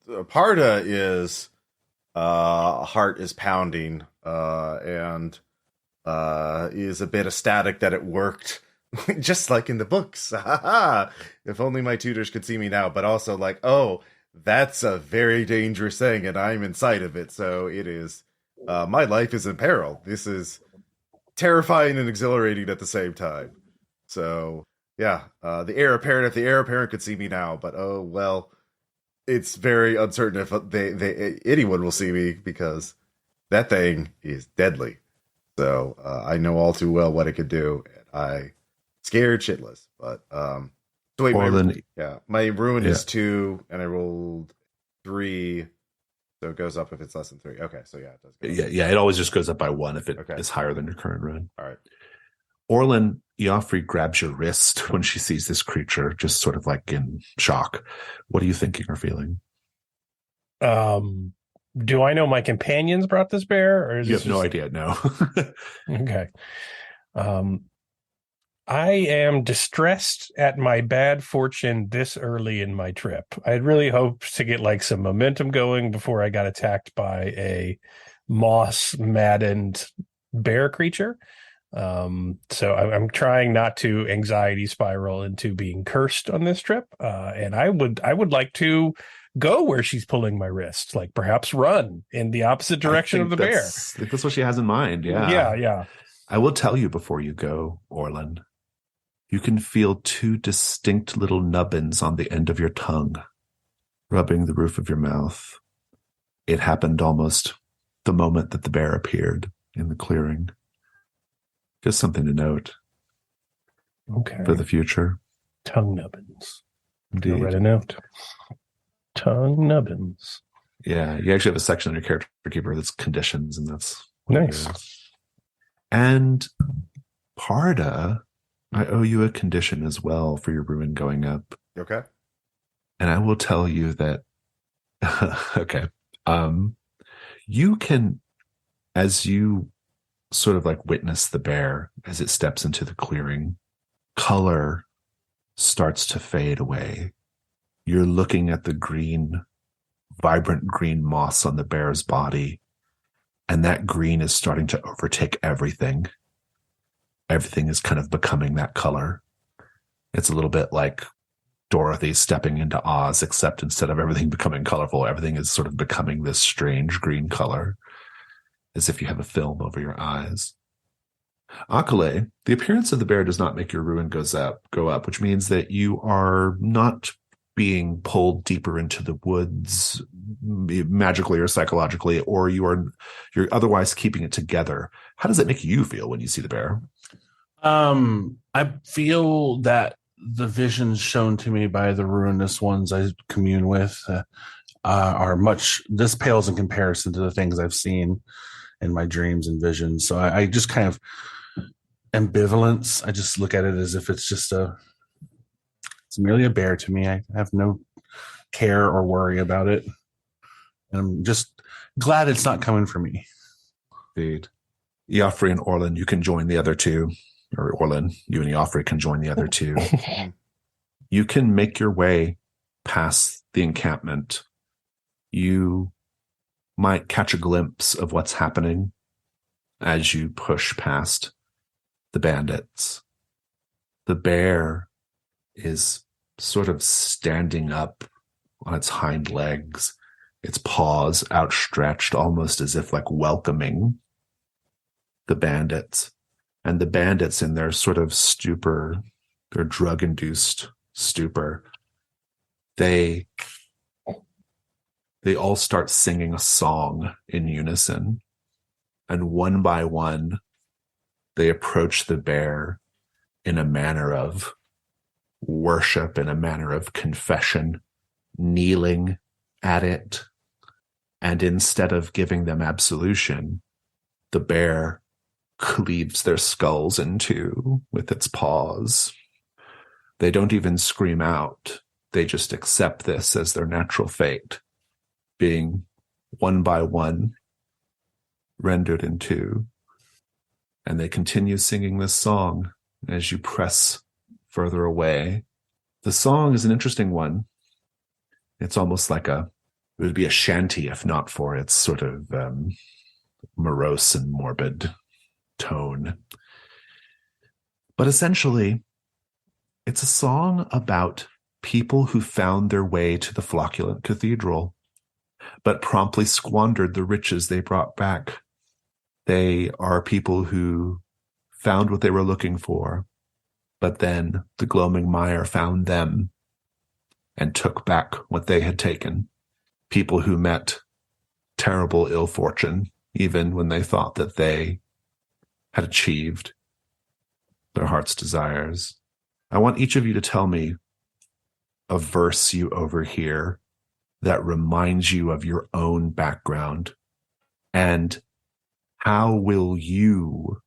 Parda is heart is pounding and is a bit ecstatic that it worked, just like in the books. If only my tutors could see me now. But also like, oh, that's a very dangerous thing, and I'm inside of it. So it is. My life is in peril. This is terrifying and exhilarating at the same time. So yeah, the heir apparent. If the heir apparent could see me now, but oh well, it's very uncertain if anyone will see me, because that thing is deadly. So I know all too well what it could do. I scared shitless. But so wait, my ruin is 2, and I rolled 3, so it goes up if it's less than 3. Okay, so yeah, it does. Go up. Yeah, it always just goes up by 1 if it is higher than your current ruin. All right. Orlen, Iofri grabs your wrist when she sees this creature, just sort of like in shock. What are you thinking or feeling? Do I know my companions brought this bear, or is you have no idea? No. Okay. I am distressed at my bad fortune this early in my trip. I'd really hoped to get like some momentum going before I got attacked by a moss-maddened bear creature. So I'm trying not to anxiety spiral into being cursed on this trip. And I would like to go where she's pulling my wrist, like perhaps run in the opposite direction of the bear. I think that's what she has in mind. Yeah. I will tell you before you go, Orlen, you can feel 2 distinct little nubbins on the end of your tongue, rubbing the roof of your mouth. It happened almost the moment that the bear appeared in the clearing. Just something to note. Okay. For the future. Tongue nubbins. Indeed. I'll write a note. Tongue nubbins. Yeah, you actually have a section on your character keeper that's conditions, and that's nice. And Parda, I owe you a condition as well for your ruin going up. Okay. And I will tell you that okay. You can, as you sort of like witness the bear as it steps into the clearing, color starts to fade away. You're looking at the green, vibrant green moss on the bear's body, And that green is starting to overtake everything. Everything is kind of becoming that color. It's a little bit like Dorothy stepping into Oz, except instead of everything becoming colorful, everything is sort of becoming this strange green color, as if you have a film over your eyes. Akaleh, the appearance of the bear does not make your ruin go up, which means that you are not being pulled deeper into the woods magically or psychologically, or you're otherwise keeping it together. How does it make you feel when you see the bear? I feel that the visions shown to me by the ruinous ones I commune with are much, this pales in comparison to the things I've seen in my dreams and visions. So I just kind of ambivalence. I just look at it as if it's merely a bear to me. I have no care or worry about it. And I'm just glad it's not coming for me. Indeed. Joffrey and Orlen, you can join the other two. Or Orlen, you and Joffrey can join the other two. You can make your way past the encampment. You might catch a glimpse of what's happening as you push past the bandits. The bear is sort of standing up on its hind legs, its paws outstretched, almost as if like welcoming the bandits. And the bandits in their sort of stupor, their drug-induced stupor, they all start singing a song in unison. And one by one, they approach the bear in a manner of worship, in a manner of confession, kneeling at it. And instead of giving them absolution, the bear cleaves their skulls in two with its paws. They don't even scream out. They just accept this as their natural fate, being one by one rendered in two. And they continue singing this song as you press further away. The song is an interesting one. It's almost like it would be a shanty if not for its sort of morose and morbid tone. But essentially, it's a song about people who found their way to the Flocculent Cathedral, but promptly squandered the riches they brought back. They are people who found what they were looking for, but then the Gloaming Mire found them and took back what they had taken. People who met terrible ill fortune, even when they thought that they had achieved their heart's desires. I want each of you to tell me a verse you overhear that reminds you of your own background, and how will you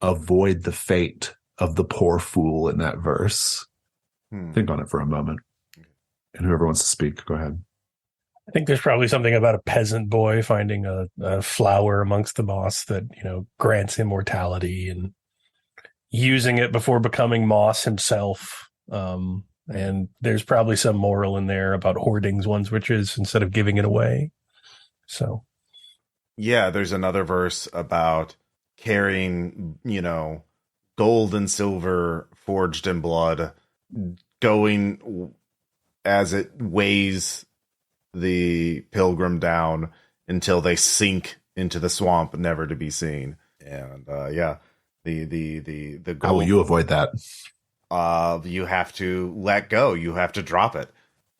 avoid the fate of the poor fool in that verse? Think on it for a moment. And whoever wants to speak, go ahead. I think there's probably something about a peasant boy finding a flower amongst the moss that, grants immortality and using it before becoming moss himself. And there's probably some moral in there about hoarding one's riches instead of giving it away. So, yeah, there's another verse about carrying, gold and silver forged in blood, going as it weighs the pilgrim down until they sink into the swamp, never to be seen. And the gold, how will you avoid that? You have to let go. You have to drop it.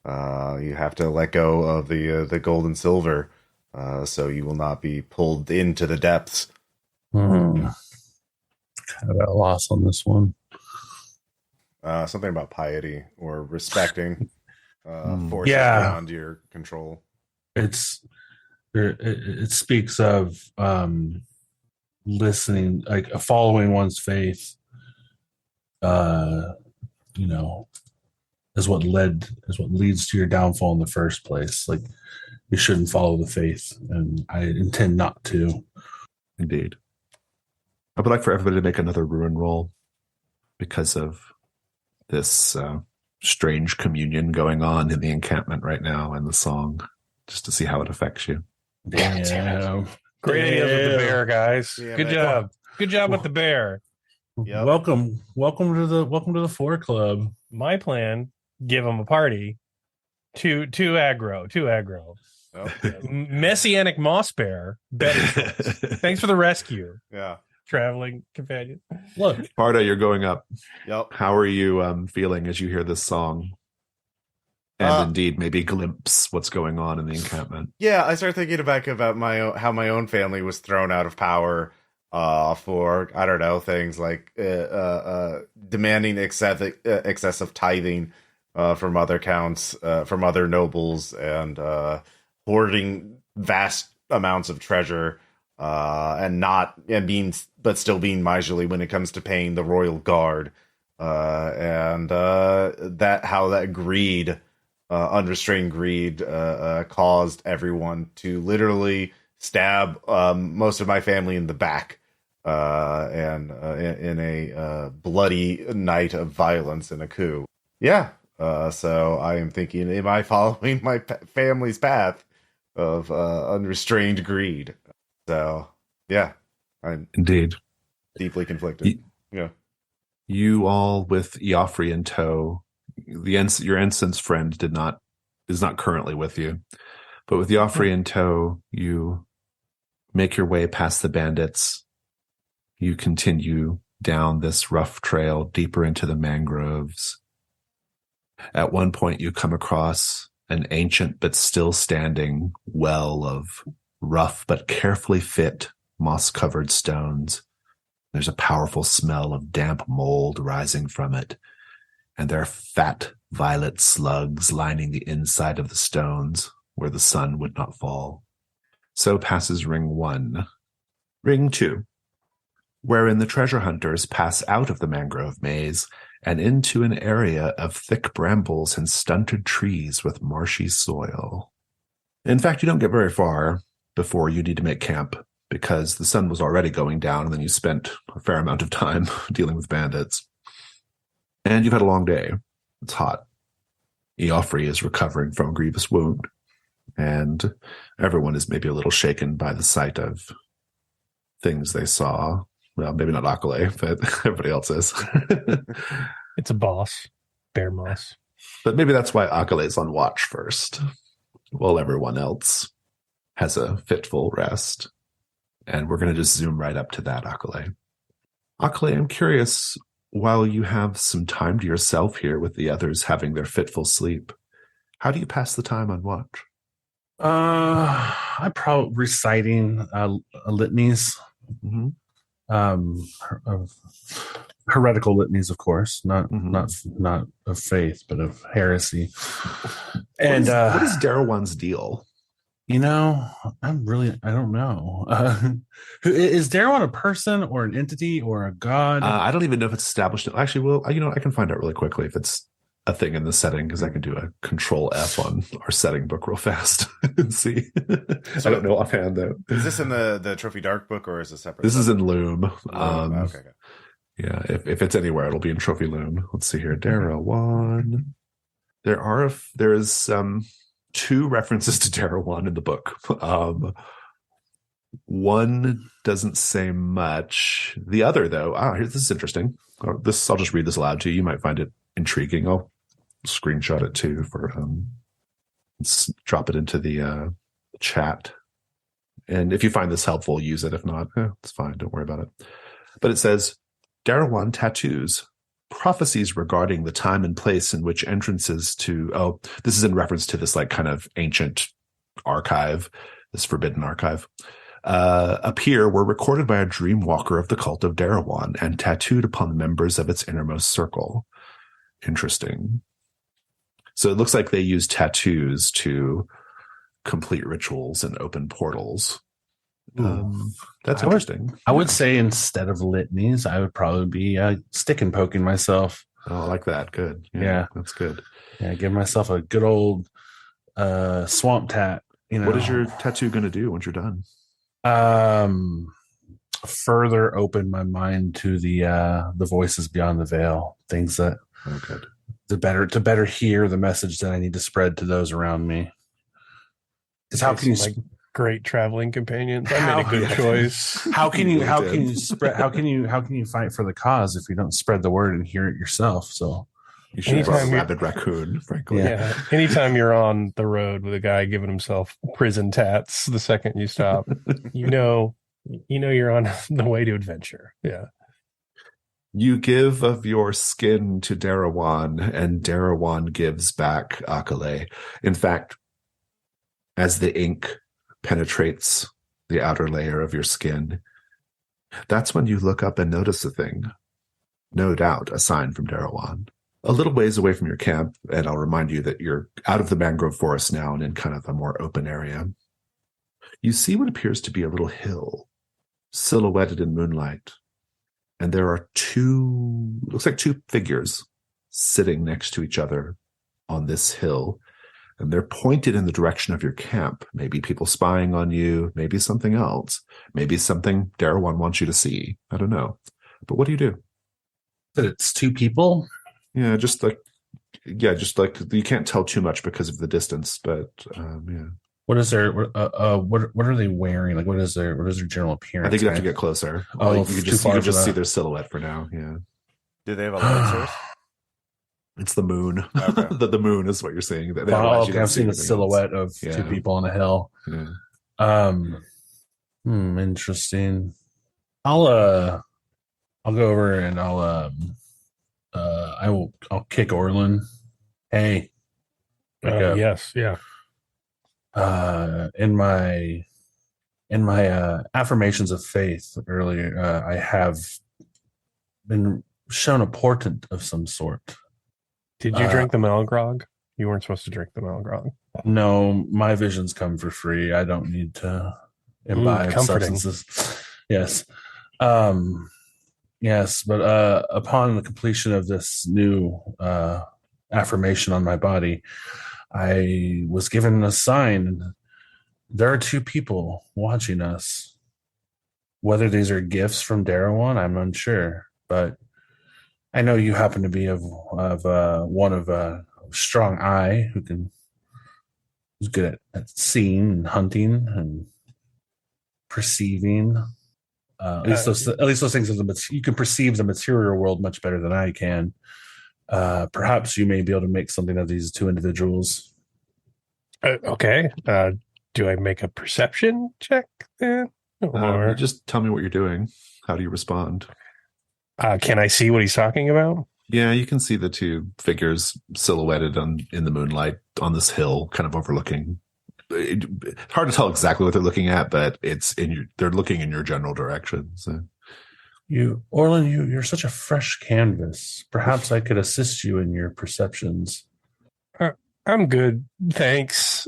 You have to let go of the gold and silver, so you will not be pulled into the depths. Kind of at a loss on this one. Something about piety or respecting forces beyond your control. It speaks of listening, like following one's faith. Is what leads to your downfall in the first place. Like, you shouldn't follow the faith, and I intend not to. Indeed. I would like for everybody to make another ruin roll because of this strange communion going on in the encampment right now and the song, just to see how it affects you. Damn. Great ideas with the bear, guys. Yeah, Good man. job. Good job with the bear. Yep. Welcome to the Four Club. My plan: give them a party. Two aggro. Oh, Messianic moss bear. Better choice. Thanks for the rescue, yeah. traveling companion. Look, Parda, you're going up. Yep. How are you feeling as you hear this song? And indeed, maybe glimpse what's going on in the encampment. Yeah, I started thinking back about how my own family was thrown out of power for, I don't know, things like demanding excessive tithing from other counts, from other nobles, and hoarding vast amounts of treasure, but still being miserly when it comes to paying the royal guard, and how that greed. Unrestrained greed caused everyone to literally stab most of my family in the back, and in a bloody night of violence and a coup. Yeah. So I am thinking, am I following my family's path of unrestrained greed? So yeah, I'm Indeed. deeply conflicted. Yeah. You all with Joffrey in tow. Your ensign's friend is not currently with you, but with Joffrey in tow, you make your way past the bandits. You continue down this rough trail deeper into the mangroves. At one point, you come across an ancient but still standing well of rough but carefully fit moss-covered stones. There's a powerful smell of damp mold rising from it. And there are fat violet slugs lining the inside of the stones where the sun would not fall. So passes Ring 1. Ring 2, wherein the treasure hunters pass out of the mangrove maze and into an area of thick brambles and stunted trees with marshy soil. In fact, you don't get very far before you need to make camp, because the sun was already going down, and then you spent a fair amount of time dealing with bandits. And you've had a long day. It's hot. Joffrey is recovering from a grievous wound, and everyone is maybe a little shaken by the sight of things they saw. Well, maybe not Akaleh, but everybody else is. It's a boss. Bear moss. But maybe that's why Akaleh is on watch first, while everyone else has a fitful rest. And we're going to just zoom right up to that, Akaleh. Akaleh, I'm curious, while you have some time to yourself here with the others having their fitful sleep, how do you pass the time on watch? I probably reciting litanies, heretical litanies, of course, not of faith, but of heresy. And what is Darrowwan's deal? I don't know. Is Darrow a person or an entity or a god? I don't even know if it's established. Actually, well, I can find out really quickly if it's a thing in the setting, because I can do a Control F on our setting book real fast and see. I don't know offhand though. Is this in the Trophy Dark book, or is it separate? This is in Loom. Okay. Yeah, if it's anywhere, it'll be in Trophy Loom. Let's see here. Darrowwan. There is 2 references to Darrowwan in the book. One doesn't say much. The other, though, this is interesting. I'll just read this aloud to you. You might find it intriguing. I'll screenshot it too for drop it into the chat. And if you find this helpful, use it. If not, it's fine. Don't worry about it. But it says, Darrowwan tattoos. Prophecies regarding the time and place in which entrances to this is in reference to this like kind of ancient archive, this forbidden archive, appear were recorded by a dreamwalker of the cult of Darrowwan and tattooed upon the members of its innermost circle. Interesting. So it looks like they use tattoos to complete rituals and open portals. That's interesting. I would say instead of litanies, I would probably be stick and poking myself. Oh, I like that. Good. Yeah. That's good. Yeah, give myself a good old swamp tat. What is your tattoo going to do once you're done? Further open my mind to the voices beyond the veil. Things that good. to better hear the message that I need to spread to those around me. Because how can you great traveling companions. I made a good Yeah. choice. How can you did. spread how can you fight for the cause if you don't spread the word and hear it yourself? So You should have brought a Anytime you're- rabid raccoon, frankly. Yeah. Anytime you're on the road with a guy giving himself prison tats the second you stop, you know you're on the way to adventure. Yeah. You give of your skin to Darawan, and Darawan gives back Akaleh. In fact, as the ink penetrates the outer layer of your skin, that's when you look up and notice a thing. No doubt a sign from Darawan. A little ways away from your camp, and I'll remind you that you're out of the mangrove forest now and in kind of a more open area. You see what appears to be a little hill, silhouetted in moonlight. And there are looks like two figures sitting next to each other on this hill. And they're pointed in the direction of your camp. Maybe people spying on you, maybe something else, maybe something Darawan wants you to see. I don't know. But what do you do? that it's two people. Yeah, just like you can't tell too much because of the distance, but yeah. What is their what are they wearing? Like what is their general appearance? I think you have to get closer. Oh, Like, you too can far for just see that. their silhouette for now. Yeah, Do they have a light source? it's the moon. Okay. the moon is what you're seeing. Oh, Otherwise you okay. don't I've see seen the anything else. silhouette of two Yeah. people on a hill. Yeah. Interesting. I'll go over and I'll kick Orlen. Hey, wake up. Yes. Yeah. In my affirmations of faith earlier, I have been shown a portent of some sort. Did you drink the Malgrog? You weren't supposed to drink the Malgrog. No, my visions come for free. I don't need to imbibe comforting. substances. Yes. Yes, but upon the completion of this new affirmation on my body, I was given a sign. There are two people watching us. Whether these are gifts from Darawan, I'm unsure, but I know you happen to be of one of a strong eye who's good at seeing and hunting and perceiving. At least those things you can perceive the material world much better than I can. Perhaps you may be able to make something of these two individuals. Okay. Do I make a perception check then? Or Just tell me what you're doing. How do you respond? can I see what he's talking about? Yeah, you can see the two figures silhouetted in the moonlight on this hill, kind of overlooking. It's hard to tell exactly what they're looking at, but they're looking in your general direction. So, Orlen, you're such a fresh canvas. Perhaps I could assist you in your perceptions. I'm good, thanks.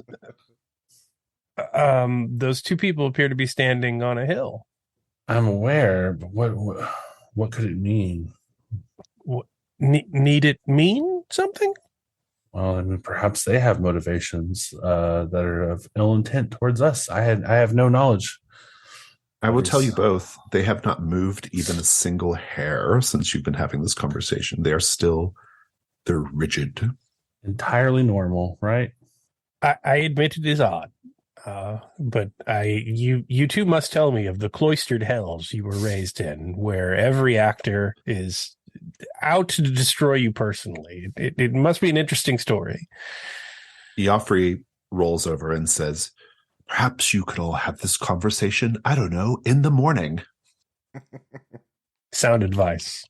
Those two people appear to be standing on a hill. I'm aware, but what could it mean? Need it mean something? Well, I mean, perhaps they have motivations that are of ill intent towards us. I have no knowledge. I will tell you both, they have not moved even a single hair since you've been having this conversation. They're rigid. Entirely normal, right? I admit it is odd. But you two must tell me of the cloistered hells you were raised in, where every actor is out to destroy you personally. It must be an interesting story. Joffrey rolls over and says, perhaps you could all have this conversation, I don't know, in the morning. Sound advice.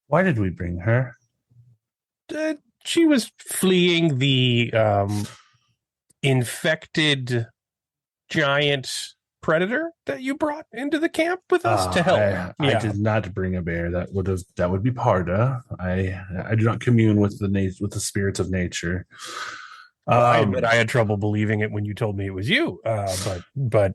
Why did we bring her? She was fleeing the infected giant predator that you brought into the camp with us to help. I did not bring a bear. That would be Parda. I do not commune with the spirits of nature. I admit I had trouble believing it when you told me it was you. But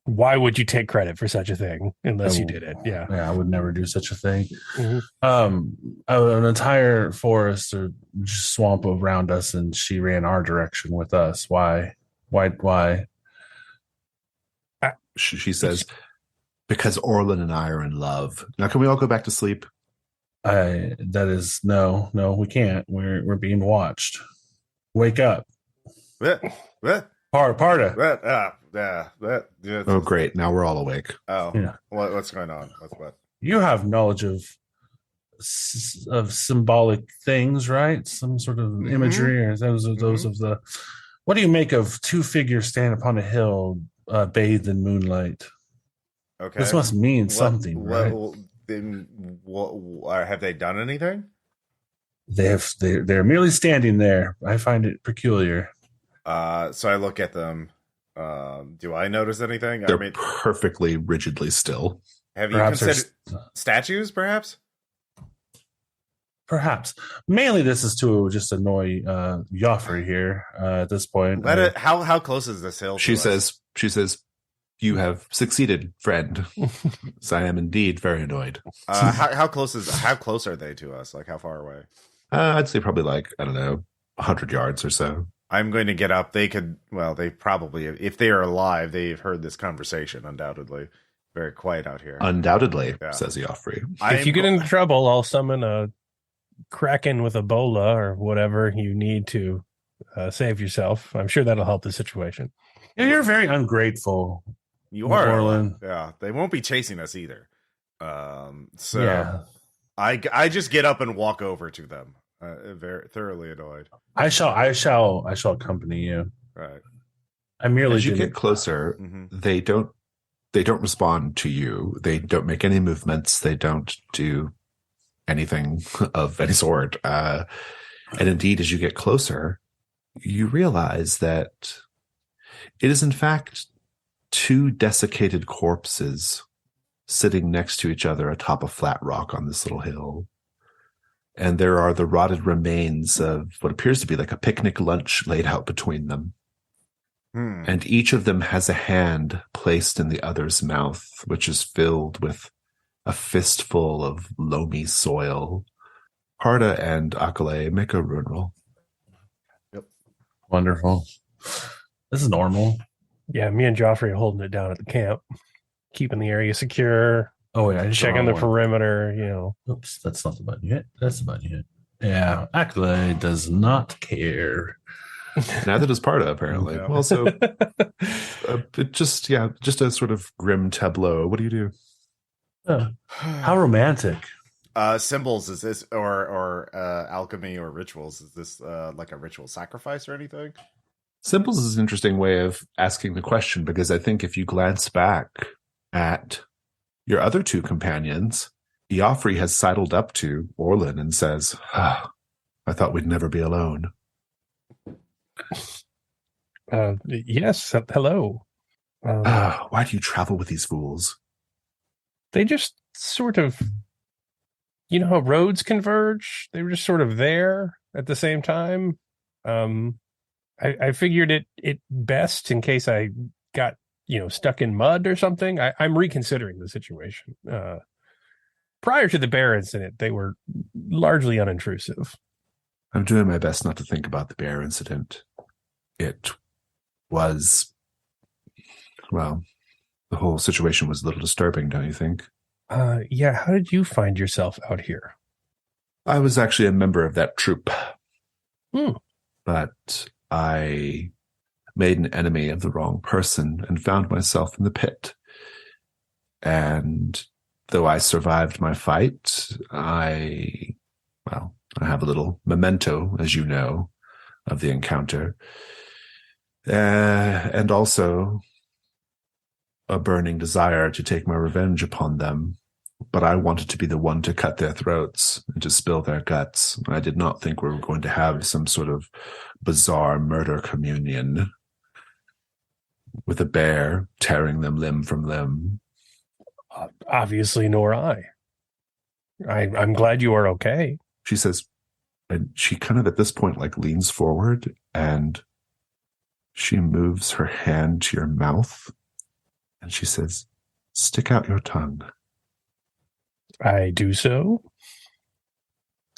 why would you take credit for such a thing unless you did it? Yeah, I would never do such a thing. Mm-hmm. An entire forest or swamp around us, and she ran our direction with us. Why? She says, because Orlen and I are in love. Now, can we all go back to sleep? No, we can't. We're being watched. Wake up. What? Parda. Oh, great. Now we're all awake. Oh, Yeah. what's going on? What? You have knowledge of symbolic things, right? Some sort of imagery, or those of the. What do you make of two figures standing upon a hill, bathed in moonlight? Okay. This must mean something, right? Have they done anything? They're merely standing there. I find it peculiar. So I look at them. Do I notice anything? They're perfectly rigidly still. Have you Perhaps considered statues? Perhaps. Perhaps. Mainly, this is to just annoy Joffrey here at this point. How close is this hill? She says, "You have succeeded, friend." So I am indeed very annoyed. How close are they to us? Like how far away? I'd say probably like, I don't know, 100 yards or so. I'm going to get up. They probably, if they are alive, they've heard this conversation, undoubtedly. Very quiet out here. Undoubtedly, says Joffrey. If you get into trouble, I'll summon a kraken with Ebola or whatever you need to save yourself. I'm sure that'll help the situation. Yeah, you're very ungrateful. You are, Orlen. Yeah, they won't be chasing us either. So yeah. I just get up and walk over to them. Very thoroughly annoyed. I shall accompany you. Right. I merely as you get closer, they don't respond to you. They don't make any movements. They don't do anything of any sort. And indeed, as you get closer, you realize that it is in fact two desiccated corpses sitting next to each other atop a flat rock on this little hill. And there are the rotted remains of what appears to be like a picnic lunch laid out between them. And each of them has a hand placed in the other's mouth, which is filled with a fistful of loamy soil. Parda and Akaleh, make a rune roll. Yep. Wonderful. This is normal. Yeah, me and Joffrey are holding it down at the camp, keeping the area secure. Oh, yeah. Checking the perimeter, Oops, that's not the button yet. That's the button yet. Yeah, Akaleh does not care. Neither does Parda, apparently. Yeah. Well, so just a sort of grim tableau. What do you do? How romantic. Symbols, is this or alchemy or rituals? Is this like a ritual sacrifice or anything? Symbols is an interesting way of asking the question, because I think if you glance back at your other two companions, Joffrey has sidled up to Orlen and says, I thought we'd never be alone. Yes. Hello. Why do you travel with these fools? They just sort of, how roads converge? They were just sort of there at the same time. I figured it best in case I got, stuck in mud or something. I'm reconsidering the situation. Prior to the bear incident, they were largely unintrusive. I'm doing my best not to think about the bear incident. It was, the whole situation was a little disturbing, don't you think? Yeah. How did you find yourself out here? I was actually a member of that troop. But I made an enemy of the wrong person and found myself in the pit. And though I survived my fight, I have a little memento, as you know, of the encounter. And also a burning desire to take my revenge upon them. But I wanted to be the one to cut their throats and to spill their guts. I did not think we were going to have some sort of bizarre murder communion with a bear tearing them limb from limb. Obviously, nor I. I'm glad you are okay. She says, and she kind of at this point leans forward and she moves her hand to your mouth and she says, stick out your tongue. I do so.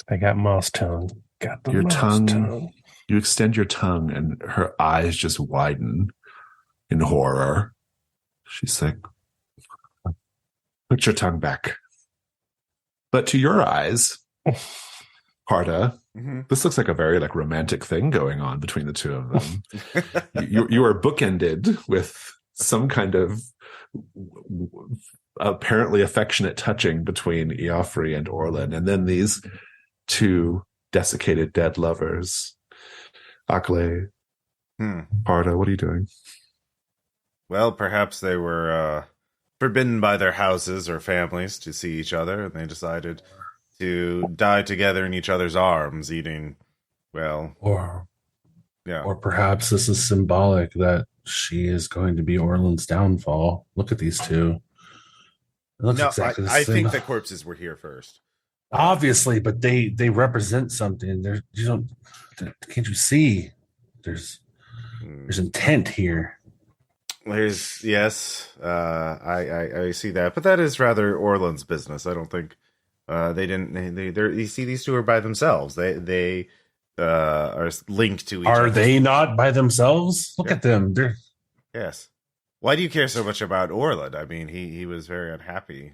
I got moss tongue. Got the moss tongue. You extend your tongue and her eyes just widen in horror. She's like, put your tongue back. But to your eyes, Parda, Mm-hmm. this looks like a very like romantic thing going on between the two of them. you are bookended with some kind of apparently affectionate touching between Eofri and Orlen, and then these two desiccated dead lovers. Akaleh, Parda, what are you doing? Well, perhaps they were forbidden by their houses or families to see each other, and they decided to die together in each other's arms, eating, well, Or yeah. or perhaps this is symbolic that she is going to be Orland's downfall. Look at these two. It looks No, exactly the I same. think the corpses were here first. Obviously, but they represent something. Can't you see? There's intent here. Yes, I see that, but that is rather Orland's business. I don't think they didn't. You see, these two are by themselves. They are linked to each other. Are they not by themselves? Look at them. Yes. Why do you care so much about Orland? I mean, he was very unhappy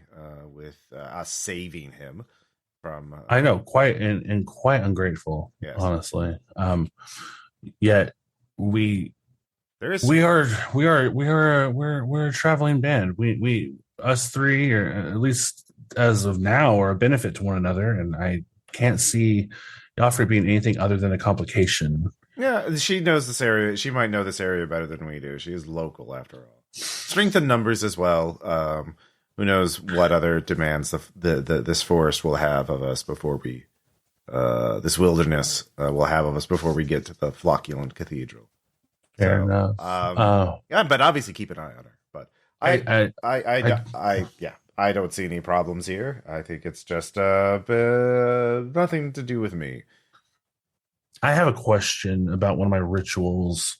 with us saving him from. I know, quite ungrateful. Yes. Honestly. Yet we're a traveling band. We us three, or at least as of now, are a benefit to one another, and I can't see Joffrey being anything other than a complication. Yeah, she knows this area. She might know this area better than we do. She is local, after all. Strength in numbers as well. Who knows what other demands this forest will have of us before we, this wilderness will have of us before we get to the Flocculent Cathedral. Fair enough. Yeah, but obviously keep an eye on her. But I don't see any problems here. I think it's just nothing to do with me. I have a question about one of my rituals.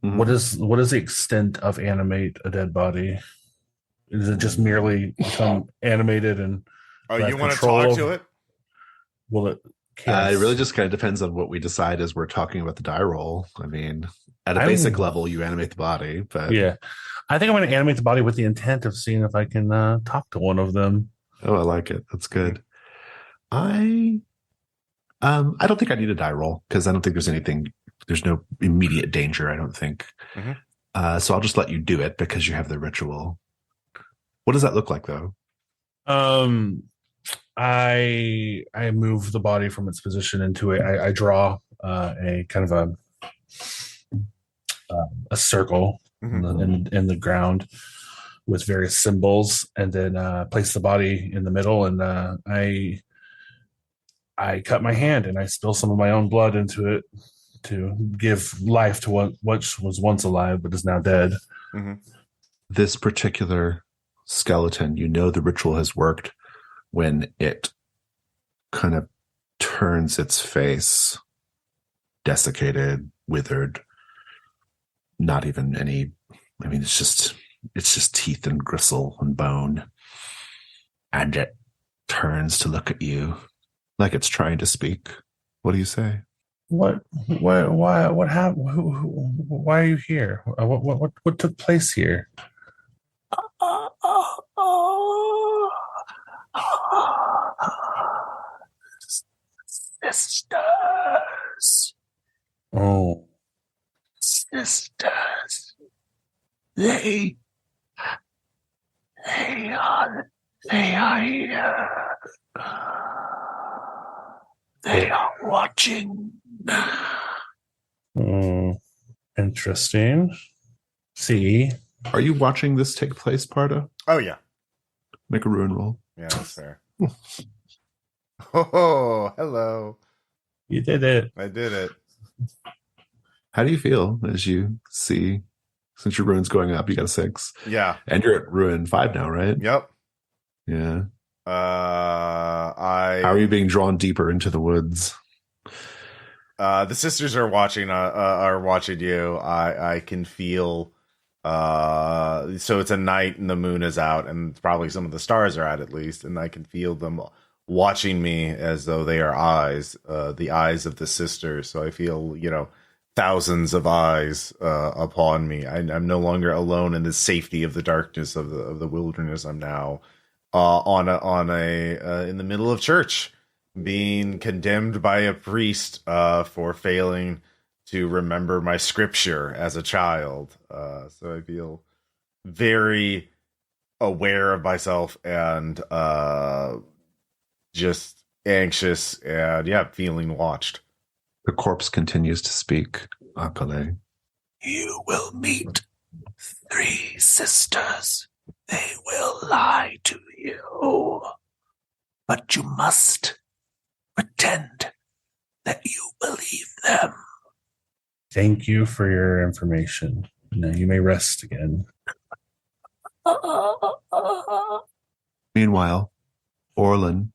Mm-hmm. What is the extent of animate a dead body? Is it just merely become animated and? Oh, you want to talk to it? Will it? It really just kind of depends on what we decide as we're talking about the die roll. I mean, at a basic level, you animate the body, but yeah, I think I'm going to animate the body with the intent of seeing if I can talk to one of them. Oh, I like it. That's good. I don't think I need a die roll because I don't think there's no immediate danger, I don't think. Mm-hmm. So I'll just let you do it because you have the ritual. What does that look like, though? I move the body from its position into it. I draw a kind of a circle in the ground with various symbols, and then place the body in the middle, and I cut my hand and I spill some of my own blood into it to give life to what was once alive but is now dead. Mm-hmm. This particular skeleton, the ritual has worked when it kind of turns its face desiccated, withered, not even any, I mean, it's just teeth and gristle and bone. And it turns to look at you like it's trying to speak. What do you say? What happened? Why are you here? What took place here? Sisters. Oh. Sisters. They are here. They are watching. Interesting. See. Are you watching this take place, Parda? Oh, yeah. Make a ruin roll. Yeah, that's fair. Oh, hello. You did it. I did it. How do you feel as you see, since your ruin's going up, you got a 6. Yeah. And you're at ruin 5 now, right? Yep. Yeah. How are you being drawn deeper into the woods? The sisters are watching you. I can feel so it's a night and the moon is out and probably some of the stars are out at least, and I can feel them watching me as though they are eyes, the eyes of the sisters. So I feel, thousands of eyes upon me. I'm no longer alone in the safety of the darkness of the wilderness. I'm now in the middle of church, being condemned by a priest for failing to remember my scripture as a child. So I feel very aware of myself and just anxious and feeling watched. The corpse continues to speak. Akaleh, you will meet 3 sisters. They will lie to you, but you must pretend that you believe them. Thank you for your information. Now you may rest again. Meanwhile, Orlen,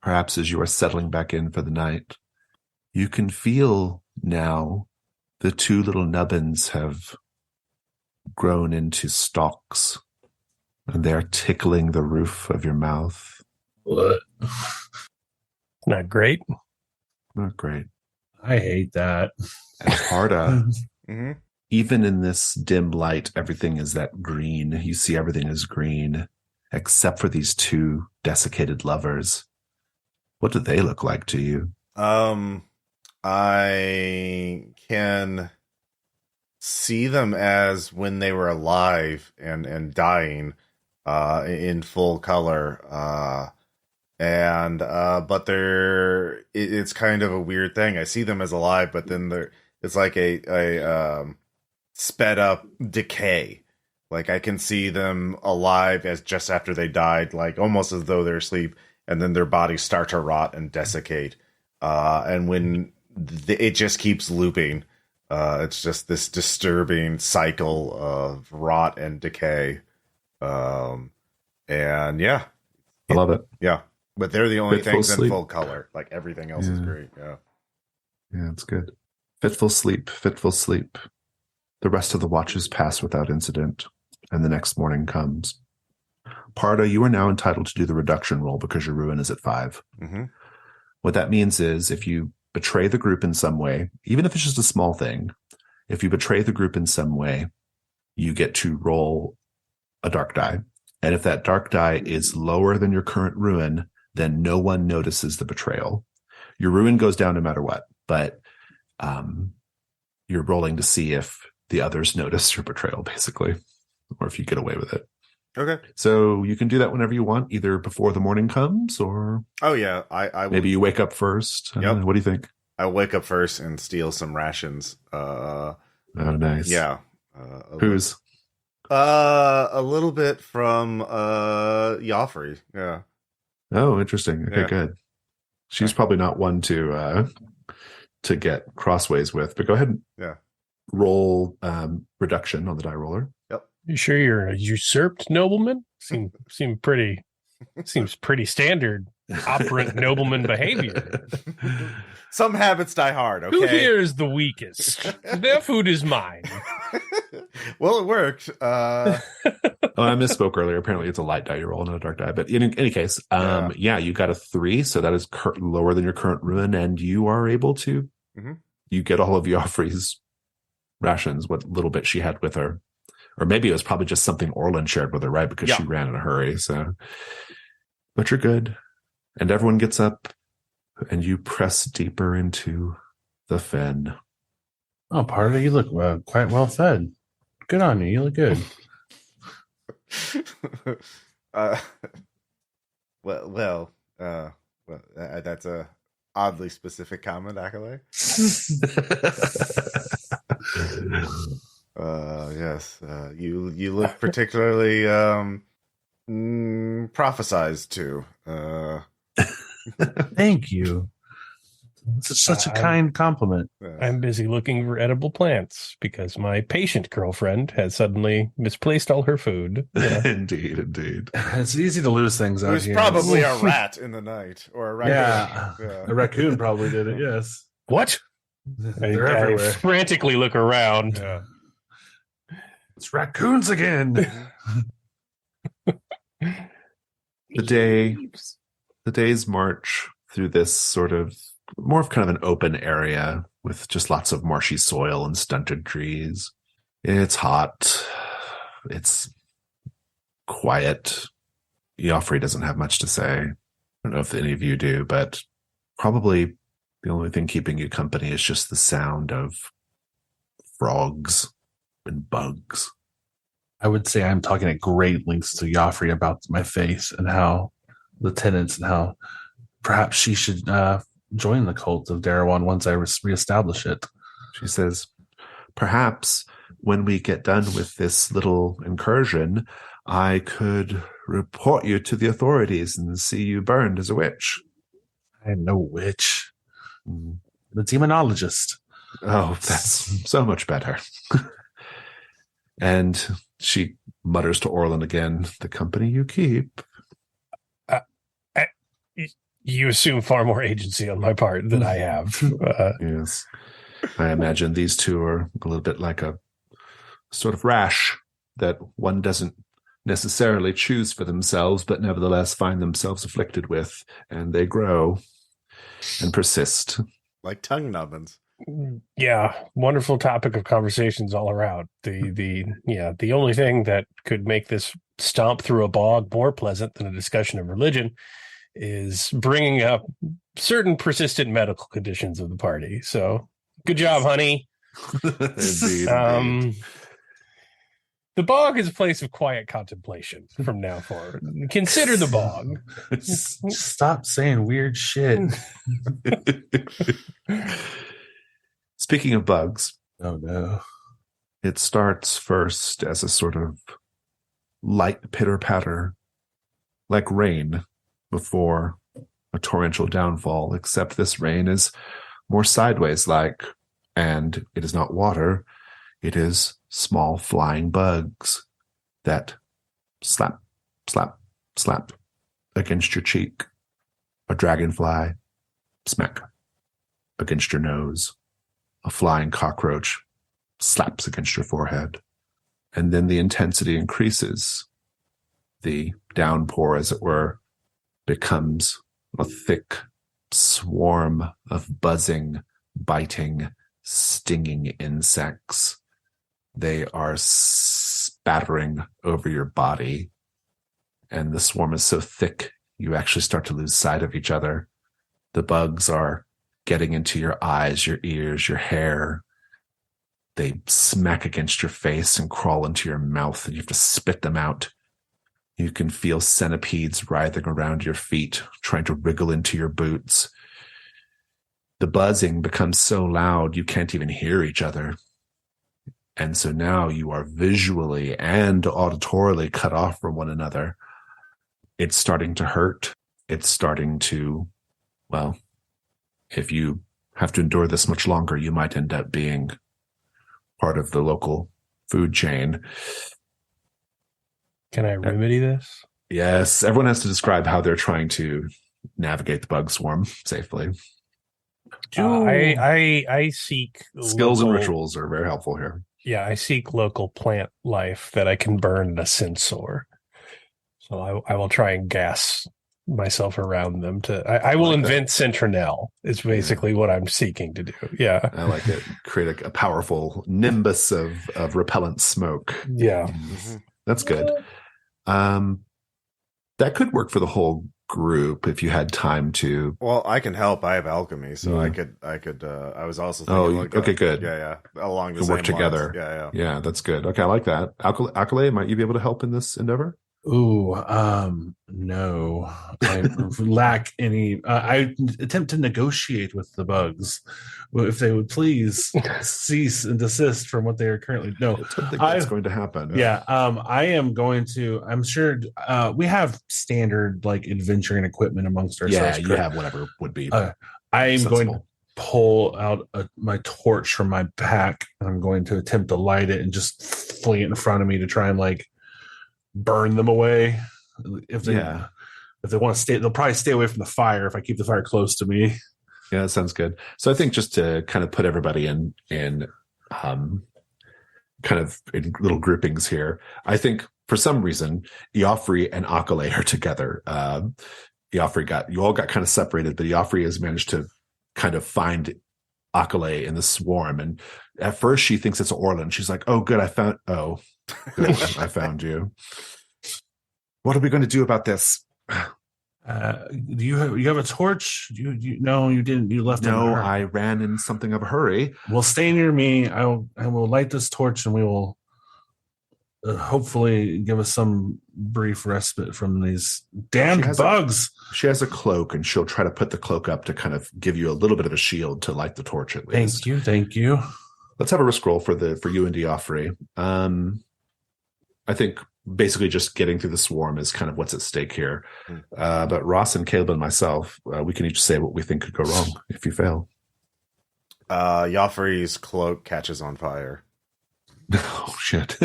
perhaps as you are settling back in for the night, you can feel now the 2 little nubbins have grown into stalks, and they're tickling the roof of your mouth. What? Not great. Not great. I hate that. And Parda, Mm-hmm. even in this dim light, everything is that green. You see everything is green, except for these 2 desiccated lovers. What do they look like to you? I can see them as when they were alive and dying in full color. But it's kind of a weird thing. I see them as alive, but then it's like a sped up decay. Like I can see them alive as just after they died, like almost as though they're asleep, and then their bodies start to rot and desiccate. And when it just keeps looping, it's just this disturbing cycle of rot and decay. I love it. Yeah. But they're the only Fitful things sleep. in full color. Like everything else is great. Yeah. Yeah, it's good. Fitful sleep, fitful sleep. The rest of the watches pass without incident, and the next morning comes. Parda, you are now entitled to do the reduction roll because your ruin is at 5. Mm-hmm. What that means is if you betray the group in some way, even if it's just a small thing, if you betray the group in some way, you get to roll a dark die. And if that dark die is lower than your current ruin, then no one notices the betrayal. Your ruin goes down no matter what, but you're rolling to see if the others notice your betrayal, basically, or if you get away with it. Okay. So you can do that whenever you want, either before the morning comes or Oh yeah. I maybe you wake up first. Yep. What do you think? I'll wake up first and steal some rations. Oh, nice. Yeah. Who's? A little bit from Joffrey. Yeah. Oh, interesting. Okay, Yeah. good. She's probably not one to get crossways with, but go ahead and roll reduction on the die roller. You sure you're a usurped nobleman? Seems pretty standard operant nobleman behavior. Some habits die hard, okay? Who here is the weakest? Their food is mine. Well, it worked. Oh, I misspoke earlier. Apparently it's a light die you roll, not a dark die. But in any case, you got a 3, so that is lower than your current ruin, and you are able to you get all of Joffrey's rations, what little bit she had with her. Or maybe it was probably just something Orlen shared with her, right? Because she ran in a hurry. So, but you're good. And everyone gets up and you press deeper into the fen. Oh, Parda, you look quite well fed. Good on you. You look good. That's a oddly specific comment, Akaleh. Yes, you look particularly prophesized to. Thank you. It's such a kind compliment. I'm busy looking for edible plants because my patient girlfriend has suddenly misplaced all her food. Yeah. Indeed. It's easy to lose things out It was here. probably a rat in the night, or a raccoon. A raccoon probably did it. Yes. What? They're I everywhere. frantically look around. Yeah. It's raccoons again. The days march through this sort of more of kind of an open area with just lots of marshy soil and stunted trees. It's hot. It's quiet. Joffrey doesn't have much to say. don't know if any of you do, but probably the only thing keeping you company is just the sound of frogs and bugs. I would say I'm talking at great lengths to Joffrey about my face and how the tenants and how perhaps she should join the cult of Darrawan once I reestablish it. She says, perhaps when we get done with this little incursion, I could report you to the authorities and see you burned as a witch. I am no witch. I'm a demonologist. Oh, that's so much better. And she mutters to Orlen again, the company you keep. You assume far more agency on my part than I have. Yes. I imagine these two are a little bit like a sort of rash that one doesn't necessarily choose for themselves, but nevertheless find themselves afflicted with, and they grow and persist. Like tongue nubbins. Yeah, wonderful topic of conversations all around. The only thing that could make this stomp through a bog more pleasant than a discussion of religion is bringing up certain persistent medical conditions of the party. So, good job, honey. Indeed. The bog is a place of quiet contemplation from now forward. Consider the bog. Stop saying weird shit. Speaking of bugs, Oh no. it starts first as a sort of light pitter-patter, like rain before a torrential downfall, except this rain is more sideways-like, and it is not water, it is small flying bugs that slap, slap, slap against your cheek. A dragonfly, smack, against your nose. A flying cockroach slaps against your forehead. And then the intensity increases. The downpour, as it were, becomes a thick swarm of buzzing, biting, stinging insects. They are spattering over your body. And the swarm is so thick, you actually start to lose sight of each other. The bugs are getting into your eyes, your ears, your hair. They smack against your face and crawl into your mouth, and you have to spit them out. You can feel centipedes writhing around your feet, trying to wriggle into your boots. The buzzing becomes so loud you can't even hear each other. And so now you are visually and auditorily cut off from one another. It's starting to hurt. It's starting to, well, if you have to endure this much longer, you might end up being part of the local food chain. Can I remedy this? Yes, everyone has to describe how they're trying to navigate the bug swarm safely. I seek Skills and local- rituals are very helpful here. Yeah, I seek local plant life that I can burn in a sensor. So I will try and gas myself around them I will like invent Centronel is basically what I'm seeking to do. Yeah. I like it. Create a powerful nimbus of repellent smoke. Yeah. That's good. That could work for the whole group if you had time to. Well, I can help. I have alchemy, so Yeah. I could. I was also thinking okay, good. Yeah. Along the Can same work together. lines. Yeah. Yeah, that's good. Okay, I like that. Akaleh, might you be able to help in this endeavor? Ooh, no. I lack any. I attempt to negotiate with the bugs. Well, if they would please cease and desist from what they are currently. No, I don't think that's going to happen. yeah. I am going to. I'm sure we have standard like adventuring equipment amongst ourselves. Yeah, you have whatever would be. I am sensible. going to pull out my torch from my pack, and I'm going to attempt to light it and just fling it in front of me to try and like burn them away. If they want to stay, they'll probably stay away from the fire if I keep the fire close to me. Yeah, that sounds good. So I think just to kind of put everybody in kind of in little groupings here, I think for some reason Joffrey and Akaleh are together. You all got kind of separated, but Joffrey has managed to kind of find Akaleh in the swarm. And at first she thinks it's Orlen. She's like, "Oh, good, I found you. What are we going to do about this?" Do you have a torch? No, you didn't. You left. No, I ran in something of a hurry. Well, stay near me. I will light this torch, and we will hopefully give us some brief respite from these damned bugs. She has a cloak, and she'll try to put the cloak up to kind of give you a little bit of a shield to light the torch at least. Thank you. Let's have a risk roll for you and D'Offrey. I think basically just getting through the swarm is kind of what's at stake here. But Ross and Caleb and myself, we can each say what we think could go wrong if you fail. Joffrey's cloak catches on fire. Oh shit.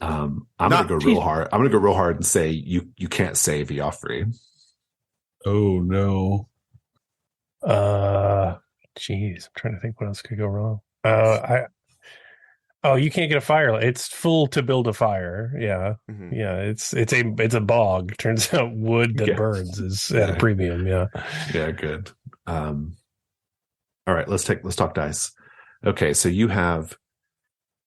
I'm gonna go real hard. I'm gonna go real hard and say you can't save Joffrey. Oh no. Jeez, I'm trying to think what else could go wrong. You can't get a fire. It's full to build a fire. Yeah. Mm-hmm. Yeah. It's a bog. Turns out wood that burns is at a premium. Yeah. Yeah, good. All right, let's talk dice. Okay, so you have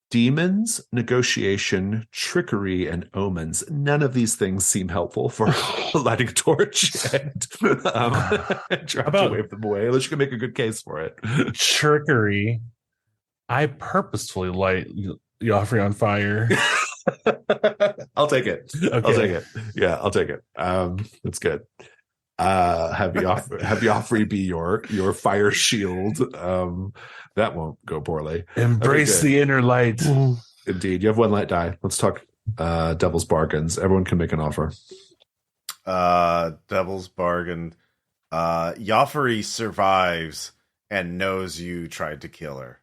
demons, negotiation, trickery, and omens. None of these things seem helpful for lighting a torch and trying to wave them away, unless you can make a good case for it. Trickery. I purposefully light Joffrey on fire. I'll take it. Okay. I'll take it. Yeah, I'll take it. That's good. Have Joffrey be your fire shield. That won't go poorly. Embrace the inner light. Indeed. You have one light die. Let's talk devil's bargains. Everyone can make an offer. Devil's bargain. Joffrey survives and knows you tried to kill her.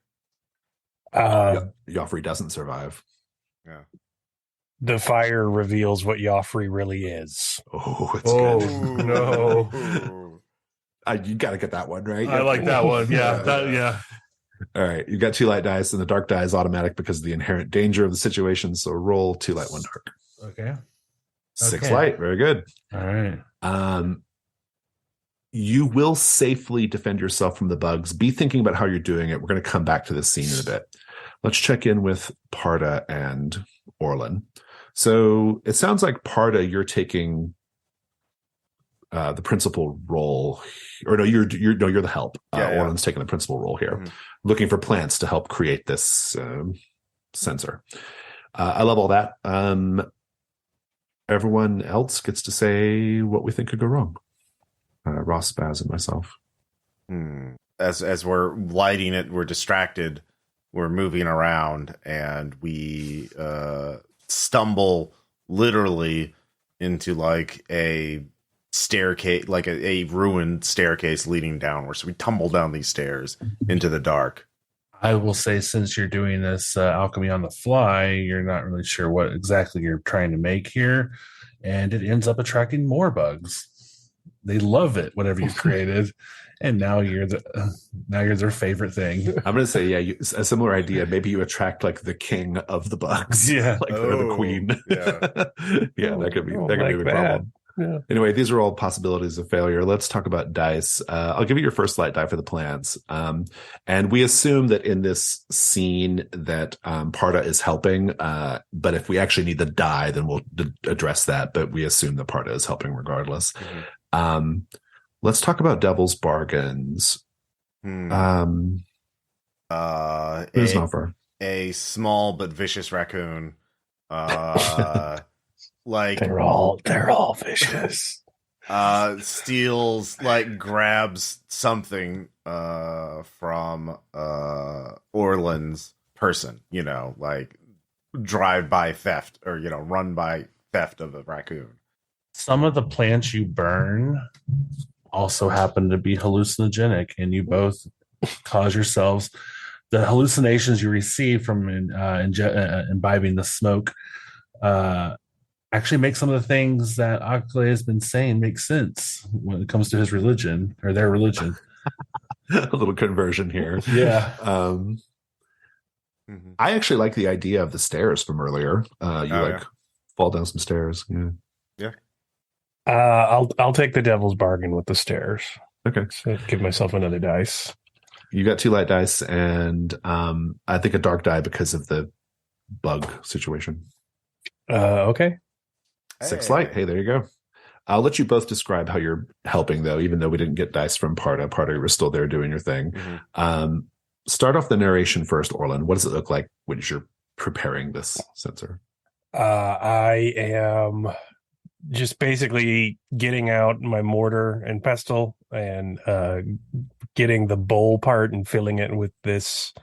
Joffrey doesn't survive. Yeah. The fire reveals what Joffrey really is. Oh, it's good. No. You got to get that one, right? I like that one. Yeah. All right. You got 2 light dice, and the dark die is automatic because of the inherent danger of the situation. So roll 2 light, 1 dark. Okay. 6 light. Very good. All right. You will safely defend yourself from the bugs. Be thinking about how you're doing it. We're going to come back to this scene in a bit. Let's check in with Parda and Orlen. So it sounds like Parda, you're taking the principal role, or no, you're the help. Orlen's taking the principal role here, looking for plants to help create this sensor. I love all that. Everyone else gets to say what we think could go wrong. Ross, Baz, and myself. As we're lighting it, we're distracted. We're moving around, and we stumble literally into like a staircase, like a ruined staircase leading downward. So we tumble down these stairs into the dark. I will say, since you're doing this alchemy on the fly, you're not really sure what exactly you're trying to make here, and it ends up attracting more bugs. They love it, whatever you created, and now you're their favorite thing. I'm going to say, a similar idea. Maybe you attract like the king of the bugs, or the queen. That could be a big problem. Yeah. Anyway, these are all possibilities of failure. Let's talk about dice. I'll give you your first light die for the plans. And we assume that in this scene that Parda is helping. But if we actually need the die, then we'll address that. But we assume that Parda is helping regardless. Let's talk about devil's bargains. Who's an offer? A small but vicious raccoon. Like they're all vicious. Steals, like, grabs something from Orlen's person, like drive-by theft or run-by theft of a raccoon. Some of the plants you burn also happen to be hallucinogenic, and you both cause yourselves the hallucinations you receive from imbibing the smoke. Actually make some of the things that Akaleh has been saying make sense when it comes to his religion or their religion. A little conversion here. Yeah. I actually like the idea of the stairs from earlier. Fall down some stairs. Yeah. I'll take the devil's bargain with the stairs. Okay. So give myself another dice. You got 2 light dice and I think a dark die because of the bug situation. Okay. 6 light. Hey, there you go. I'll let you both describe how you're helping, though, even though we didn't get dice from Parda. Parda, you were still there doing your thing. Mm-hmm. Start off the narration first, Orlen. What does it look like when you're preparing this sensor? I am just basically getting out my mortar and pestle and getting the bowl part and filling it with this,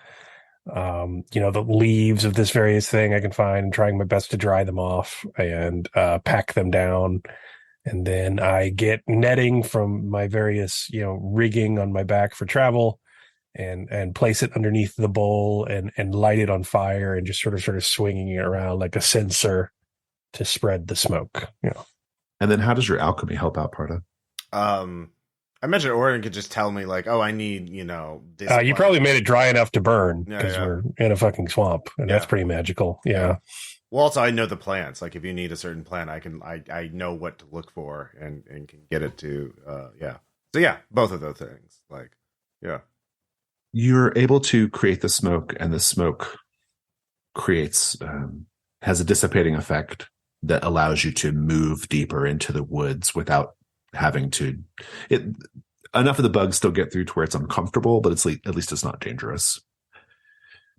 the leaves of this various thing I can find, and trying my best to dry them off and pack them down. And then I get netting from my various, rigging on my back for travel, and place it underneath the bowl and light it on fire, and just sort of swinging it around like a censer to spread the smoke. And then how does your alchemy help out, Parda? I imagine Orlen could just tell me like, oh, I need, this. You probably made it dry enough to burn because Yeah. we're in a fucking swamp, and that's pretty magical. Yeah. Well, also I know the plants. Like if you need a certain plant, I know what to look for and can get it to So yeah, both of those things. Like, yeah. You're able to create the smoke, and the smoke creates has a dissipating effect that allows you to move deeper into the woods without having to. Enough of the bugs still get through to where it's uncomfortable, but at least it's not dangerous.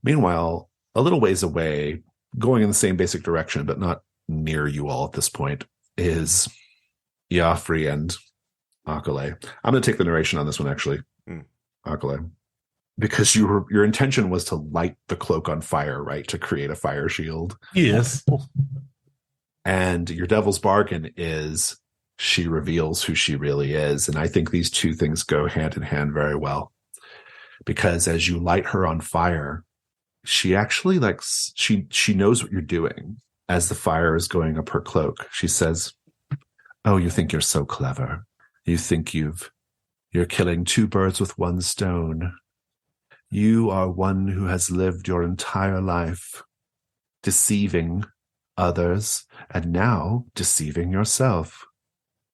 Meanwhile, a little ways away, going in the same basic direction, but not near you all at this point, is Iafri and Akaleh. I'm going to take the narration on this one, actually. Akaleh. Because your intention was to light the cloak on fire, right? To create a fire shield. Yes. And your devil's bargain is she reveals who she really is. And I think these two things go hand in hand very well. Because as you light her on fire, she actually she knows what you're doing. As the fire is going up her cloak, she says, "Oh, you think you're so clever. You think you're killing two birds with one stone. You are one who has lived your entire life deceiving others and now deceiving yourself.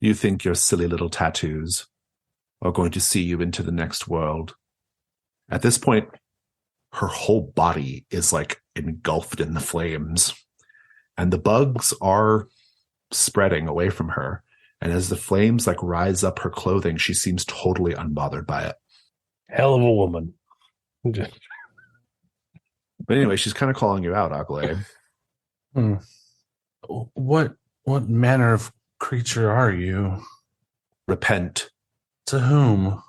You think your silly little tattoos are going to see you into the next world." At this point, her whole body is like engulfed in the flames, and the bugs are spreading away from her. And as the flames like rise up her clothing, she seems totally unbothered by it. Hell of a woman. But anyway, she's kind of calling you out, Akaleh. What manner of creature are you? Repent. To whom?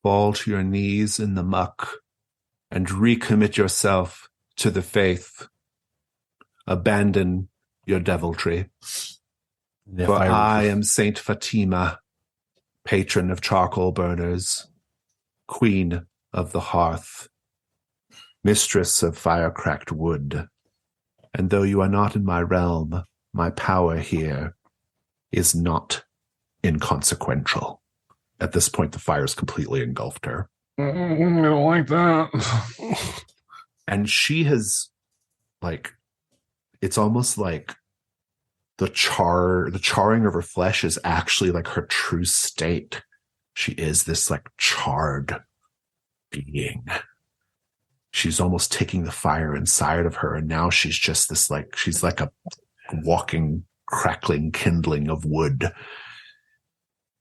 Fall to your knees in the muck and recommit yourself to the faith. Abandon your deviltry. For I am Saint Fatima, patron of charcoal burners, queen of the hearth, mistress of fire-cracked wood. And though you are not in my realm, my power here is not inconsequential. At this point, the fire's completely engulfed her. I don't like that. And she has, it's almost like the charring of her flesh is actually like her true state. She is this charred being. She's almost taking the fire inside of her, and now she's just this she's like a walking, crackling kindling of wood.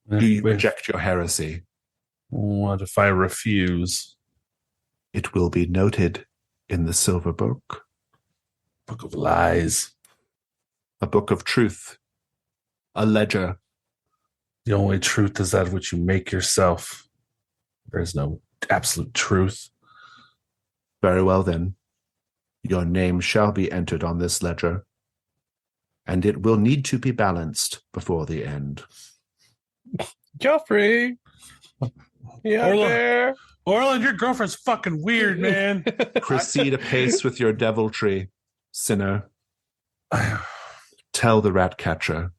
Do you reject your heresy? What if I refuse? It will be noted in the Silver Book. Book of lies. A book of truth. A ledger. The only truth is that which you make yourself. There is no absolute truth. Very well, then. Your name shall be entered on this ledger, and it will need to be balanced before the end. Joffrey! Yeah, there. Orlen, your girlfriend's fucking weird, man. Proceed apace with your deviltry, sinner. Tell the rat catcher.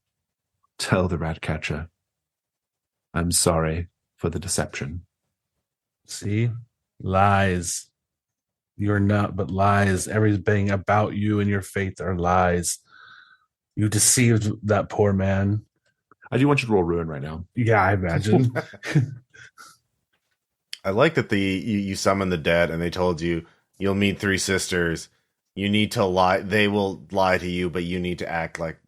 Tell the rat catcher. I'm sorry for the deception. See? Lies. You're not but lies. Everything about you and your faith are lies. You deceived that poor man. I do want you to roll ruin right now. Yeah, I imagine. I like that you summon the dead and they told you you'll meet three sisters. You need to lie. They will lie to you, but you need to act like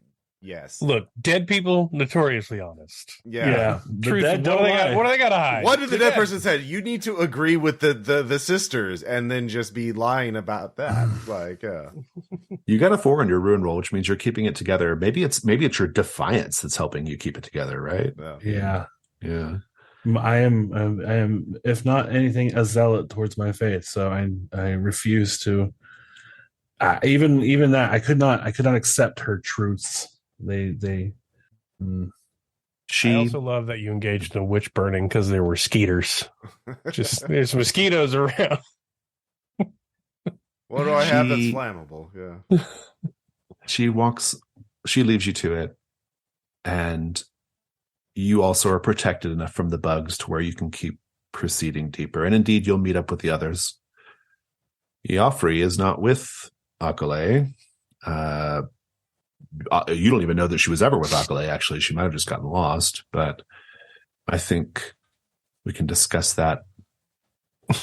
Yes. Look, dead people notoriously honest. Yeah. The Truth. dead don't lie. What do they got to hide? What did the They're dead person said? You need to agree with the sisters and then just be lying about that. Like, You got a 4 on your ruin roll, which means you're keeping it together. Maybe it's your defiance that's helping you keep it together, right? Yeah. Yeah. I am, if not anything, a zealot towards my faith. So I refuse to. Even that I could not accept her truths. I also love that you engaged in witch burning because there were skeeters. Just there's mosquitoes around. What do I have that's flammable? Yeah. She leaves you to it, and you also are protected enough from the bugs to where you can keep proceeding deeper. And indeed, you'll meet up with the others. Joffrey is not with Akaleh. You don't even know that she was ever with Akaleh, actually. She might have just gotten lost, but I think we can discuss that at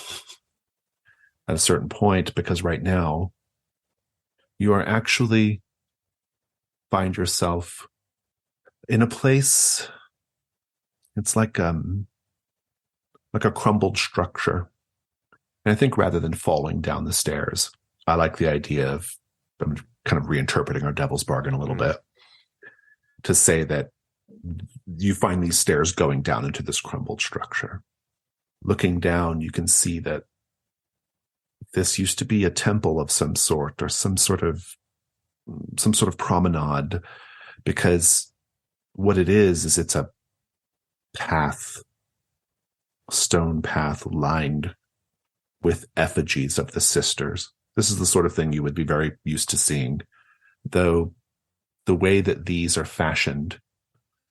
a certain point, because right now you are actually find yourself in a place. It's like a crumbled structure. And I think rather than falling down the stairs, I like the idea of, I'm kind of reinterpreting our devil's bargain a little bit, to say that you find these stairs going down into this crumbled structure. Looking down, you can see that this used to be a temple of some sort, or some sort of promenade, because what it is it's a stone path lined with effigies of the sisters. This is the sort of thing you would be very used to seeing, though the way that these are fashioned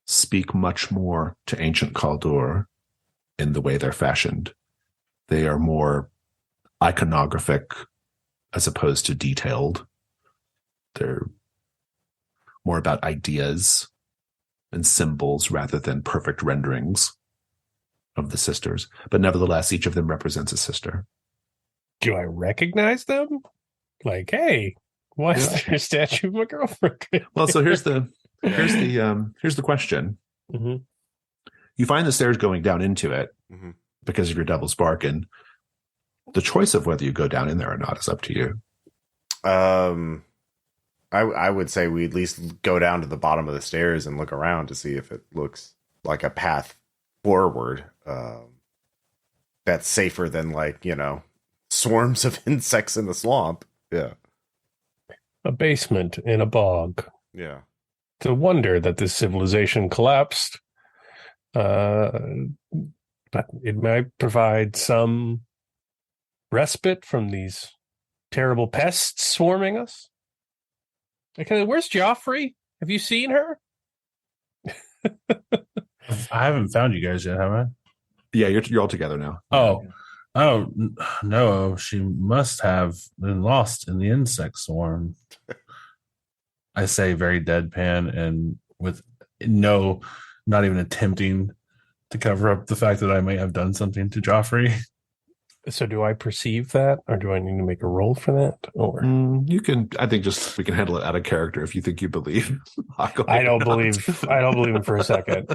speak much more to ancient Kaldor in the way they're fashioned. They are more iconographic as opposed to detailed. They're more about ideas and symbols rather than perfect renderings of the sisters. But nevertheless, each of them represents a sister. Do I recognize them? Like, hey, why is there a statue of my girlfriend? Well, so here's the question. Mm-hmm. You find the stairs going down into it because of your devil's bargain. The choice of whether you go down in there or not is up to you. I would say we at least go down to the bottom of the stairs and look around to see if it looks like a path forward that's safer than, like, swarms of insects in the swamp. Yeah. A basement in a bog. Yeah. It's a wonder that this civilization collapsed. But it might provide some respite from these terrible pests swarming us. Okay, where's Joffrey? Have you seen her? I haven't found you guys yet, have I? Yeah, you're all together now. Oh, no, she must have been lost in the insect swarm. I say very deadpan and with not even attempting to cover up the fact that I might have done something to Joffrey. So do I perceive that, or do I need to make a roll for that? Or you can, I think, we can handle it out of character if you think you believe. I don't believe him for a second.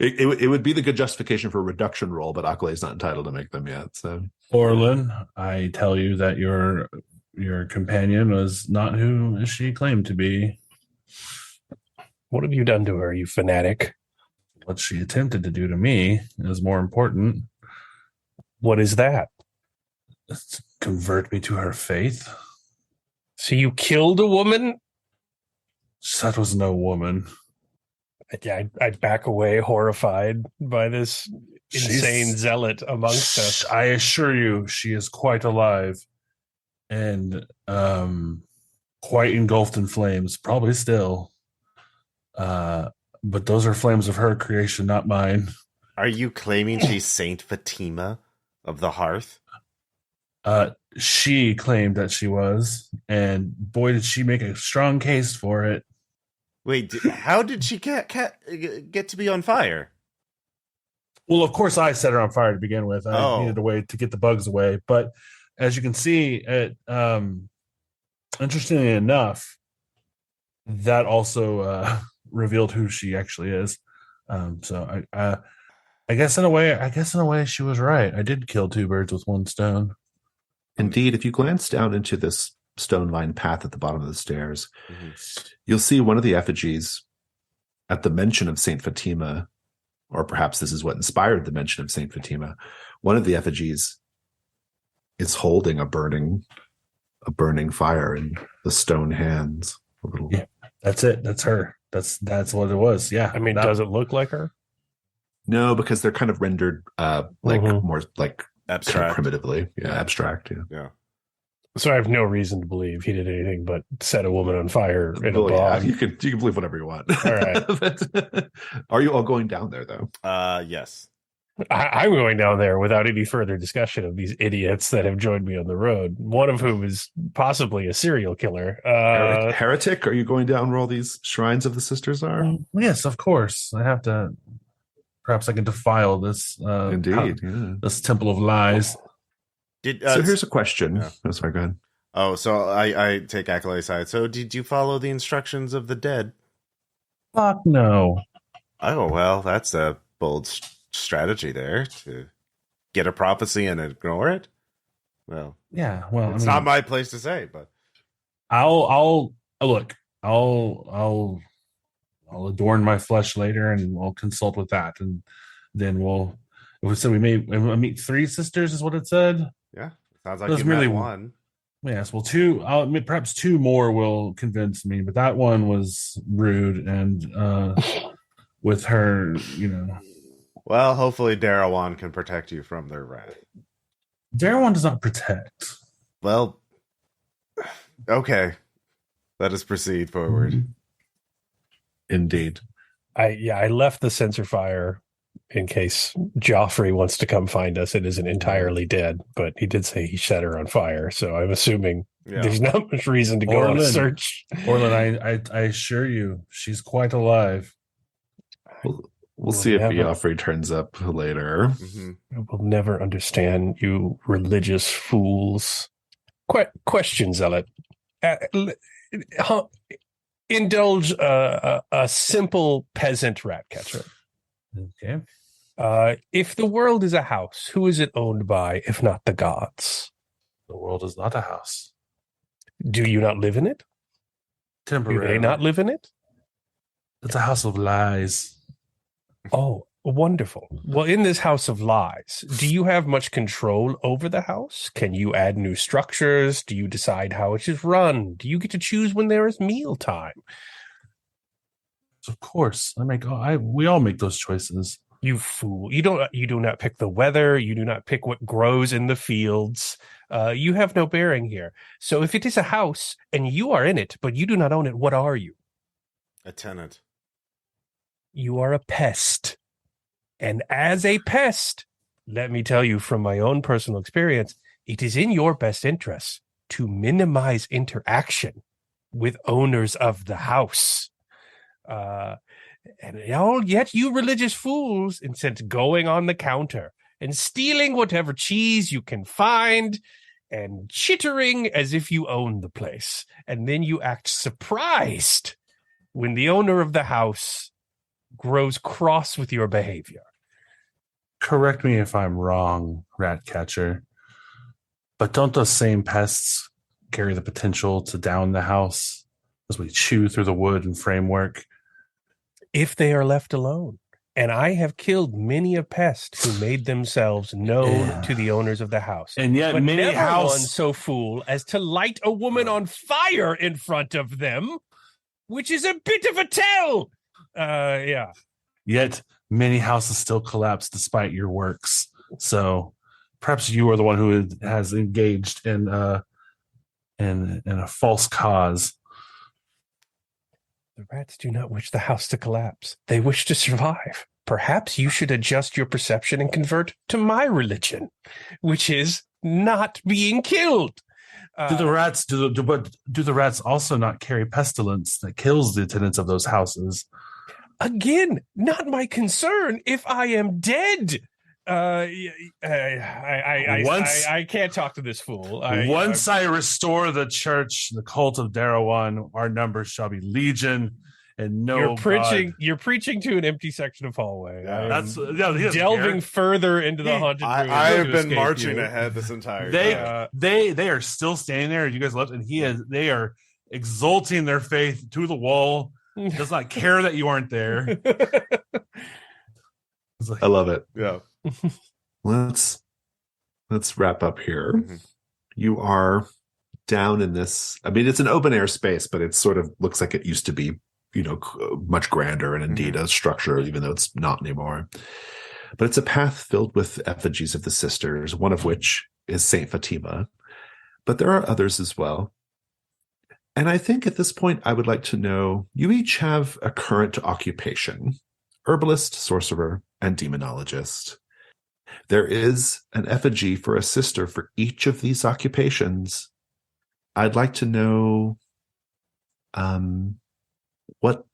It would be the good justification for a reduction roll, but Akaleh is not entitled to make them yet. So, Orlen, I tell you that your companion was not who she claimed to be. What have you done to her, you fanatic? What she attempted to do to me is more important. What is that? Convert me to her faith. So you killed a woman? That was no woman. I'd back away, horrified by this insane zealot amongst us. I assure you, she is quite alive and quite engulfed in flames, probably still. But those are flames of her creation, not mine. Are you claiming she's Saint Fatima of the Hearth? She claimed that she was, and boy, did she make a strong case for it. Wait, how did she get to be on fire? Well, of course, I set her on fire to begin with. I needed a way to get the bugs away. But as you can see, interestingly enough, that also revealed who she actually is. So I guess in a way she was right. I did kill two birds with one stone. Indeed, if you glance down into this stone-lined path at the bottom of the stairs, Mm-hmm. you'll see one of the effigies at the mention of Saint Fatima, or perhaps this is what inspired the mention of Saint Fatima. One of the effigies is holding a burning fire in the stone hands. A little. Yeah, that's it. That's her. That's what it was. Yeah. I mean, does it look like her? No, because they're kind of rendered more like Abstract. kind of primitively. Yeah, abstract. Yeah. So I have no reason to believe he did anything but set a woman on fire in a Well, yeah, bog. you can believe whatever you want. All right. But, are you all going down there though? Yes. I'm going down there without any further discussion of these idiots that have joined me on the road, one of whom is possibly a serial killer. Heretic? Are you going down where all these shrines of the sisters are? Yes, of course. I have to. Perhaps I can defile this. Indeed. Yeah. This temple of lies. So here's a question. Yeah. Oh, sorry, go ahead. Oh, so I take Akaleh's side. So did you follow the instructions of the dead? Fuck no. Oh, well, that's a bold strategy there to get a prophecy and ignore it. Well, Yeah. Well, it's not my place to say, but I'll look. I'll adorn my flesh later, and we'll consult with that, and then we'll. So we meet three sisters, is what it said. yeah, sounds like There's you really met one. Yes, well, perhaps two more will convince me, but that one was rude, and with her, Well, hopefully Darawan can protect you from their wrath. Darawan does not protect. Well, okay. Let us proceed forward. Indeed. I left the sensor fire in case Joffrey wants to come find us. It isn't entirely dead, but he did say he set her on fire, so I'm assuming there's not much reason to go on a search. Orlen, I assure you, she's quite alive. We'll see if Joffrey turns up later. Mm-hmm. I will never understand you religious fools. Question, Zealot. Indulge a simple peasant rat catcher. Okay. If the world is a house, who is it owned by, if not the gods? The world is not a house. Do you not live in it? Temporarily. Do they not live in it? It's a house of lies. Oh, wonderful. Well, in this house of lies, do you have much control over the house? Can you add new structures? Do you decide how it is run? Do you get to choose when there is mealtime? Of course. We all make those choices. You fool. You do not pick the weather. You do not pick what grows in the fields. You have no bearing here. So if it is a house and you are in it, but you do not own it, what are you? A tenant. You are a pest. And as a pest, let me tell you from my own personal experience, it is in your best interest to minimize interaction with owners of the house. And yet you religious fools, instead of going on the counter and stealing whatever cheese you can find and chittering as if you own the place. And then you act surprised when the owner of the house grows cross with your behavior. Correct me if I'm wrong, Ratcatcher, but don't those same pests carry the potential to down the house as we chew through the wood and framework? If they are left alone. And I have killed many a pest who made themselves known to the owners of the house. And yet but many never one so fool as to light a woman on fire in front of them, which is a bit of a tell. Yeah. Yet many houses still collapse despite your works. So perhaps you are the one who has engaged in a false cause. The rats do not wish the house to collapse. They wish to survive. Perhaps you should adjust your perception and convert to my religion, which is not being killed. Do the rats also not carry pestilence that kills the tenants of those houses? Again, not my concern if I am dead. I can't talk to this fool. Once I restore the church, the cult of Darawan, our numbers shall be legion, and no you're preaching. God. You're preaching to an empty section of hallway. Yeah. He doesn't delving care. further into the haunted ruins. I have to been escape marching you. ahead this entire They time. they are still standing there. You guys left, and they are exalting their faith to the wall. Does not care that you aren't there. I love it. Yeah. Let's wrap up here. Mhm. You are down in this. I mean, it's an open air space, but it sort of looks like it used to be, much grander and indeed a structure, even though it's not anymore. But it's a path filled with effigies of the sisters, one of which is Saint Fatima. But there are others as well. And I think at this point, I would like to know, you each have a current occupation: herbalist, sorcerer, and demonologist. There is an effigy for a sister for each of these occupations. I'd like to know what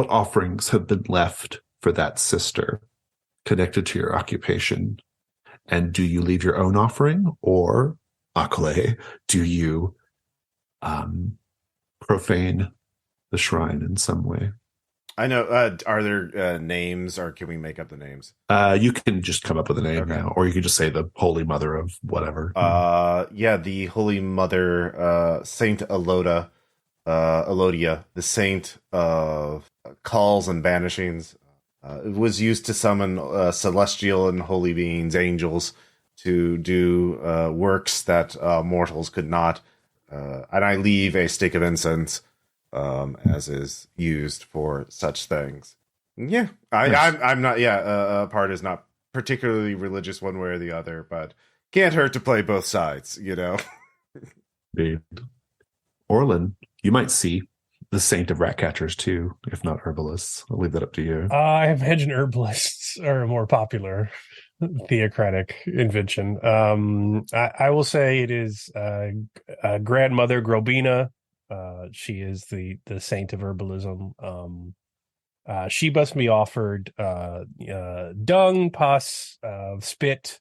offerings have been left for that sister connected to your occupation. And do you leave your own offering, or, Akaleh, do you profane the shrine in some way? I know. Are there names, or can we make up the names? You can just come up with a name now, or you can just say the Holy Mother of whatever. The Holy Mother, Saint Elodia, the Saint of Calls and Banishings. It was used to summon celestial and holy beings, angels, to do works that mortals could not. And I leave a stick of incense, as is used for such things. Yeah, I'm not. Yeah, Parda is not particularly religious one way or the other, but can't hurt to play both sides, Indeed. Orlen, you might see the Saint of Ratcatchers too, if not herbalists. I'll leave that up to you. I imagine herbalists are a more popular theocratic invention. I will say it is Grandmother Grobina. She is the saint of herbalism. She must be offered dung, pus, spit,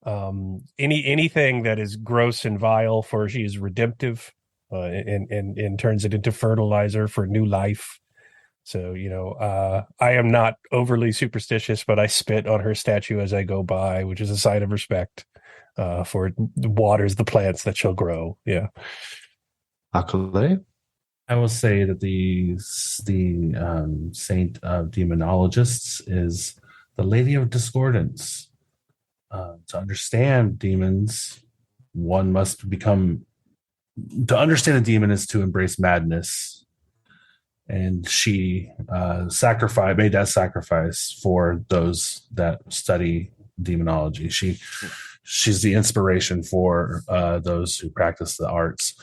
anything that is gross and vile, for she is redemptive, and turns it into fertilizer for new life. So, I am not overly superstitious, but I spit on her statue as I go by, which is a sign of respect, for it waters the plants that shall grow. Yeah. Akaleh? I will say that the Saint of Demonologists is the Lady of Discordance. To understand demons, one must to understand a demon is to embrace madness. And she made that sacrifice for those that study demonology. She's the inspiration for those who practice the arts.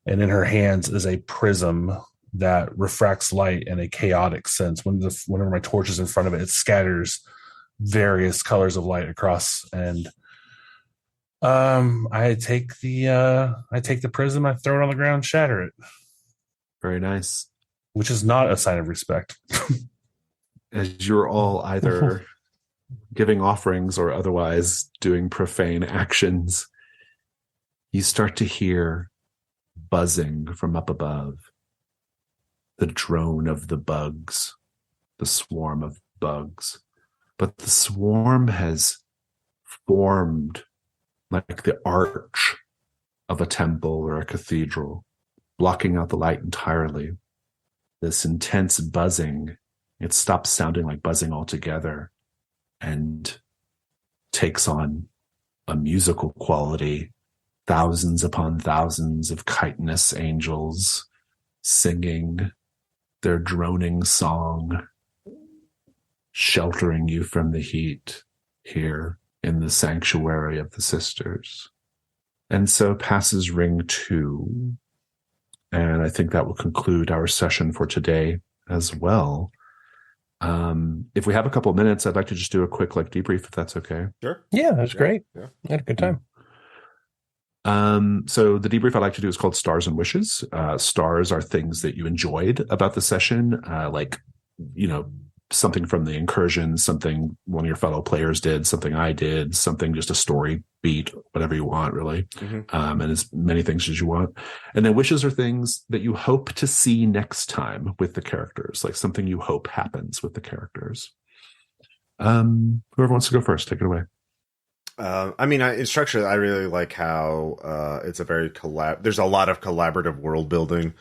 And in her hands is a prism that refracts light in a chaotic sense. Whenever my torch is in front of it, it scatters various colors of light across. And I take the prism, I throw it on the ground, shatter it. Very nice. Which is not a sign of respect. As you're all either giving offerings or otherwise doing profane actions, you start to hear buzzing from up above, the drone of the bugs, the swarm of bugs. But the swarm has formed like the arch of a temple or a cathedral, blocking out the light entirely. This intense buzzing, it stops sounding like buzzing altogether and takes on a musical quality. Thousands upon thousands of chitinous angels singing their droning song, sheltering you from the heat here in the sanctuary of the sisters. And so passes ring 2. And I think that will conclude our session for today as well. If we have a couple of minutes, I'd like to just do a quick debrief, if that's okay. Sure. Yeah, that's great. Yeah. I had a good time. So the debrief I like to do is called Stars and Wishes. Stars are things that you enjoyed about the session, something from the incursion, something one of your fellow players did, something I did, something just a story beat, whatever you want, really. And as many things as you want. And then wishes are things that you hope to see next time with the characters, like something you hope happens with the characters. Whoever wants to go first, take it away. In structure, I really like how it's a very there's a lot of collaborative world building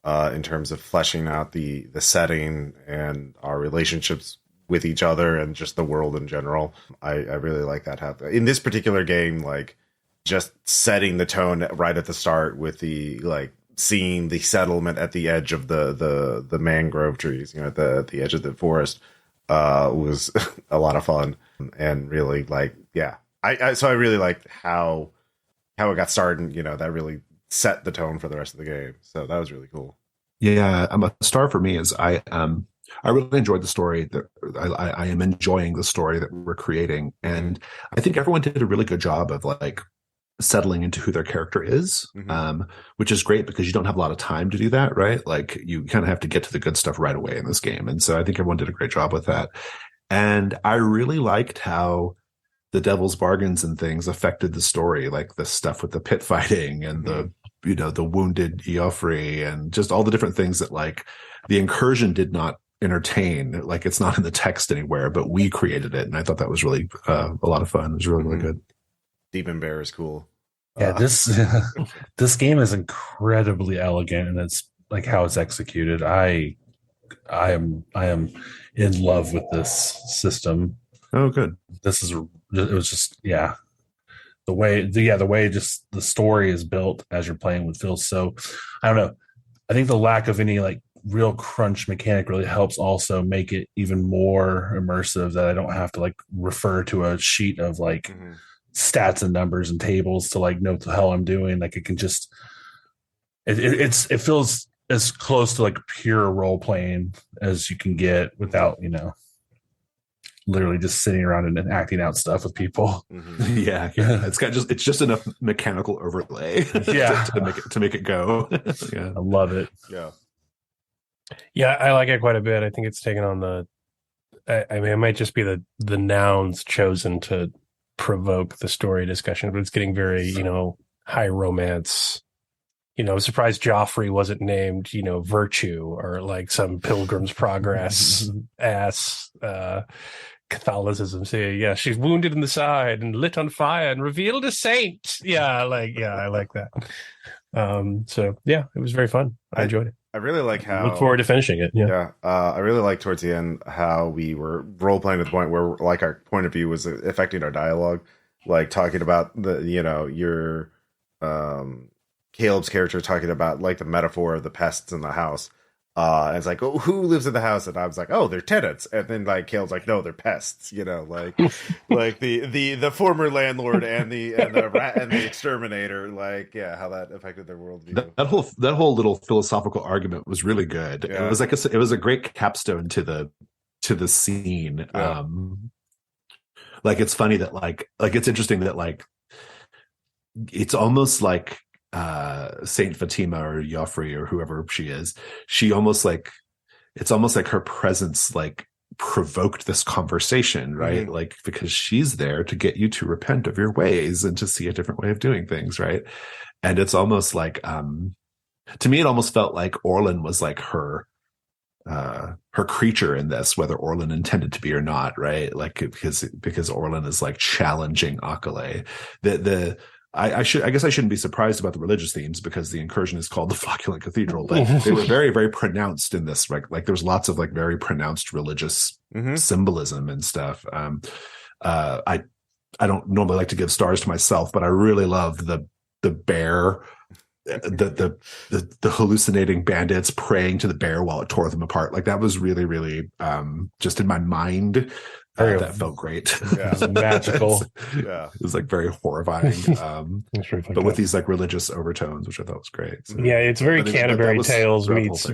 in terms of fleshing out the setting and our relationships with each other and just the world in general. I really like that happen in this particular game. Like just setting the tone right at the start with the seeing the settlement at the edge of the mangrove trees, at the edge of the forest, was a lot of fun and really so I really liked how it got started. That really set the tone for the rest of the game. So that was really cool. Yeah, a star for me is I really enjoyed the story. That I am enjoying the story that we're creating, and I think everyone did a really good job of settling into who their character is, which is great because you don't have a lot of time to do that, right? Like you kind of have to get to the good stuff right away in this game, and so I think everyone did a great job with that. And I really liked how the devil's bargains and things affected the story, like the stuff with the pit fighting and the wounded Joffrey and just all the different things that the incursion did not entertain. Like it's not in the text anywhere, but we created it. And I thought that was really a lot of fun. It was really, really good. Demon Bear is cool. Yeah, this game is incredibly elegant, and it's like how it's executed. I am in love with this system. Oh, good. It was just the way just the story is built as you're playing with feels so. I don't know. I think the lack of any real crunch mechanic really helps also make it even more immersive, that I don't have to refer to a sheet of stats and numbers and tables to know what the hell I'm doing. It can just it feels as close to pure role playing as you can get without literally just sitting around and acting out stuff with people. Yeah. It's just enough mechanical overlay to make it go. Yeah. I love it. Yeah, I like it quite a bit. I think it's taken on it might just be the nouns chosen to provoke the story discussion, but it's getting very, high romance. I'm surprised Joffrey wasn't named, Virtue or some Pilgrim's Progress ass Catholicism. So she's wounded in the side and lit on fire and revealed a saint. I like that. It was very fun. I enjoyed it. I really like how look forward to finishing it. I really like towards the end how we were role playing to the point where our point of view was affecting our dialogue, talking about your Caleb's character talking about the metaphor of the pests in the house. And it's oh, who lives in the house? And I was oh, they're tenants. And then Caleb's no, they're pests. The former landlord and the rat and the exterminator. How that affected their worldview. That whole little philosophical argument was really good. Yeah. It was a great capstone to the scene. Yeah. It's funny that it's interesting that it's almost like Saint Fatima or Joffrey or whoever she is, it's almost like her presence provoked this conversation, right? Because she's there to get you to repent of your ways and to see a different way of doing things, right? And it's almost to me it almost felt like Orlen was her creature in this, whether Orlen intended to be or not, right? Because Orlen is challenging Akaleh. I guess I shouldn't be surprised about the religious themes because the incursion is called the Flocculent Cathedral, but they were very, very pronounced in this. There's lots of very pronounced religious symbolism and stuff. I don't normally like to give stars to myself, but I really loved the bear, the hallucinating bandits praying to the bear while it tore them apart. That was really, really just in my mind. That felt great. Yeah, magical. It was very horrifying. But with these religious overtones, which I thought was great. So, it's very Canterbury Tales meets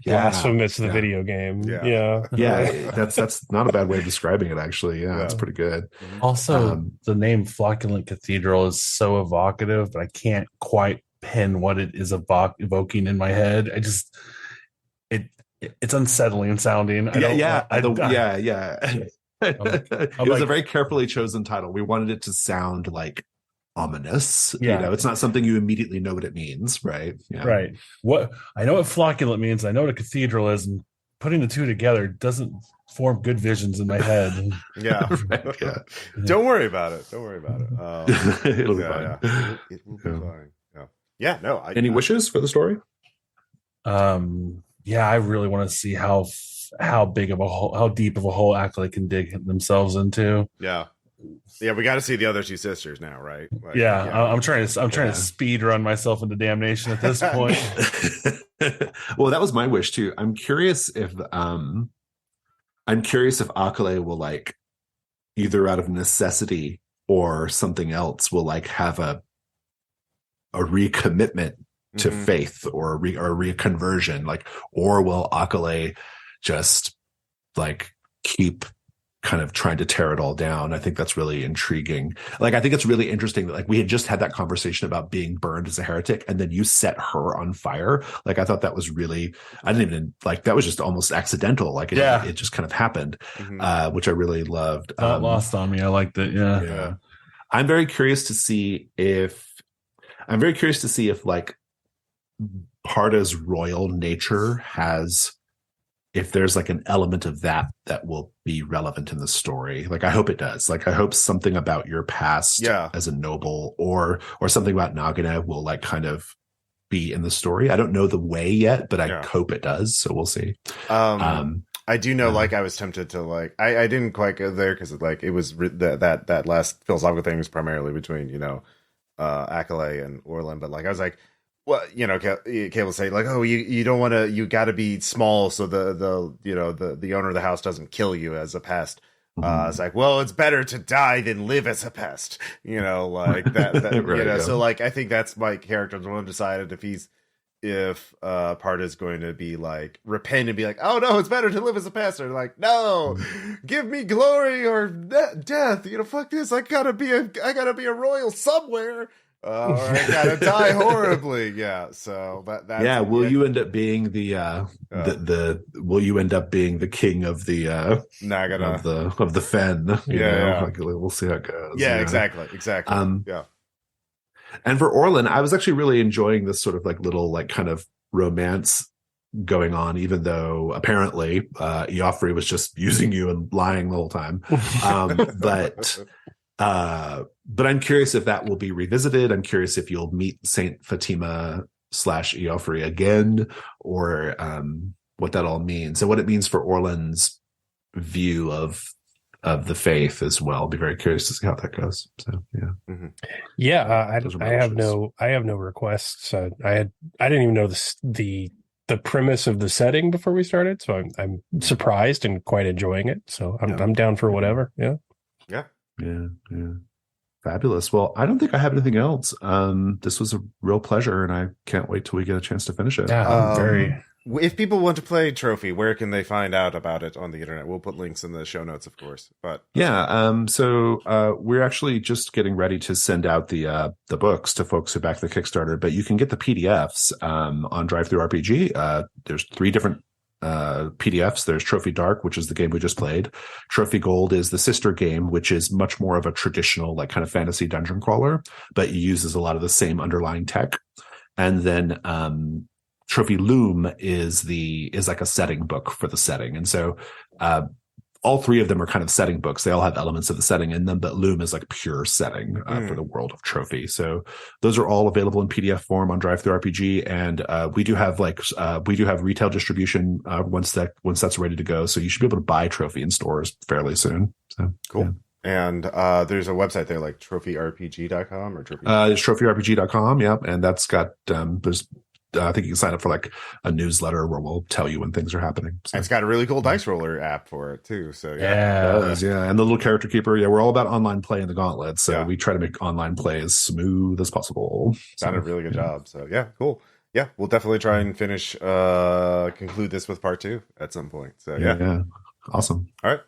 Blasphemous, the video game. That's not a bad way of describing it, actually. It's pretty good. Also, the name Flocculent Cathedral is so evocative, but I can't quite pin what it is evoking in my head. It's unsettling sounding. I don't. Yeah, I, yeah. It I'm was a like, very carefully chosen title. We wanted it to sound like ominous. Yeah. It's not something you immediately know what it means, right? Yeah. right. What I know what flocculent means. I know what a cathedral is, and putting the two together doesn't form good visions in my head. Yeah. Right, yeah. Don't worry about it. Don't worry about it. It'll be Yeah, fine. yeah. It will be fine. Yeah. Yeah. No. Any wishes for the story? Yeah, I really want to see how big of a hole, how deep of a hole Akaleh can dig themselves into. Yeah. Yeah, we got to see the other two sisters now, right? Like, I'm trying to speed run myself into damnation at this point. Well, that was my wish too. I'm curious if Akaleh will, like, either out of necessity or something else, will like have a recommitment to faith or a reconversion, like, or will Akaleh just like keep kind of trying to tear it all down? I think that's really intriguing. Like, I think it's really interesting that, like, we had just had that conversation about being burned as a heretic, and then you set her on fire. Like, I thought that was really, I didn't even, like, that was just almost accidental. Like, it just kind of happened, which I really loved. Not lost on me. I liked it. Yeah. I'm very curious to see if like Parda's royal nature has, if there's like an element of that will be relevant in the story. Like, I hope it does. Like, I hope something about your past as a noble or something about Nagana will, like, kind of be in the story. I don't know the way yet, but I hope it does. So we'll see. I do know, like, I was tempted to, like, I didn't quite go there because, like, it was that last philosophical thing was primarily between, Akaleh and Orlen, but, like, I was like, well, Kate will say, like, oh, you don't want to, you got to be small so the owner of the house doesn't kill you as a pest. It's like, well, it's better to die than live as a pest, like that Right, so, like, I think that's my character's one decided if Parda is going to be like repent and be like, oh no, it's better to live as a pest, or like, no, give me glory or death, fuck this, I gotta be a royal somewhere. Or I gotta die horribly. Yeah. So that's will you end up being will you end up being the king of the Nagana of the fen? Like, we'll see how it goes. Yeah, exactly. Yeah. And for Orlen, I was actually really enjoying this sort of like little, like, kind of romance going on, even though apparently Iofri was just using you and lying the whole time. But I'm curious if that will be revisited. I'm curious if you'll meet Saint Fatima / Iofri again, or what that all means and what it means for Orlen's view of the faith as well. I'll be very curious to see how that goes. So I have no requests. I didn't even know the premise of the setting before we started, so I'm surprised and quite enjoying it. So I'm down for whatever. Yeah. Fabulous. Well, I don't think I have anything else. This was a real pleasure, and I can't wait till we get a chance to finish it. If people want to play Trophy, where can they find out about it on the internet? We'll put links in the show notes, of course. But so we're actually just getting ready to send out the books to folks who back the Kickstarter, but you can get the PDFs on DriveThruRPG. There's 3 different PDFs. There's Trophy Dark, which is the game we just played. Trophy Gold is the sister game, which is much more of a traditional, like, kind of fantasy dungeon crawler, but it uses a lot of the same underlying tech. And then Trophy Loom is like a setting book for the setting. And so all 3 of them are kind of setting books. They all have elements of the setting in them, but Loom is like pure setting for the world of Trophy. So those are all available in PDF form on DriveThruRPG, and we do have retail distribution once that's ready to go. So you should be able to buy Trophy in stores fairly soon. So cool. Yeah. And there's a website there, like trophyrpg.com or Trophy. It's trophyrpg.com. Yeah, and that's got there's. I think you can sign up for like a newsletter where we'll tell you when things are happening. So. And it's got a really cool dice roller app for it too. So and the little character keeper. Yeah, we're all about online play in the Gauntlet, so we try to make online play as smooth as possible. Done a really good job. So cool. Yeah, we'll definitely try and conclude this with part 2 at some point. So yeah. Awesome. All right.